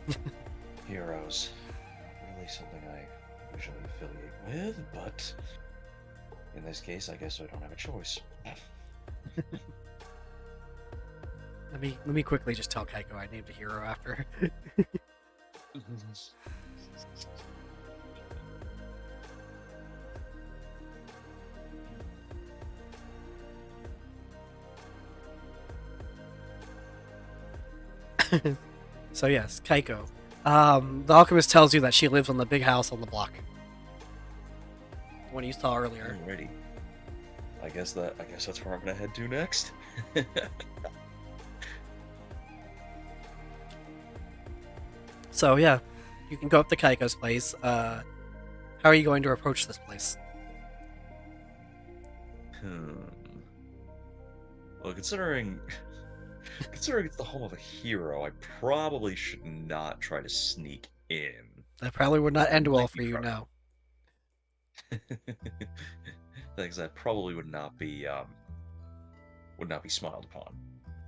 [SPEAKER 5] boy. Heroes. Not really something I usually affiliate with, but in this case, I guess I don't have a choice.
[SPEAKER 2] Let me quickly just tell Kaiko I named a hero after her. So yes, Kaiko. The alchemist tells you that she lives on the big house on the block. One you saw earlier.
[SPEAKER 5] Alrighty. I guess that's where I'm gonna head to next.
[SPEAKER 2] So yeah, you can go up to Kaiko's place. How are you going to approach this place?
[SPEAKER 5] Well, considering it's the home of a hero, I probably should not try to sneak in.
[SPEAKER 2] That probably would not end
[SPEAKER 5] Might
[SPEAKER 2] well
[SPEAKER 5] be
[SPEAKER 2] for you
[SPEAKER 5] trouble.
[SPEAKER 2] now.
[SPEAKER 5] Things that probably would not be smiled upon.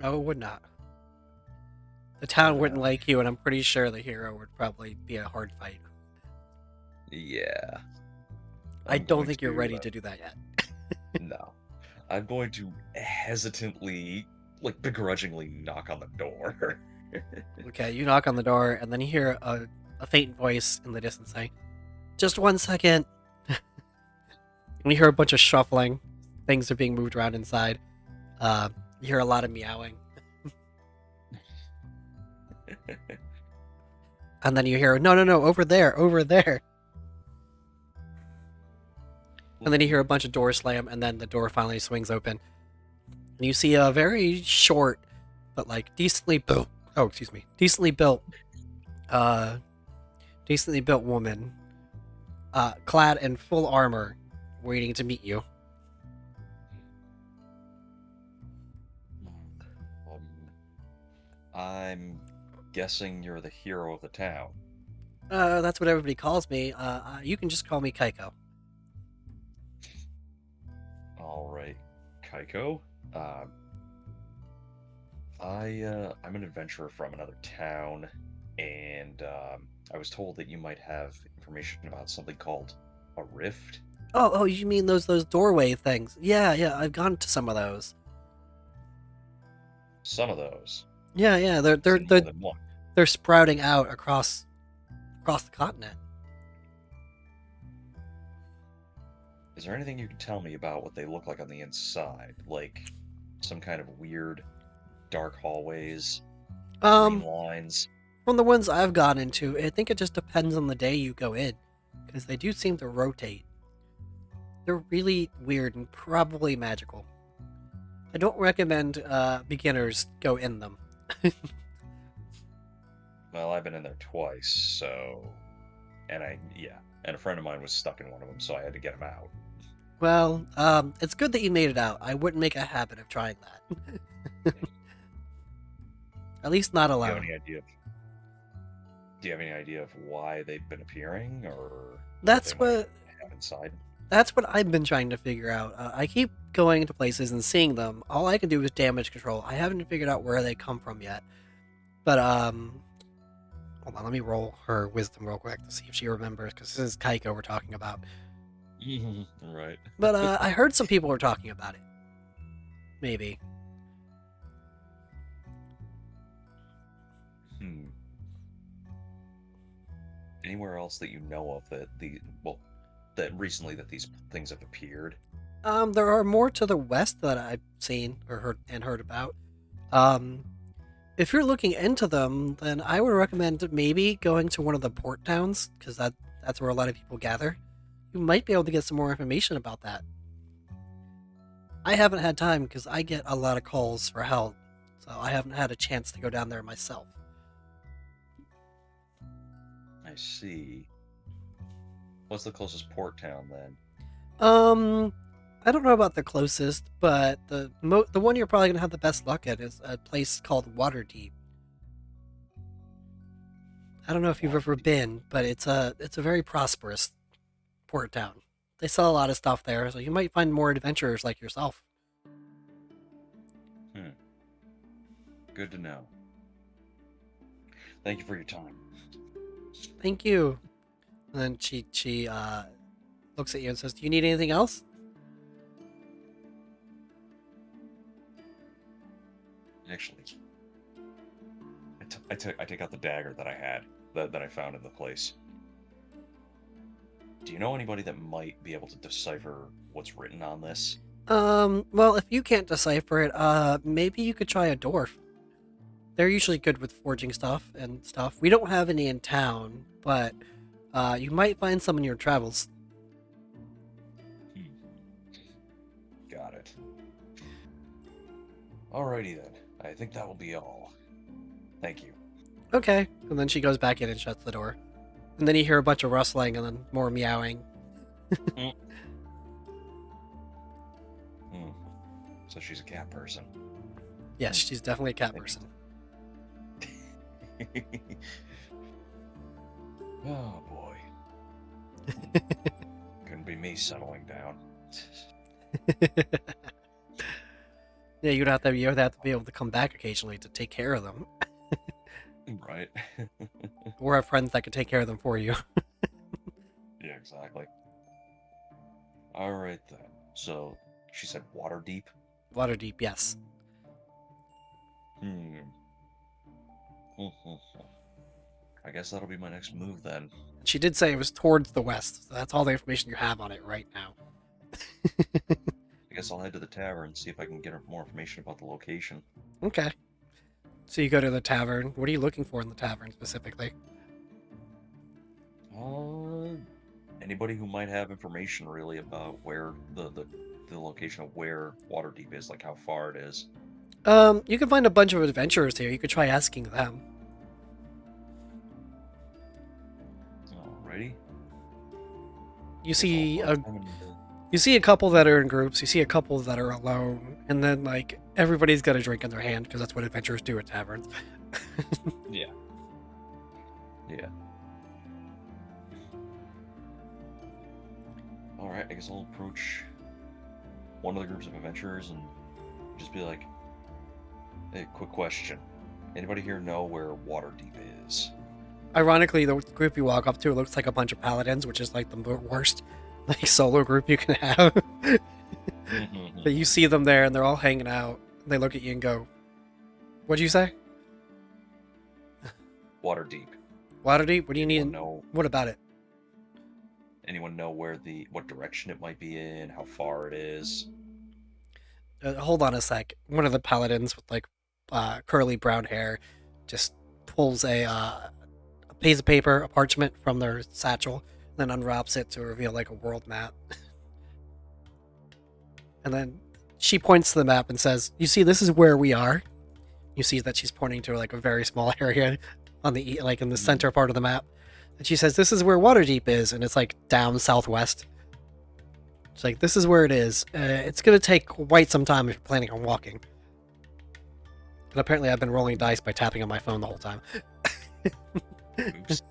[SPEAKER 2] No, it would not. The town
[SPEAKER 5] Yeah.
[SPEAKER 2] wouldn't like you, and I'm pretty sure the hero would probably be a hard fight.
[SPEAKER 5] Yeah.
[SPEAKER 2] I
[SPEAKER 5] I'm
[SPEAKER 2] don't
[SPEAKER 5] going
[SPEAKER 2] think you're
[SPEAKER 5] to,
[SPEAKER 2] ready to do that yet.
[SPEAKER 5] No. I'm going to hesitantly, like begrudgingly knock on the door.
[SPEAKER 2] Okay, you knock on the door, and then you hear a faint voice in the distance saying, "Just 1 second." And you hear a bunch of shuffling. Things are being moved around inside. You hear a lot of meowing. And then you hear, no, no, no, over there, over there. And then you hear a bunch of doors slam, and then the door finally swings open. And you see a very short, but like decently built, uh, decently built woman, clad in full armor, waiting to meet you.
[SPEAKER 5] I'm guessing you're the hero of the town.
[SPEAKER 2] That's what everybody calls me. You can just call me Kaiko.
[SPEAKER 5] All right, Kaiko. I'm an adventurer from another town, and I was told that you might have information about something called a rift.
[SPEAKER 2] Oh, you mean those doorway things? Yeah, I've gone to some of those.
[SPEAKER 5] Some of those.
[SPEAKER 2] Yeah,
[SPEAKER 5] Seen more than one.
[SPEAKER 2] they're sprouting out across the continent.
[SPEAKER 5] Is there anything you can tell me about what they look like on the inside? Like some kind of weird dark hallways, green lines?
[SPEAKER 2] From the ones I've gone into, I think it just depends on the day you go in, because they do seem to rotate. They're really weird and probably magical. I don't recommend beginners go in them.
[SPEAKER 5] Well, I've been in there twice, so... And and a friend of mine was stuck in one of them, so I had to get him out.
[SPEAKER 2] Well, it's good that you made it out. I wouldn't make a habit of trying that. At least not
[SPEAKER 5] Do you
[SPEAKER 2] alone.
[SPEAKER 5] have any idea? Do you have any idea of why they've been appearing, or
[SPEAKER 2] That's
[SPEAKER 5] what they
[SPEAKER 2] what
[SPEAKER 5] might have inside?
[SPEAKER 2] that's what I've been trying to figure out. I keep going to places and seeing them. All I can do is damage control. I haven't figured out where they come from yet. But hold on, let me roll her wisdom real quick to see if she remembers, because this is Kaiko we're talking about.
[SPEAKER 5] Right.
[SPEAKER 2] But I heard some people were talking about it. Maybe.
[SPEAKER 5] Anywhere else that you know of that recently that these things have appeared?
[SPEAKER 2] There are more to the west that I've seen or heard about. If you're looking into them, then I would recommend maybe going to one of the port towns, because that's where a lot of people gather. You might be able to get some more information about that. I haven't had time because I get a lot of calls for help, so I haven't had a chance to go down there myself.
[SPEAKER 5] I see. What's the closest port town then?
[SPEAKER 2] I don't know about the closest, but the one you're probably gonna have the best luck at is a place called Waterdeep. I don't know if you've ever been, but it's a very prosperous port town. They sell a lot of stuff there, so you might find more adventurers like yourself.
[SPEAKER 5] Good to know. Thank you for your time.
[SPEAKER 2] Thank you. And then she looks at you and says, "Do you need anything else?"
[SPEAKER 5] Actually, I take out the dagger that I had that I found in the place. Do you know anybody that might be able to decipher what's written on this?
[SPEAKER 2] Well, if you can't decipher it, maybe you could try a dwarf. They're usually good with forging stuff and stuff. We don't have any in town, but you might find some in your travels.
[SPEAKER 5] Got it. Alrighty then. I think that will be all. Thank you.
[SPEAKER 2] Okay. And then she goes back in and shuts the door. And then you hear a bunch of rustling and then more meowing.
[SPEAKER 5] So she's a cat person.
[SPEAKER 2] Yes, she's definitely a cat person.
[SPEAKER 5] Oh boy. Couldn't be me settling down.
[SPEAKER 2] Yeah, you'd have to be able to come back occasionally to take care of them.
[SPEAKER 5] Right.
[SPEAKER 2] Or have friends that could take care of them for you.
[SPEAKER 5] Yeah, exactly. Alright then. So, she said Waterdeep?
[SPEAKER 2] Waterdeep, yes.
[SPEAKER 5] I guess that'll be my next move then.
[SPEAKER 2] She did say it was towards the west, so that's all the information you have on it right now.
[SPEAKER 5] I guess I'll head to the tavern and see if I can get more information about the location.
[SPEAKER 2] Okay. So you go to the tavern. What are you looking for in the tavern specifically?
[SPEAKER 5] Anybody who might have information really about where the location of where Waterdeep is, like how far it is.
[SPEAKER 2] You can find a bunch of adventurers here. You could try asking them.
[SPEAKER 5] Alrighty.
[SPEAKER 2] You see
[SPEAKER 5] Guess
[SPEAKER 2] a
[SPEAKER 5] I'll find time
[SPEAKER 2] you see a couple that are in groups. You see a couple that are alone, and then like everybody's got a drink in their hand because that's what adventurers do at taverns.
[SPEAKER 5] Yeah. Yeah. Alright, I guess I'll approach one of the groups of adventurers and just be like, hey, quick question. Anybody here know where Waterdeep is?
[SPEAKER 2] Ironically, the group you walk up to looks like a bunch of paladins, which is like the worst like solo group you can have. But you see them there, and they're all hanging out. They look at you and go, "What'd you say?
[SPEAKER 5] Waterdeep.
[SPEAKER 2] Waterdeep? What do you need?
[SPEAKER 5] Anyone know,
[SPEAKER 2] What about it?"
[SPEAKER 5] anyone know what direction it might be in, how far it is?
[SPEAKER 2] Hold on a sec. One of the paladins with like curly brown hair just pulls a piece of paper, a parchment from their satchel, then unwraps it to reveal like a world map. And then she points to the map and says, "You see, this is where we are." You see that she's pointing to like a very small area on the like in the center part of the map, and she says, "This is where Waterdeep is," and it's like down southwest. It's like, "This is where it is. It's gonna take quite some time if you're planning on walking." And apparently, I've been rolling dice by tapping on my phone the whole time.
[SPEAKER 5] Oops.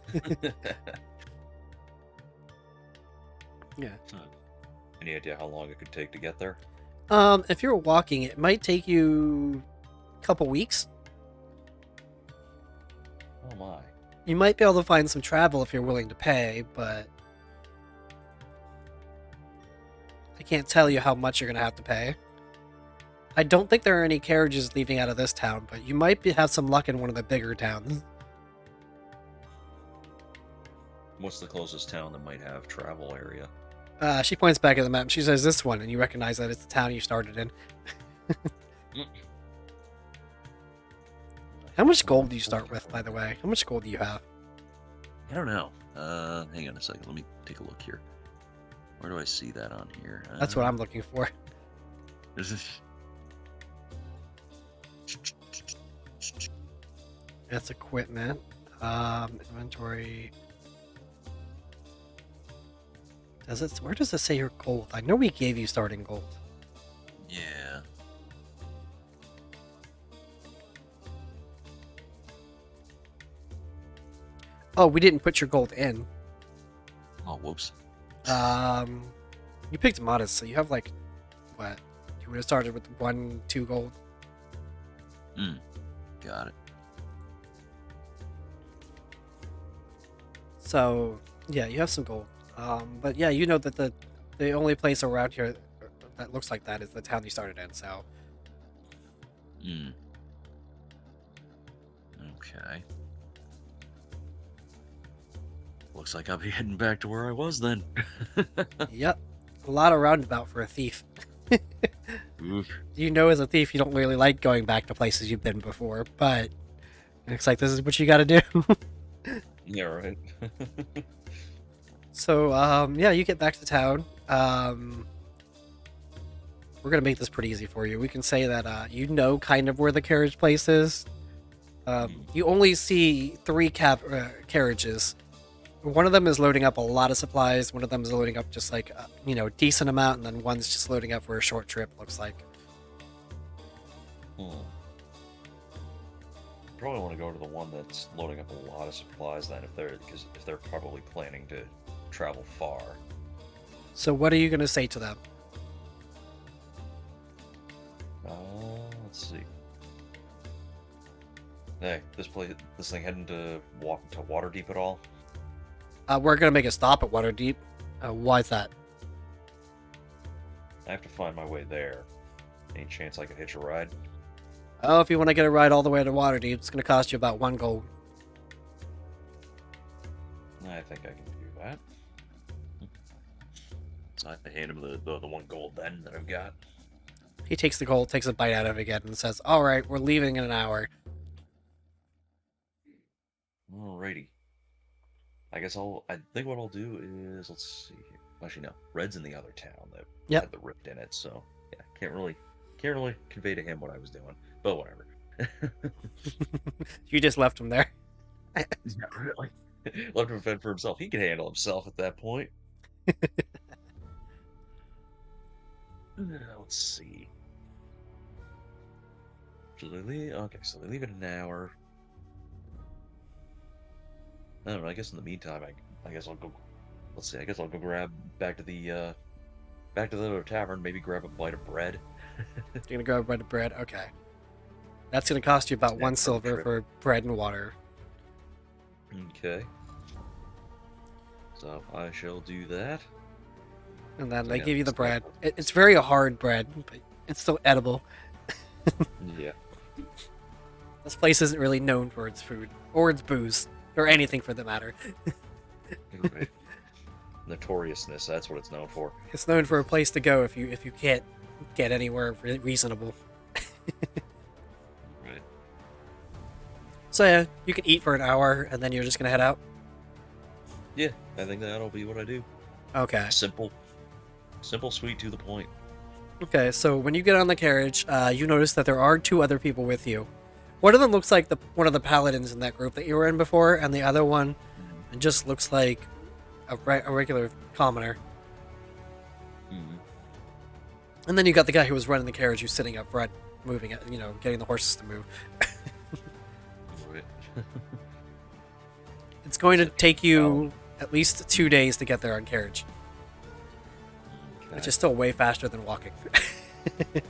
[SPEAKER 2] Yeah.
[SPEAKER 5] Any idea how long it could take to get there?
[SPEAKER 2] If you're walking, it might take you a couple weeks.
[SPEAKER 5] Oh my.
[SPEAKER 2] You might be able to find some travel if you're willing to pay, but I can't tell you how much you're going to have to pay. I don't think there are any carriages leaving out of this town, but you might have some luck in one of the bigger towns.
[SPEAKER 5] What's the closest town that might have travel area?
[SPEAKER 2] She points back at the map and she says, "This one," and you recognize that it's the town you started in. How much gold do you start with, by the way? How much gold do you have?
[SPEAKER 3] I don't know. Hang on a second. Let me take a look here. Where do I see that on here?
[SPEAKER 2] That's what I'm looking for. That's equipment. Inventory. Does it? Where does it say your gold? I know we gave you starting gold.
[SPEAKER 3] Yeah.
[SPEAKER 2] Oh, we didn't put your gold in.
[SPEAKER 3] Oh, whoops.
[SPEAKER 2] You picked modest, so you have like, what? You would have started with 1, 2 gold.
[SPEAKER 3] Got it.
[SPEAKER 2] So yeah, you have some gold. But yeah, you know that the only place around here that looks like that is the town you started in. So
[SPEAKER 3] Okay. Looks like I'll be heading back to where I was then.
[SPEAKER 2] yep, a lot of roundabout for a thief.
[SPEAKER 3] Oof.
[SPEAKER 2] You know, as a thief, you don't really like going back to places you've been before, but it looks like this is what you got to do.
[SPEAKER 5] Yeah, right.
[SPEAKER 2] So, yeah, you get back to town. We're gonna make this pretty easy for you. We can say that you know kind of where the carriage place is. You only see 3 carriages. One of them is loading up a lot of supplies. One of them is loading up just like a decent amount, and then one's just loading up for a short trip. Looks like.
[SPEAKER 5] Probably want to go to the one that's loading up a lot of supplies then, if they're probably planning to travel far.
[SPEAKER 2] So, what are you gonna say to them?
[SPEAKER 5] Let's see. Hey, this thing heading to Waterdeep at all?
[SPEAKER 2] We're gonna make a stop at Waterdeep. Why is that?
[SPEAKER 5] I have to find my way there. Any chance I could hitch a ride?
[SPEAKER 2] Oh, if you want to get a ride all the way to Waterdeep, it's gonna cost you about 1 gold.
[SPEAKER 5] I think I can do that. So I hand him the 1 gold then that I've got.
[SPEAKER 2] He takes the gold, takes a bite out of it again, and says, "All right, we're leaving in an hour."
[SPEAKER 5] Alrighty. I guess I think what I'll do is, let's see here. Actually, no. Red's in the other town that
[SPEAKER 2] Yep.
[SPEAKER 5] had the rift in it, so yeah, can't really convey to him what I was doing. But whatever.
[SPEAKER 2] You just left him there.
[SPEAKER 5] Yeah, really. Left him fend for himself. He can handle himself at that point. Let's see. So they leave. Okay, so they leave in an hour. I don't know. I guess in the meantime, I guess I'll go. Let's see. I guess I'll go grab back to the other tavern. Maybe grab a bite of bread.
[SPEAKER 2] You're gonna go buy the bread. Okay, that's gonna cost you about
[SPEAKER 5] Snack
[SPEAKER 2] one
[SPEAKER 5] for the
[SPEAKER 2] silver
[SPEAKER 5] trip.
[SPEAKER 2] for bread and water.
[SPEAKER 5] Okay. So I shall do that.
[SPEAKER 2] And then
[SPEAKER 5] So
[SPEAKER 2] they
[SPEAKER 5] yeah,
[SPEAKER 2] give you the
[SPEAKER 5] snack
[SPEAKER 2] bread.
[SPEAKER 5] for-
[SPEAKER 2] It's very hard bread, but it's still edible.
[SPEAKER 5] Yeah.
[SPEAKER 2] This place isn't really known for its food or its booze or anything for the matter.
[SPEAKER 5] Right. Notoriousness. That's what it's known for.
[SPEAKER 2] It's known for a place to go if you can't get anywhere reasonable.
[SPEAKER 5] Right.
[SPEAKER 2] So yeah, you can eat for an hour and then you're just gonna head out.
[SPEAKER 5] Yeah. I think that'll be what I do.
[SPEAKER 2] Okay.
[SPEAKER 5] Simple, sweet, to the point.
[SPEAKER 2] Okay. So when you get on the carriage, you notice that there are two other people with you. One of them looks like one of the paladins in that group that you were in before, and the other one just looks like a regular commoner.
[SPEAKER 5] Mm-hmm.
[SPEAKER 2] And then you got the guy who was running the carriage who's sitting up front, moving it, getting the horses to move.
[SPEAKER 5] Right.
[SPEAKER 2] It's going to take you at least 2 days to get there on carriage, which is still way faster than walking.
[SPEAKER 5] Right.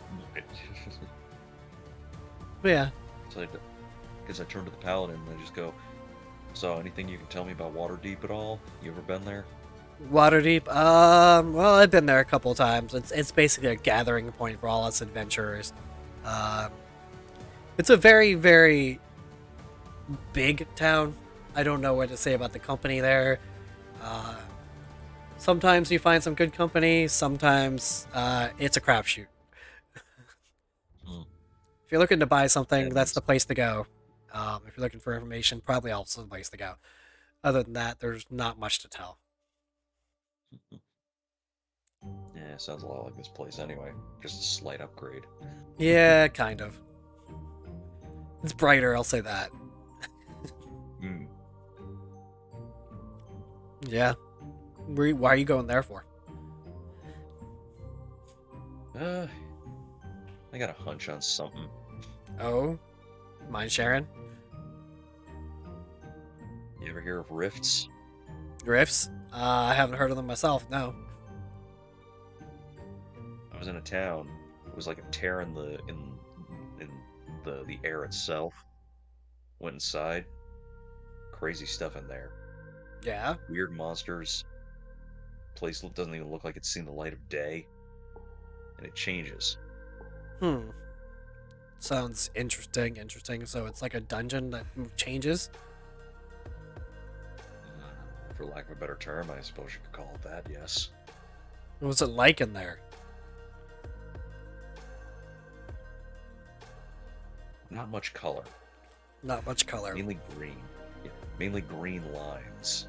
[SPEAKER 2] But yeah,
[SPEAKER 5] So I guess I turn to the paladin and I just go, so anything you can tell me about Waterdeep at all? You ever been there?
[SPEAKER 2] Waterdeep. Well, I've been there a couple of times. It's basically a gathering point for all us adventurers. It's a very, very big town. I don't know what to say about the company there. Sometimes you find some good company. Sometimes it's a crapshoot.
[SPEAKER 5] Hmm.
[SPEAKER 2] If you're looking to buy something,
[SPEAKER 5] And
[SPEAKER 2] that's the place to go. If you're looking for information, probably also the place to go. Other than that, there's not much to tell.
[SPEAKER 5] Yeah, sounds a lot like this place anyway. Just a slight upgrade.
[SPEAKER 2] Yeah, kind of. It's brighter, I'll say that.
[SPEAKER 5] Hmm.
[SPEAKER 2] Yeah. Why are you going there for?
[SPEAKER 5] I got a hunch on something.
[SPEAKER 2] Oh? Mind sharing?
[SPEAKER 5] You ever hear of rifts?
[SPEAKER 2] Rifts? I haven't heard of them myself, no.
[SPEAKER 5] I was in a town. It was like a tear in the air itself. Went inside. Crazy stuff in there.
[SPEAKER 2] Yeah?
[SPEAKER 5] Weird monsters. Place doesn't even look like it's seen the light of day. And it changes.
[SPEAKER 2] Sounds interesting. So it's like a dungeon that changes?
[SPEAKER 5] For lack of a better term, I suppose you could call it that, yes.
[SPEAKER 2] What was it like in there?
[SPEAKER 5] Not much color.
[SPEAKER 2] Not much color.
[SPEAKER 5] Mainly green. Yeah, mainly green lines.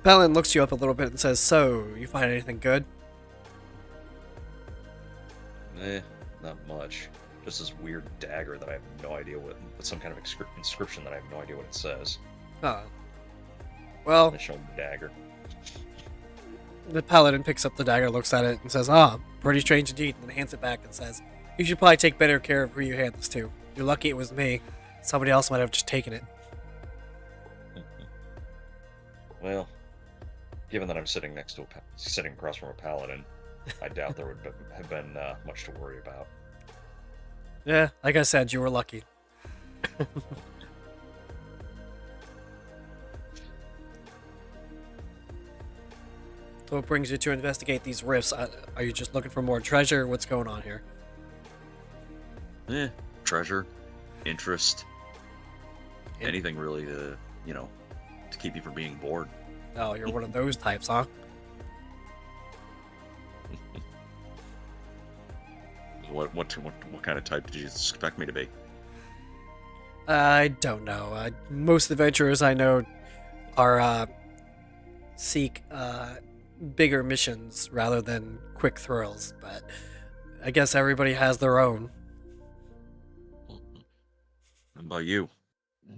[SPEAKER 2] Palin looks you up a little bit and says, so, you find anything good?
[SPEAKER 5] Not much. Just this weird dagger that I have no idea what, some kind of inscription that I have no idea what it says.
[SPEAKER 2] Huh. Well,
[SPEAKER 5] They show me the dagger.
[SPEAKER 2] the paladin picks up the dagger, looks at it, and says, pretty strange indeed, and then hands it back and says, you should probably take better care of who you hand this to. You're lucky it was me. Somebody else might have just taken it.
[SPEAKER 5] Well, given that I'm sitting sitting across from a paladin, I doubt there would have been much to worry about.
[SPEAKER 2] Yeah, like I said, you were lucky. So what brings you to investigate these rifts? Are you just looking for more treasure? What's going on here?
[SPEAKER 3] Treasure, interest,
[SPEAKER 2] In-
[SPEAKER 3] anything really to keep you from being bored.
[SPEAKER 2] Oh, you're one of those types, huh?
[SPEAKER 3] What kind of type did you expect me to be?
[SPEAKER 2] I don't know. Most adventurers I know are seek bigger missions rather than quick thrills. But I guess everybody has their own.
[SPEAKER 3] How about you?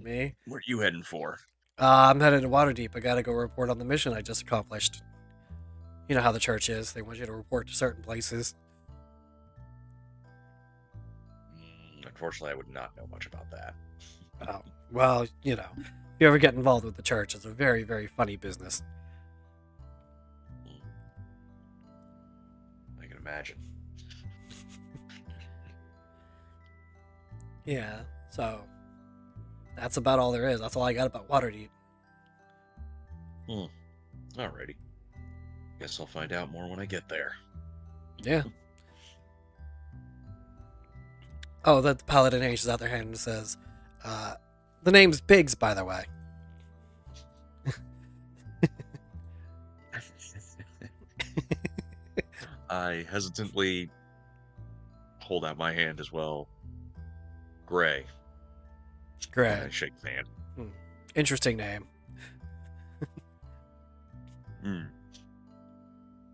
[SPEAKER 2] Me,
[SPEAKER 3] What are you heading for?
[SPEAKER 2] I'm headed to Waterdeep. I gotta go report on the mission I just accomplished. You know how the church is. They want you to report to certain places.
[SPEAKER 5] Unfortunately, I would not know much about that.
[SPEAKER 2] Oh, well, you know, if you ever get involved with the church, it's a very, very funny business.
[SPEAKER 5] I can imagine.
[SPEAKER 2] Yeah, so that's about all there is. That's all I got about Waterdeep.
[SPEAKER 5] Alrighty. Guess I'll find out more when I get there.
[SPEAKER 2] Yeah. Oh, the paladin reaches out their hand and says, the name's Biggs, by the way.
[SPEAKER 5] I hesitantly hold out my hand as well. Gray. And
[SPEAKER 2] Great.
[SPEAKER 5] I shake his hand.
[SPEAKER 2] Interesting name.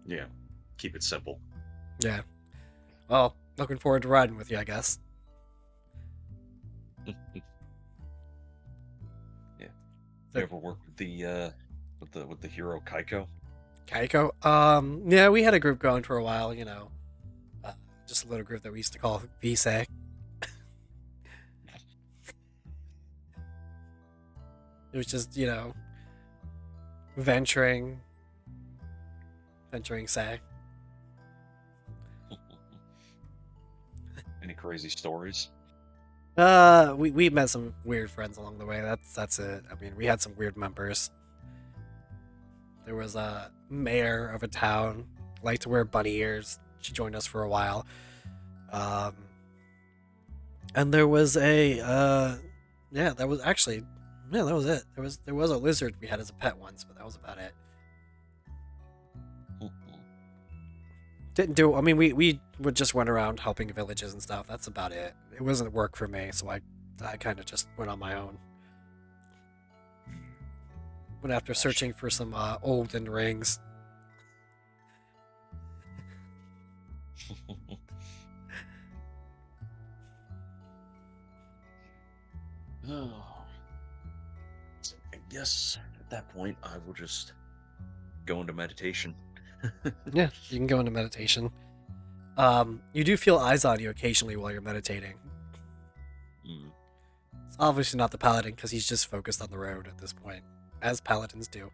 [SPEAKER 5] Yeah. Keep it simple.
[SPEAKER 2] Yeah. Well, looking forward to riding with you, I guess.
[SPEAKER 5] Yeah. You ever work with the hero Kaiko?
[SPEAKER 2] Kaiko? Yeah, we had a group going for a while, you know. Just a little group that we used to call Vise. It was just, you know, venturing say.
[SPEAKER 5] Any crazy stories?
[SPEAKER 2] We met some weird friends along the way. That's it. I mean, we had some weird members. There was a mayor of a town, liked to wear bunny ears. She joined us for a while. And there was that was actually, yeah, that was it. There was a lizard we had as a pet once, but that was about it. Didn't do. I mean, we would just run around helping villages and stuff. That's about it. It wasn't work for me, so I kind of just went on my own. Went after searching for some olden rings.
[SPEAKER 5] Oh. So I guess at that point I will just go into meditation.
[SPEAKER 2] Yeah, you can go into meditation. You do feel eyes on you occasionally while you're meditating. It's obviously not the paladin because he's just focused on the road at this point, as paladins do.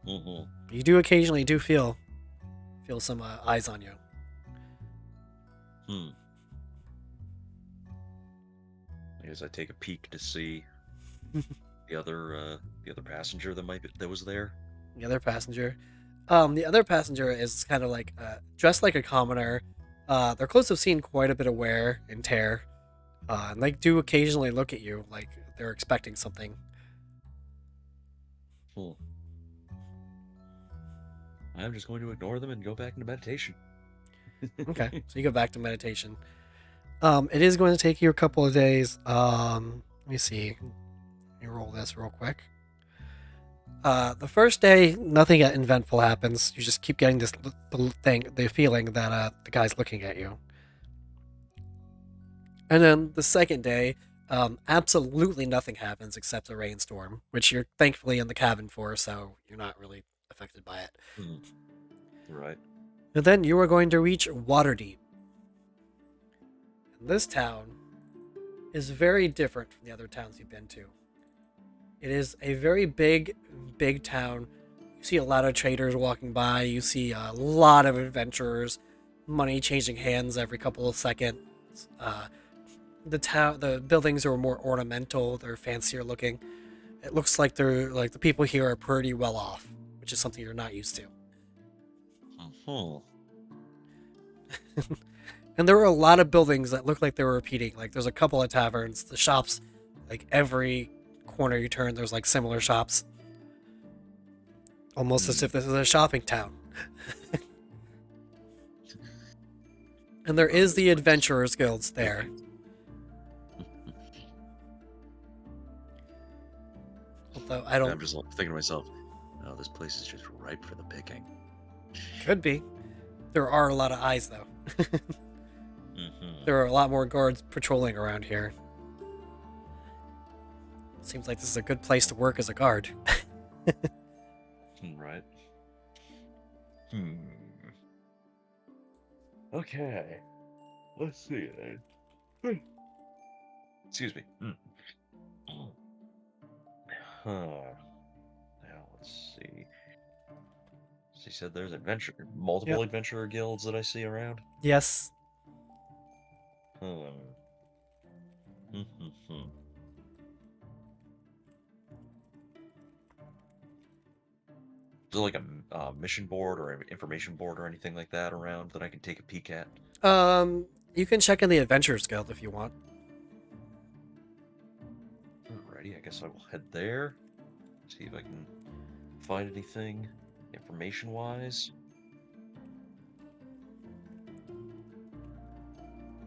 [SPEAKER 2] You do occasionally feel some eyes on you.
[SPEAKER 5] I guess I take a peek to see the other passenger that was there.
[SPEAKER 2] The other passenger. The other passenger is kind of like dressed like a commoner. Their clothes have seen quite a bit of wear and tear. And they do occasionally look at you like they're expecting something.
[SPEAKER 5] I'm just going to ignore them and go back into meditation.
[SPEAKER 2] Okay, so you go back to meditation. It is going to take you a couple of days. Let me see. Let me roll this real quick. The first day, nothing eventful happens. You just keep getting the feeling that the guy's looking at you. And then the second day, absolutely nothing happens except a rainstorm, which you're thankfully in the cabin for, so you're not really affected by it.
[SPEAKER 5] Right.
[SPEAKER 2] And then you are going to reach Waterdeep. And this town is very different from the other towns you've been to. It is a very big town. You see a lot of traders walking by. You see a lot of adventurers. Money changing hands every couple of seconds. The buildings are more ornamental. They're fancier looking. It looks like the people here are pretty well off, which is something you're not used to. And there were a lot of buildings that look like they were repeating. Like there's a couple of taverns, the shops, like every corner you turn, there's like similar shops. Almost as if this is a shopping town. And there is the Adventurers Guilds there. Although I
[SPEAKER 3] I'm
[SPEAKER 2] don't.
[SPEAKER 3] just thinking to myself, oh, this place is just ripe for the picking.
[SPEAKER 2] Could be. There are a lot of eyes though.
[SPEAKER 5] Mm-hmm.
[SPEAKER 2] There are a lot more guards patrolling around here. Seems like this is a good place to work as a guard.
[SPEAKER 5] Right. Okay. Let's see then. Excuse me. Huh. Now let's see. She said there's multiple adventurer guilds that I see around.
[SPEAKER 2] Yes.
[SPEAKER 5] Hmm. Is there like a mission board or an information board or anything like that around that I can take a peek at?
[SPEAKER 2] You can check in the Adventurers Guild if you want.
[SPEAKER 5] Alrighty, I guess I will head there. See if I can find anything information-wise.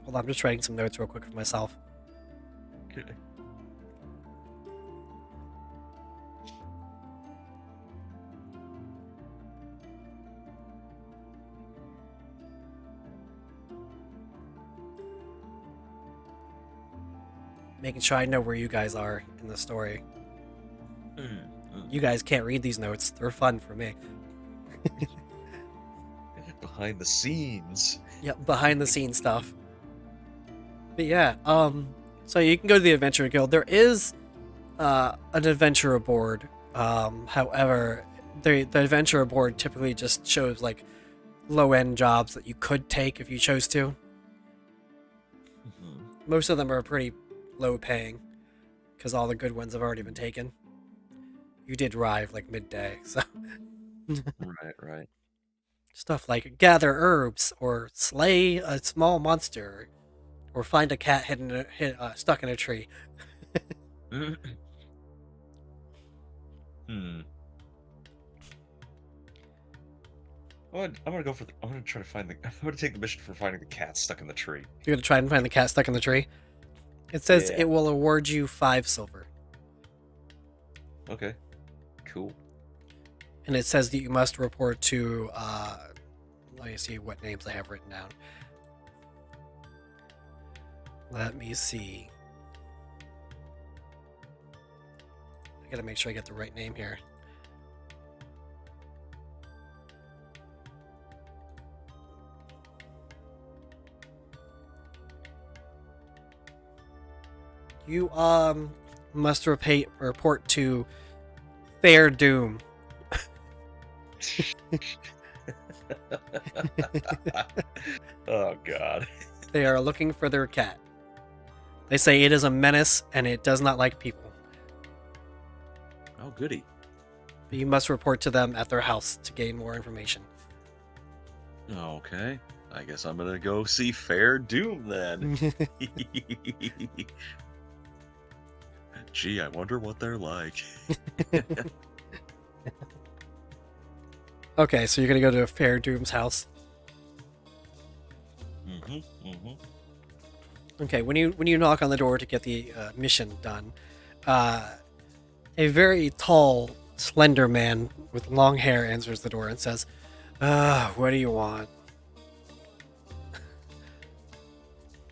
[SPEAKER 2] Hold on, I'm just writing some notes real quick for myself.
[SPEAKER 5] Okay.
[SPEAKER 2] Making sure I know where you guys are in the story. You guys can't read these notes. They're fun for me.
[SPEAKER 5] Behind the scenes.
[SPEAKER 2] Yep, behind the scenes stuff. But yeah, so you can go to the Adventurer Guild. There is an adventurer board. However, the adventurer board typically just shows like low-end jobs that you could take if you chose to. Most of them are pretty low-paying because all the good ones have already been taken. You did arrive like midday, so
[SPEAKER 5] Right.
[SPEAKER 2] stuff like gather herbs or slay a small monster or find a cat stuck in a tree.
[SPEAKER 5] I'm gonna go for. I'm gonna try to find the. I'm gonna take the mission for finding the cat stuck in the tree.
[SPEAKER 2] You're gonna try and find the cat stuck in the tree. It says
[SPEAKER 5] Yeah.
[SPEAKER 2] it will award you 5 silver,
[SPEAKER 5] Okay. Cool.
[SPEAKER 2] and it says that you must report to. Let me see what names I have written down. Let me see. I gotta make sure I get the right name here. You must report to Fair Doom.
[SPEAKER 5] Oh God.
[SPEAKER 2] They are looking for their cat. They say it is a menace and it does not like people.
[SPEAKER 3] Oh, goody.
[SPEAKER 2] But you must report to them at their house to gain more information.
[SPEAKER 3] Okay. I guess I'm gonna go see Fair Doom then. Gee, I wonder what they're like.
[SPEAKER 2] Okay, so you're gonna go to Fair Doom's house. Okay, when you knock on the door to get the mission done, a very tall, slender man with long hair answers the door and says, "What do you want?"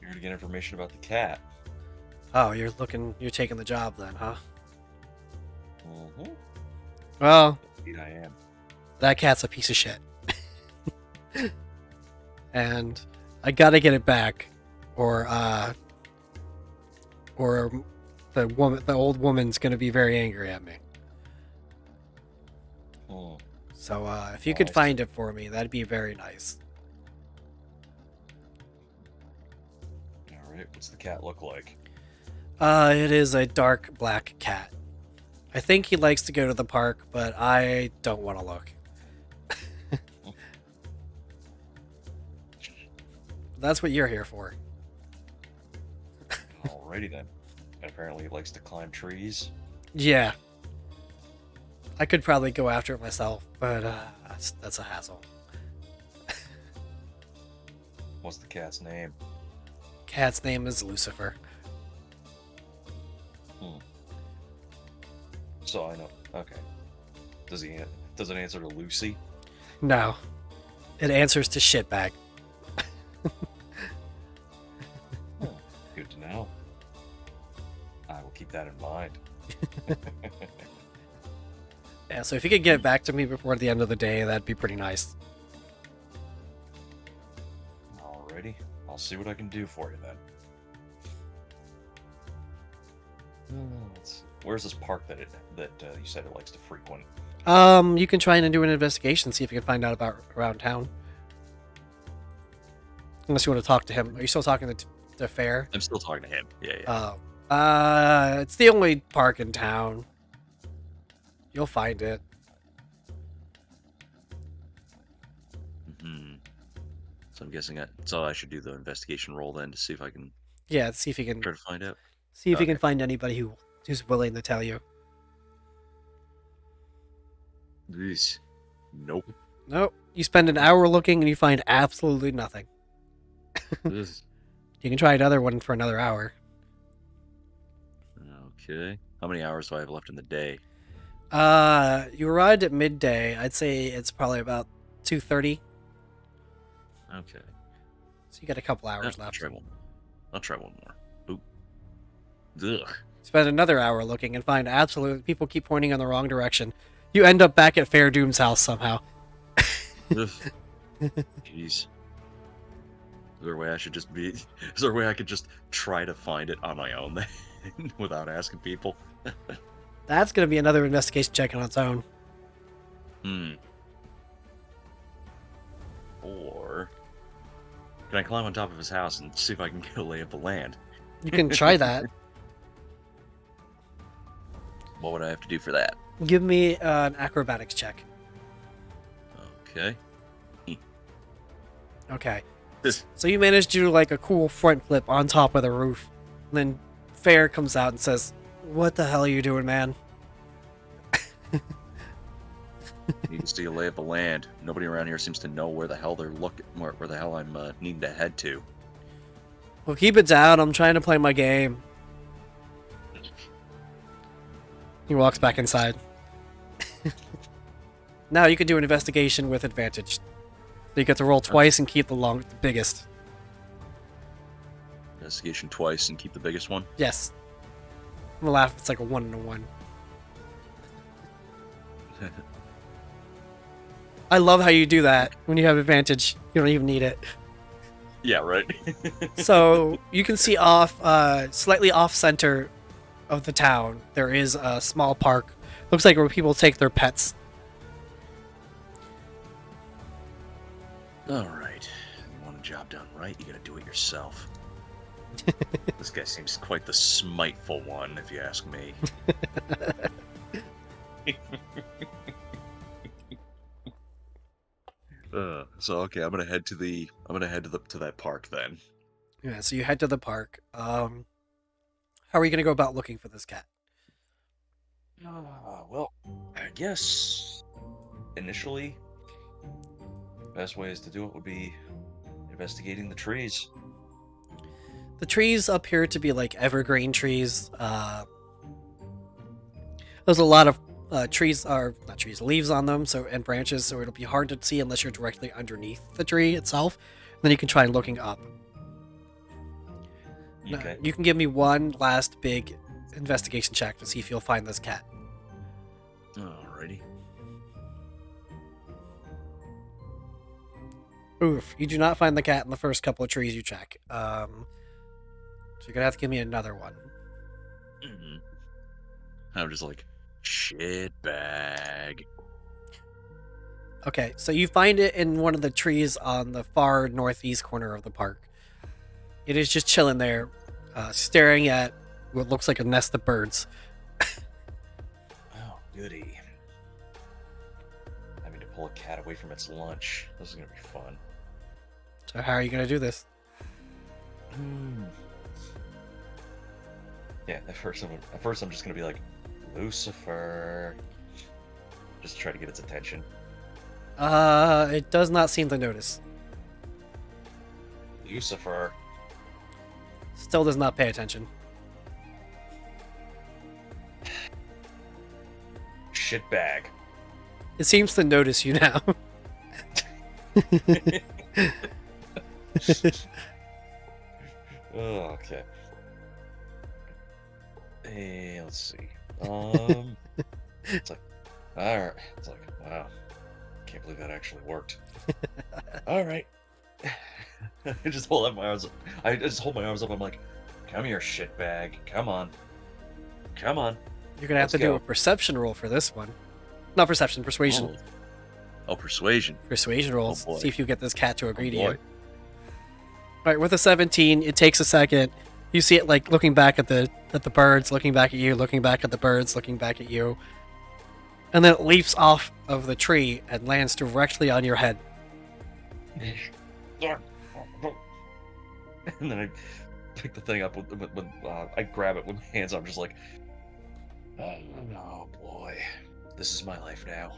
[SPEAKER 5] You're gonna get information about the cat.
[SPEAKER 2] Oh, you're taking the job then, huh? Well,
[SPEAKER 5] Indeed, I am.
[SPEAKER 2] that cat's a piece of shit. And I gotta get it back, or the old woman's gonna be very angry at me. So if you could
[SPEAKER 5] Nice.
[SPEAKER 2] find it for me, that'd be very nice.
[SPEAKER 5] All right. What's the cat look like?
[SPEAKER 2] It is a dark black cat. I think he likes to go to the park, but I don't want to look. That's what you're here for.
[SPEAKER 5] Alrighty then. And apparently, he likes to climb trees.
[SPEAKER 2] Yeah. I could probably go after it myself, but that's a hassle.
[SPEAKER 5] What's the cat's name?
[SPEAKER 2] Cat's name is Lucifer.
[SPEAKER 5] So I know. Okay. Does does it answer to Lucy?
[SPEAKER 2] No. It answers to shitbag.
[SPEAKER 5] Oh, good to know. I will keep that in mind.
[SPEAKER 2] Yeah, so if you could get back to me before the end of the day, that'd be pretty nice.
[SPEAKER 5] Alrighty. I'll see what I can do for you then. Let's see. Where's this park that you said it likes to frequent?
[SPEAKER 2] You can try and do an investigation, see if you can find out about around town. Unless you want to talk to him. Are you still talking to the fair?
[SPEAKER 3] I'm still talking to him. Yeah.
[SPEAKER 2] It's the only park in town. You'll find it.
[SPEAKER 3] Hmm. So I'm guessing so I should do the investigation roll then to see if I can
[SPEAKER 2] Yeah, see if you can
[SPEAKER 3] try to find out.
[SPEAKER 2] see if you can
[SPEAKER 3] Okay.
[SPEAKER 2] find anybody who's willing to tell you.
[SPEAKER 3] Jeez. Nope.
[SPEAKER 2] Nope. You spend an hour looking and you find absolutely nothing.
[SPEAKER 3] This-
[SPEAKER 2] You can try another one for another hour.
[SPEAKER 3] Okay. How many hours do I have left in the day?
[SPEAKER 2] You arrived at midday. I'd say it's probably about 2:30.
[SPEAKER 3] Okay.
[SPEAKER 2] So you got a couple hours
[SPEAKER 3] I'll
[SPEAKER 2] left.
[SPEAKER 3] try one. I'll try one more. Oop. Ugh.
[SPEAKER 2] Spend another hour looking and find absolute people keep pointing in the wrong direction. You end up back at Fair Doom's house somehow.
[SPEAKER 3] Ugh. Jeez. Is there a way I should just be? Is there a way I could just try to find it on my own then, without asking people?
[SPEAKER 2] That's gonna be another investigation check on its own.
[SPEAKER 3] Or can I climb on top of his house and see if I can get a lay of the land?
[SPEAKER 2] You can try that.
[SPEAKER 3] What would I have to do for that?
[SPEAKER 2] Give me an acrobatics check.
[SPEAKER 3] Okay.
[SPEAKER 2] Okay. So you managed to do like a cool front flip on top of the roof. And then Fair comes out and says, "What the hell are you doing, man?"
[SPEAKER 3] Need to see a lay of the land. Nobody around here seems to know where the hell they're looking, where the hell I'm needing to head to.
[SPEAKER 2] Well, keep it down. I'm trying to play my game. He walks back inside. Now you can do an investigation with advantage. So you get to roll twice and keep the biggest.
[SPEAKER 3] Investigation twice and keep the biggest one.
[SPEAKER 2] Yes. I'm gonna laugh if it's like a 1 and a 1. I love how you do that when you have advantage. You don't even need it.
[SPEAKER 3] Yeah, right.
[SPEAKER 2] So you can see off, slightly off center of the town, there is a small park. Looks like where people take their pets.
[SPEAKER 3] All right. You want a job done right, you gotta do it yourself. This guy seems quite the smiteful one, if you ask me. So okay, I'm gonna head to that park then.
[SPEAKER 2] Yeah, so you head to the park. How are you gonna go about looking for this cat?
[SPEAKER 5] Well, I guess initially, best ways to do it would be investigating the trees.
[SPEAKER 2] The trees appear to be like evergreen trees. There's a lot of trees are not trees, leaves on them, and branches, so it'll be hard to see unless you're directly underneath the tree itself. Then you can try looking up.
[SPEAKER 5] Okay.
[SPEAKER 2] You can give me one last big investigation check to see if you'll find this cat.
[SPEAKER 3] Alrighty.
[SPEAKER 2] Oof, you do not find the cat in the first couple of trees you check. So you're gonna have to give me another one.
[SPEAKER 3] I'm just like, shit bag.
[SPEAKER 2] Okay, so you find it in one of the trees on the far northeast corner of the park. It is just chilling there, staring at what looks like a nest of birds.
[SPEAKER 5] Oh, goody. Having to pull a cat away from its lunch. This is gonna be fun.
[SPEAKER 2] So how are you gonna do this?
[SPEAKER 5] Yeah, at first I'm just gonna be like, Lucifer. Just try to get its attention.
[SPEAKER 2] It does not seem to notice.
[SPEAKER 5] Lucifer.
[SPEAKER 2] Still does not pay attention.
[SPEAKER 5] shitbag.
[SPEAKER 2] It seems to notice you now.
[SPEAKER 5] Oh, okay. Hey, let's see. It's like, all right. It's like, wow, can't believe that actually worked. All right. I just hold up my arms. I just hold my arms up. I'm like, come here, shitbag. Come on. Come on.
[SPEAKER 2] You're gonna have
[SPEAKER 5] Let's
[SPEAKER 2] to do
[SPEAKER 5] go.
[SPEAKER 2] a perception roll for this one. Not perception, persuasion.
[SPEAKER 3] Oh, persuasion.
[SPEAKER 2] Persuasion rolls.
[SPEAKER 3] boy.
[SPEAKER 2] See if you get this cat to agree to
[SPEAKER 3] boy.
[SPEAKER 2] you. All right, with a 17, it takes a second. You see it like looking back at the birds, looking back at you, looking back at the birds, looking back at you, and then it leaps off of the tree and lands directly on your head.
[SPEAKER 5] And then I pick the thing up when I grab it with my hands. I'm just like, oh boy, this is my life now.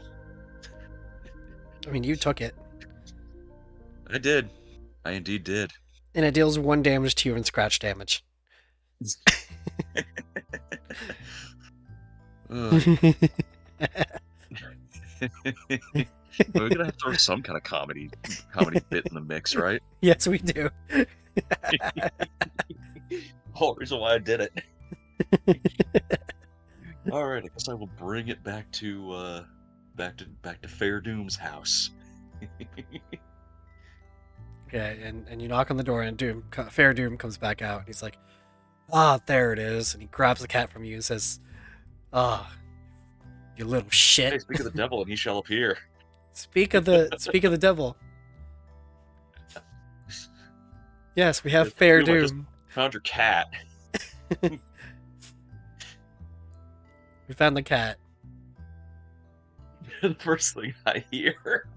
[SPEAKER 2] I mean, you took it,
[SPEAKER 3] I did. I indeed did.
[SPEAKER 2] and it deals 1 damage to you in scratch damage.
[SPEAKER 3] Ugh. We're gonna have to throw some kind of comedy bit in the mix, right?
[SPEAKER 2] Yes, we do.
[SPEAKER 5] Whole reason why I did it. All right, I guess I will bring it back to Fair Doom's house.
[SPEAKER 2] Okay, and you knock on the door, and Fair Doom comes back out. And he's like, "Ah, there it is," and he grabs the cat from you and says, "Ah, you little
[SPEAKER 5] Hey,
[SPEAKER 2] shit."
[SPEAKER 5] speak of the devil, and he shall appear.
[SPEAKER 2] Speak of the devil. Yes, we have
[SPEAKER 5] Yeah,
[SPEAKER 2] Fair
[SPEAKER 5] Doom, I just
[SPEAKER 2] Doom.
[SPEAKER 5] found your cat.
[SPEAKER 2] We found the cat.
[SPEAKER 5] The first thing I hear.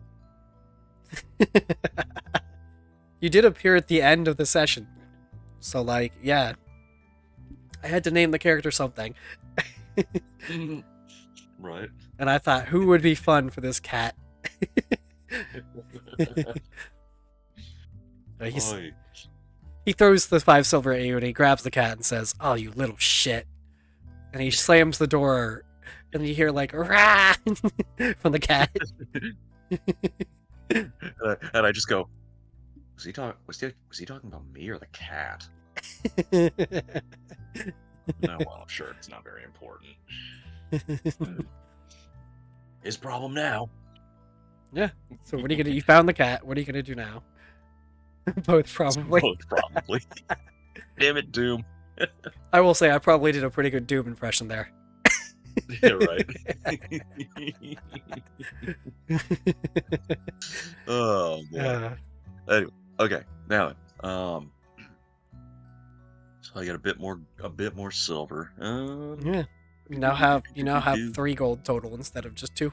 [SPEAKER 2] You did appear at the end of the session, so like, yeah, I had to name the character something,
[SPEAKER 5] Right.
[SPEAKER 2] and I thought, who would be fun for this cat?
[SPEAKER 5] Oi.
[SPEAKER 2] He throws the 5 silver at you, and he grabs the cat and says, "Oh, you little shit!" And he slams the door, and you hear like "rah" from the cat.
[SPEAKER 3] And I just go, was he talking about me or the cat? No, well, I'm sure it's not very important. His problem now.
[SPEAKER 2] Yeah. So what are you gonna? You found the cat. What are you gonna do now? Both probably.
[SPEAKER 3] Both probably. Damn it, Doom.
[SPEAKER 2] I will say I probably did a pretty good Doom impression there.
[SPEAKER 3] Yeah, right. Oh boy. Anyway, okay. Now, so I got a bit more silver.
[SPEAKER 2] Yeah. You now have 3 gold total instead of just 2.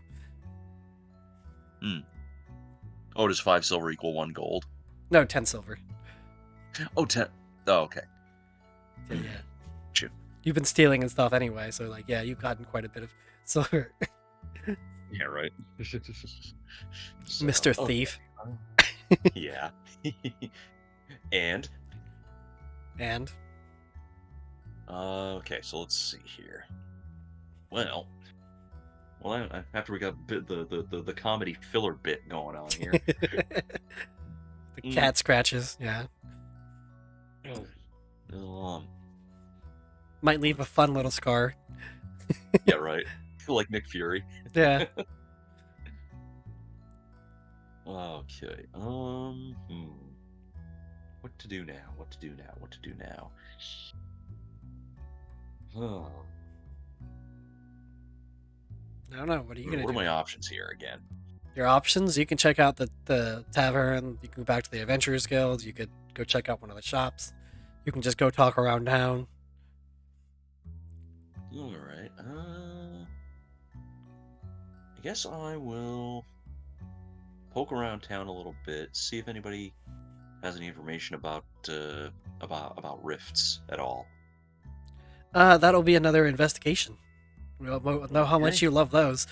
[SPEAKER 3] Oh, does 5 silver equal 1 gold?
[SPEAKER 2] No, 10 silver.
[SPEAKER 3] Oh, 10. Oh, okay.
[SPEAKER 2] So, yeah.
[SPEAKER 3] Shoot.
[SPEAKER 2] You've been stealing and stuff anyway, so like, yeah, you've gotten quite a bit of silver.
[SPEAKER 3] Yeah, right. So,
[SPEAKER 2] Mr.
[SPEAKER 3] okay.
[SPEAKER 2] Thief.
[SPEAKER 3] Yeah. And okay, so let's see here. Well, after we got the comedy filler bit going on here.
[SPEAKER 2] The cat scratches, yeah. Might leave a fun little scar.
[SPEAKER 3] Yeah, right. Like Nick Fury.
[SPEAKER 2] Yeah.
[SPEAKER 3] Okay. What to do now? Oh.
[SPEAKER 2] I don't know. What are you gonna
[SPEAKER 3] What
[SPEAKER 2] do?
[SPEAKER 3] are my options here again?
[SPEAKER 2] Your options, you can check out the tavern, you can go back to the Adventurers Guild, you could go check out one of the shops, you can just go talk around town.
[SPEAKER 3] Alright, I guess I will poke around town a little bit, see if anybody has any information about rifts at all.
[SPEAKER 2] That'll be another investigation. We'll know how much
[SPEAKER 3] Okay.
[SPEAKER 2] you love those.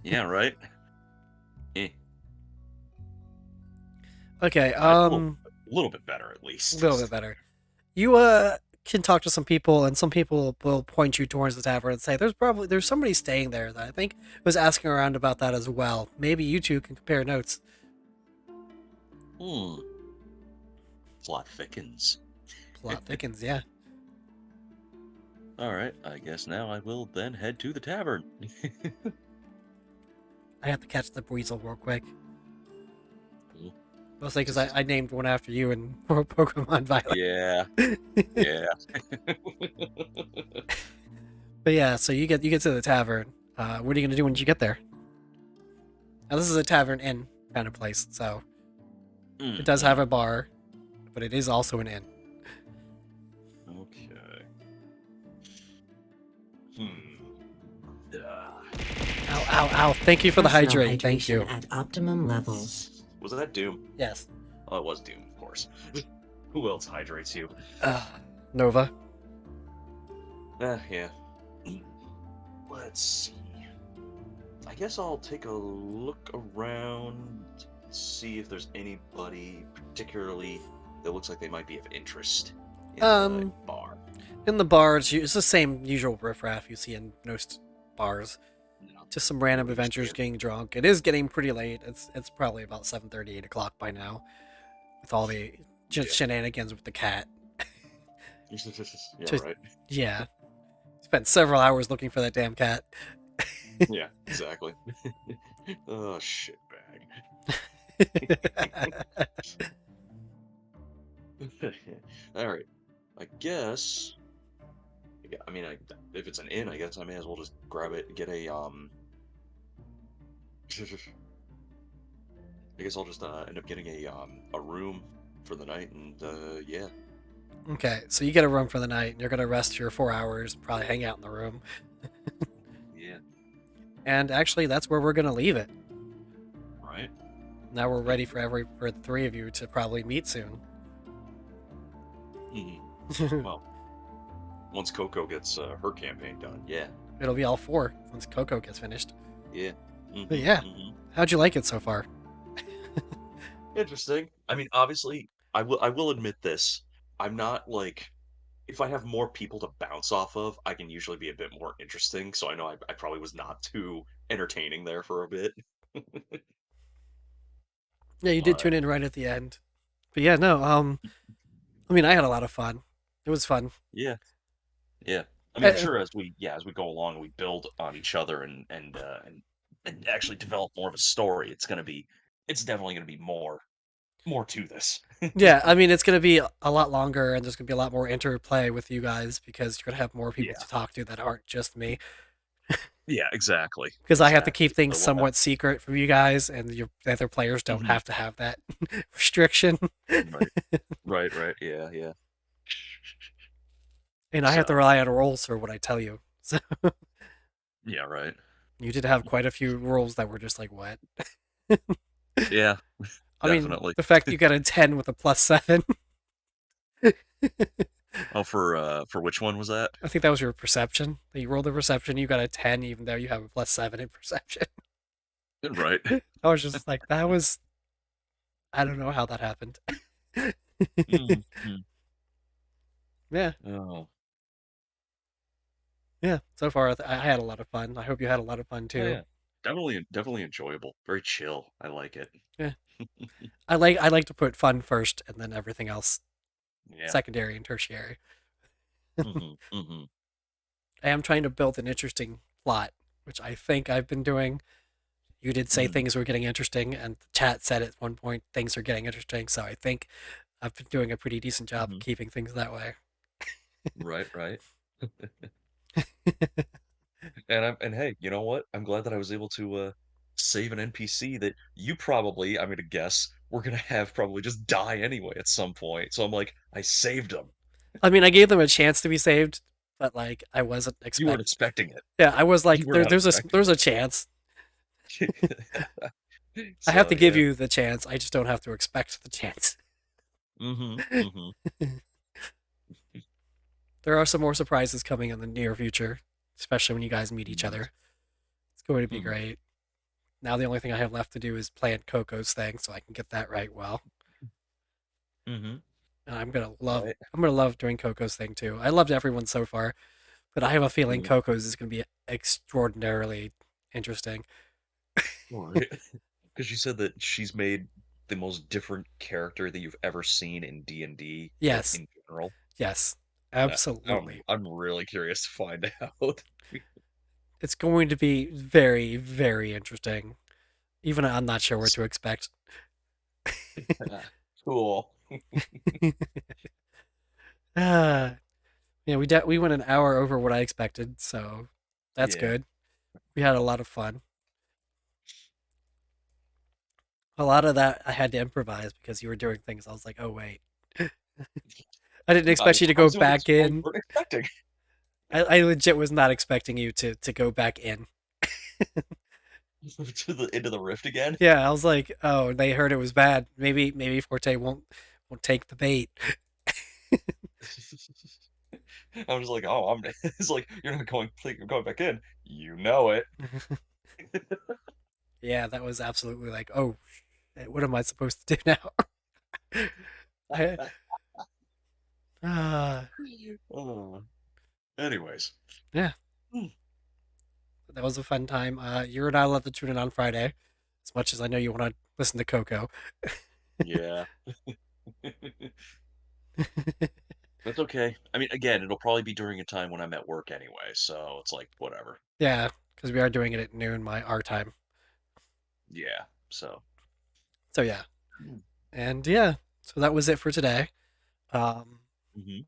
[SPEAKER 3] Yeah, right?
[SPEAKER 2] Okay,
[SPEAKER 3] A little bit better at
[SPEAKER 2] a
[SPEAKER 3] least.
[SPEAKER 2] little bit better. You can talk to some people, and some people will point you towards the tavern and say, there's somebody staying there that I think was asking around about that as well. Maybe you two can compare notes.
[SPEAKER 3] Hmm. Plot thickens.
[SPEAKER 2] Plot thickens, yeah.
[SPEAKER 3] All right, I guess now I will then head to the tavern.
[SPEAKER 2] I have to catch the weasel real quick.
[SPEAKER 3] Mm.
[SPEAKER 2] Mostly because I named one after you in Pokemon Violet.
[SPEAKER 3] Yeah, yeah.
[SPEAKER 2] But yeah, so you get to the tavern. What are you gonna do when you get there? Now this is a tavern inn kind of place, so it does have a bar, but it is also an inn.
[SPEAKER 3] Okay.
[SPEAKER 2] Ow, ow, ow! Thank you for the
[SPEAKER 6] Personal
[SPEAKER 2] hydrate. Thank you.
[SPEAKER 6] hydration at optimum levels.
[SPEAKER 3] Was that Doom?
[SPEAKER 2] Yes.
[SPEAKER 3] Oh, it was Doom, of course. Who else hydrates you?
[SPEAKER 2] Nova.
[SPEAKER 3] Yeah. Let's see. I guess I'll take a look around, see if there's anybody particularly that looks like they might be of interest in the bar.
[SPEAKER 2] In the bars, it's the same usual riffraff you see in most bars.
[SPEAKER 3] No.
[SPEAKER 2] Just some random adventurers getting drunk. It is getting pretty late. It's probably about 7:30, 8 o'clock by now, with all the shenanigans with the cat.
[SPEAKER 3] Yeah, right.
[SPEAKER 2] Yeah. Spent several hours looking for that damn cat.
[SPEAKER 3] Yeah, exactly. Oh, shit bag. All right. I guess. I mean, if it's an inn, I guess I may as well just grab it and get a I guess I'll just end up getting a room for the night, and yeah.
[SPEAKER 2] Okay, so you get a room for the night, and you're gonna rest your 4 hours, probably hang out in the room.
[SPEAKER 3] Yeah.
[SPEAKER 2] And actually, that's where we're gonna leave it.
[SPEAKER 3] Right.
[SPEAKER 2] Now we're ready for the three of you to probably meet soon.
[SPEAKER 3] Well, once Coco gets her campaign done, yeah.
[SPEAKER 2] It'll be all four once Coco gets finished.
[SPEAKER 3] Yeah.
[SPEAKER 2] But yeah, how'd you like it so far?
[SPEAKER 3] Interesting. I mean, obviously, I will admit this. I'm not like, if I have more people to bounce off of, I can usually be a bit more interesting. So I know I probably was not too entertaining there for a bit.
[SPEAKER 2] Yeah, you did tune in right at the end. But yeah, no, I mean, I had a lot of fun. It was fun.
[SPEAKER 3] Yeah. Yeah. I mean, I'm sure as we go along, we build on each other and actually develop more of a story. It's definitely gonna be more to this.
[SPEAKER 2] Yeah, I mean, it's going to be a lot longer, and there's going to be a lot more interplay with you guys because you're going to have more people
[SPEAKER 3] Yeah.
[SPEAKER 2] to talk to that aren't just me.
[SPEAKER 3] Yeah, exactly.
[SPEAKER 2] Because I have to keep things
[SPEAKER 3] So we'll
[SPEAKER 2] somewhat secret from you guys, and your other players don't have to have that restriction.
[SPEAKER 3] Right. Yeah.
[SPEAKER 2] And I have to rely on rolls for what I tell you. So
[SPEAKER 3] Yeah, right.
[SPEAKER 2] you did have quite a few rolls that were just like, what?
[SPEAKER 3] Yeah,
[SPEAKER 2] I mean,
[SPEAKER 3] definitely.
[SPEAKER 2] the fact that you got a 10 with a +7.
[SPEAKER 3] Oh, for which one was that?
[SPEAKER 2] I think that was your perception. You rolled a perception, you got a 10, even though you have a +7 in perception.
[SPEAKER 3] Right.
[SPEAKER 2] I was just like, that was. I don't know how that happened.
[SPEAKER 3] Mhm.
[SPEAKER 2] Yeah.
[SPEAKER 3] Oh.
[SPEAKER 2] Yeah. So far, I had a lot of fun. I hope you had a lot of fun
[SPEAKER 3] Oh,
[SPEAKER 2] too.
[SPEAKER 3] yeah. Definitely enjoyable. Very chill. I like it.
[SPEAKER 2] Yeah. I like to put fun first and then everything else
[SPEAKER 3] Yeah.
[SPEAKER 2] secondary and tertiary.
[SPEAKER 3] Mm-hmm.
[SPEAKER 2] I am trying to build an interesting plot, which I think I've been doing. You did say things were getting interesting, and the chat said at one point things are getting interesting, so I think I've been doing a pretty decent job of keeping things that way.
[SPEAKER 3] Right. And hey, you know what? I'm glad that I was able to save an NPC that you probably, I'm gonna guess, we're gonna have probably just die anyway at some point. So I'm like, I saved him.
[SPEAKER 2] I mean, I gave them a chance to be saved, but like I wasn't
[SPEAKER 3] You weren't
[SPEAKER 2] expecting.
[SPEAKER 3] expecting it.
[SPEAKER 2] Yeah, I was like,
[SPEAKER 3] You were not expecting
[SPEAKER 2] there's a chance. I have to give you the chance. I just don't have to expect the chance. There are some more surprises coming in the near future, especially when you guys meet each other. It's going to be great. Now the only thing I have left to do is plan Coco's thing, so I can get that right well. And
[SPEAKER 5] Right?
[SPEAKER 2] I'm gonna love doing Coco's thing too. I loved everyone so far, but I have a feeling
[SPEAKER 5] Yeah.
[SPEAKER 2] Coco's is gonna be extraordinarily interesting.
[SPEAKER 5] Right. Because you said that she's made the most different character that you've ever seen in D&D, like
[SPEAKER 2] Yes,
[SPEAKER 5] in general.
[SPEAKER 2] yes,
[SPEAKER 5] Uh, I'm
[SPEAKER 2] absolutely.
[SPEAKER 5] I'm really curious to find out.
[SPEAKER 2] It's going to be very, very interesting. Even I'm not sure what to expect.
[SPEAKER 5] Cool.
[SPEAKER 2] Ah, yeah, we went an hour over what I expected, so that's
[SPEAKER 5] Yeah.
[SPEAKER 2] good. We had a lot of fun. A lot of that I had to improvise because you were doing things. I was like, oh wait, I didn't expect you to
[SPEAKER 5] I
[SPEAKER 2] go
[SPEAKER 5] was doing
[SPEAKER 2] back
[SPEAKER 5] things you
[SPEAKER 2] in.
[SPEAKER 5] weren't expecting.
[SPEAKER 2] I legit was not expecting you to go back in.
[SPEAKER 5] To the into the rift again.
[SPEAKER 2] Yeah, I was like, oh, they heard it was bad. Maybe Forte won't take the bait.
[SPEAKER 5] I was like, oh, I'm. It's like you're not going back in. You know it.
[SPEAKER 2] Yeah, that was absolutely like, oh, shit, what am I supposed to do now? I, uh,
[SPEAKER 5] Oh. Anyways.
[SPEAKER 2] yeah,
[SPEAKER 5] Hmm.
[SPEAKER 2] that was a fun time. You're not allowed to tune in on Friday, as much as I know you want to listen to Coco.
[SPEAKER 5] Yeah. That's okay. I mean, again, it'll probably be during a time when I'm at work anyway, so it's like whatever.
[SPEAKER 2] Yeah, because we are doing it at noon my our time.
[SPEAKER 5] Yeah. So.
[SPEAKER 2] So yeah, and yeah, so that was it for today. Um,
[SPEAKER 5] Hmm.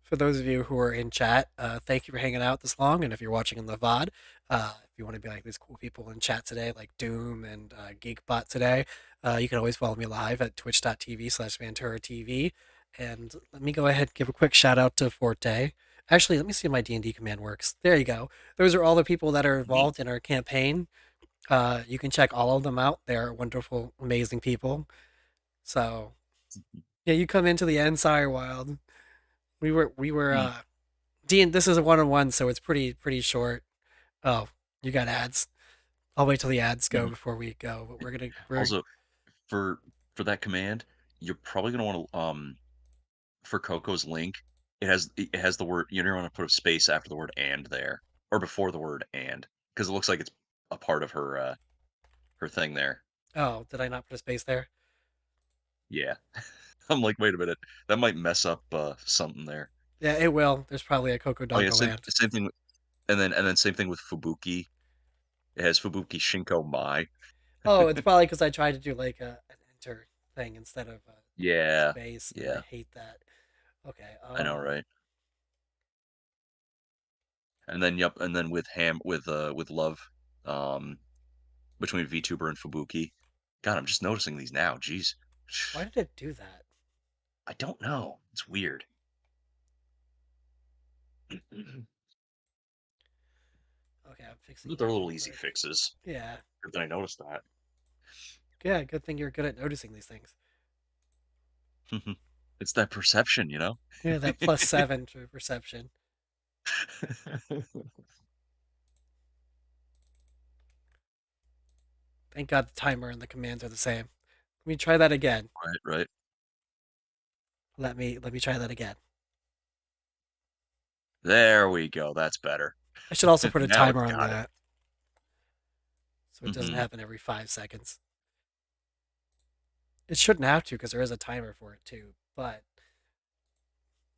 [SPEAKER 2] for those of you who are in chat, thank you for hanging out this long. And if you're watching in the VOD, if you want to be like these cool people in chat today, like Doom and Geekbot today, you can always follow me live at twitch.tv/Ventura TV. And let me go ahead and give a quick shout out to Forte. Actually, let me see if my D&D command works. There you go. Those are all the people that are
[SPEAKER 5] Neat.
[SPEAKER 2] involved in our campaign. You can check all of them out. They're wonderful, amazing people. So yeah, you come into the end, Sire Wild. We were
[SPEAKER 5] Mm.
[SPEAKER 2] Dean, this is a one-on-one, so it's pretty short. Oh, you got ads. I'll wait till the ads go
[SPEAKER 5] Mhm.
[SPEAKER 2] before we go. But we're
[SPEAKER 5] Also, for for that command, you're probably gonna want to for Coco's link, it has the word. You're gonna want to put a space after the word "and" there, or before the word "and," because it looks like it's a part of her thing there.
[SPEAKER 2] oh, did I not put a space there?
[SPEAKER 5] Yeah. I'm like, wait a minute, that might mess up something there.
[SPEAKER 2] Yeah, it will. There's probably a Coco
[SPEAKER 5] Oh yeah, same
[SPEAKER 2] Dongaland.
[SPEAKER 5] same thing. And then same thing with Fubuki. It has Fubuki Shinko Mai.
[SPEAKER 2] Oh, it's probably because I tried to do like an enter thing instead of a
[SPEAKER 5] Yeah,
[SPEAKER 2] space, and I
[SPEAKER 5] yeah,
[SPEAKER 2] hate that. Okay.
[SPEAKER 5] I know, right? And then yep, and then with love, um, between Vtuber and Fubuki. God, I'm just noticing these now. Jeez,
[SPEAKER 2] Why did it do that?
[SPEAKER 5] I don't know. It's weird.
[SPEAKER 2] Okay, I'm fixing
[SPEAKER 5] But
[SPEAKER 2] that
[SPEAKER 5] they're
[SPEAKER 2] real
[SPEAKER 5] little easy
[SPEAKER 2] quick.
[SPEAKER 5] fixes.
[SPEAKER 2] Yeah.
[SPEAKER 5] Good that I noticed that.
[SPEAKER 2] Yeah, good thing you're good at noticing these things.
[SPEAKER 5] It's that perception, you know.
[SPEAKER 2] Yeah, that +7 to perception. Thank God the timer and the commands are the same. Let me try that again.
[SPEAKER 5] Right, right.
[SPEAKER 2] Let me try that again.
[SPEAKER 5] There we go. That's better.
[SPEAKER 2] I should also put a
[SPEAKER 5] Now it's
[SPEAKER 2] timer on
[SPEAKER 5] got it.
[SPEAKER 2] that so it doesn't
[SPEAKER 5] Hmm.
[SPEAKER 2] happen every 5 seconds. It shouldn't have to because there is a timer for it too. But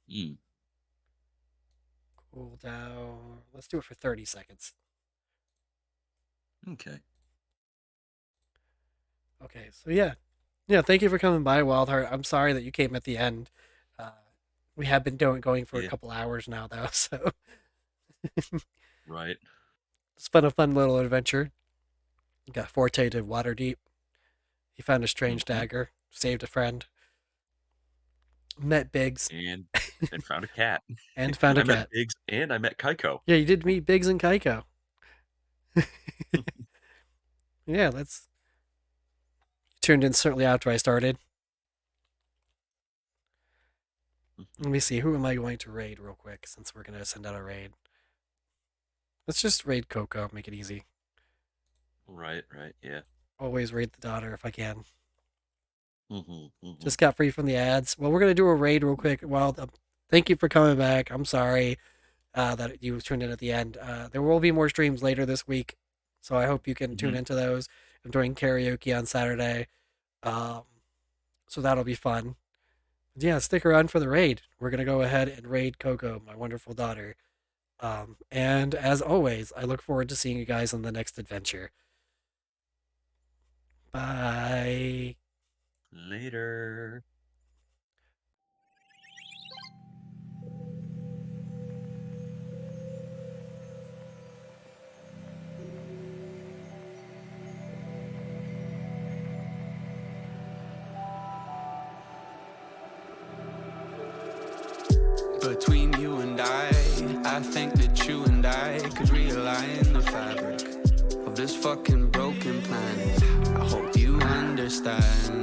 [SPEAKER 5] Mm,
[SPEAKER 2] cool down. Let's do it for 30 seconds.
[SPEAKER 5] okay.
[SPEAKER 2] Okay, so yeah. Yeah, thank you for coming by, Wildheart. I'm sorry that you came at the end. Uh, we have been going for a
[SPEAKER 5] Yeah.
[SPEAKER 2] couple hours now though, so
[SPEAKER 5] Right.
[SPEAKER 2] it's been a fun little adventure. Got Forte to Waterdeep. He found a strange
[SPEAKER 5] Hmm.
[SPEAKER 2] dagger, saved a friend, met Biggs,
[SPEAKER 5] And found a cat.
[SPEAKER 2] and found a
[SPEAKER 5] I met
[SPEAKER 2] cat.
[SPEAKER 5] Biggs and I met Kaiko.
[SPEAKER 2] Yeah, you did meet Biggs and Kaiko. Yeah, that's tuned in certainly after I started. Let me see, who am I going to raid real quick since we're going to send out a raid? Let's just raid Coco, make it easy.
[SPEAKER 5] Right, right, yeah.
[SPEAKER 2] Always raid the daughter if I can. Just got free from the ads. Well, we're gonna do a raid real quick. Well, thank you for coming back. I'm sorry that you tuned in at the end. There will be more streams later this week, so I hope you can tune into those. I'm doing karaoke on Saturday, so that'll be fun. Yeah, stick around for the raid. We're gonna go ahead and raid Coco, my wonderful daughter. And as always, I look forward to seeing you guys on the next adventure. Bye.
[SPEAKER 3] Later.
[SPEAKER 1] Between you and I think that you and I could realign the fabric of this fucking broken planet. I hope you understand.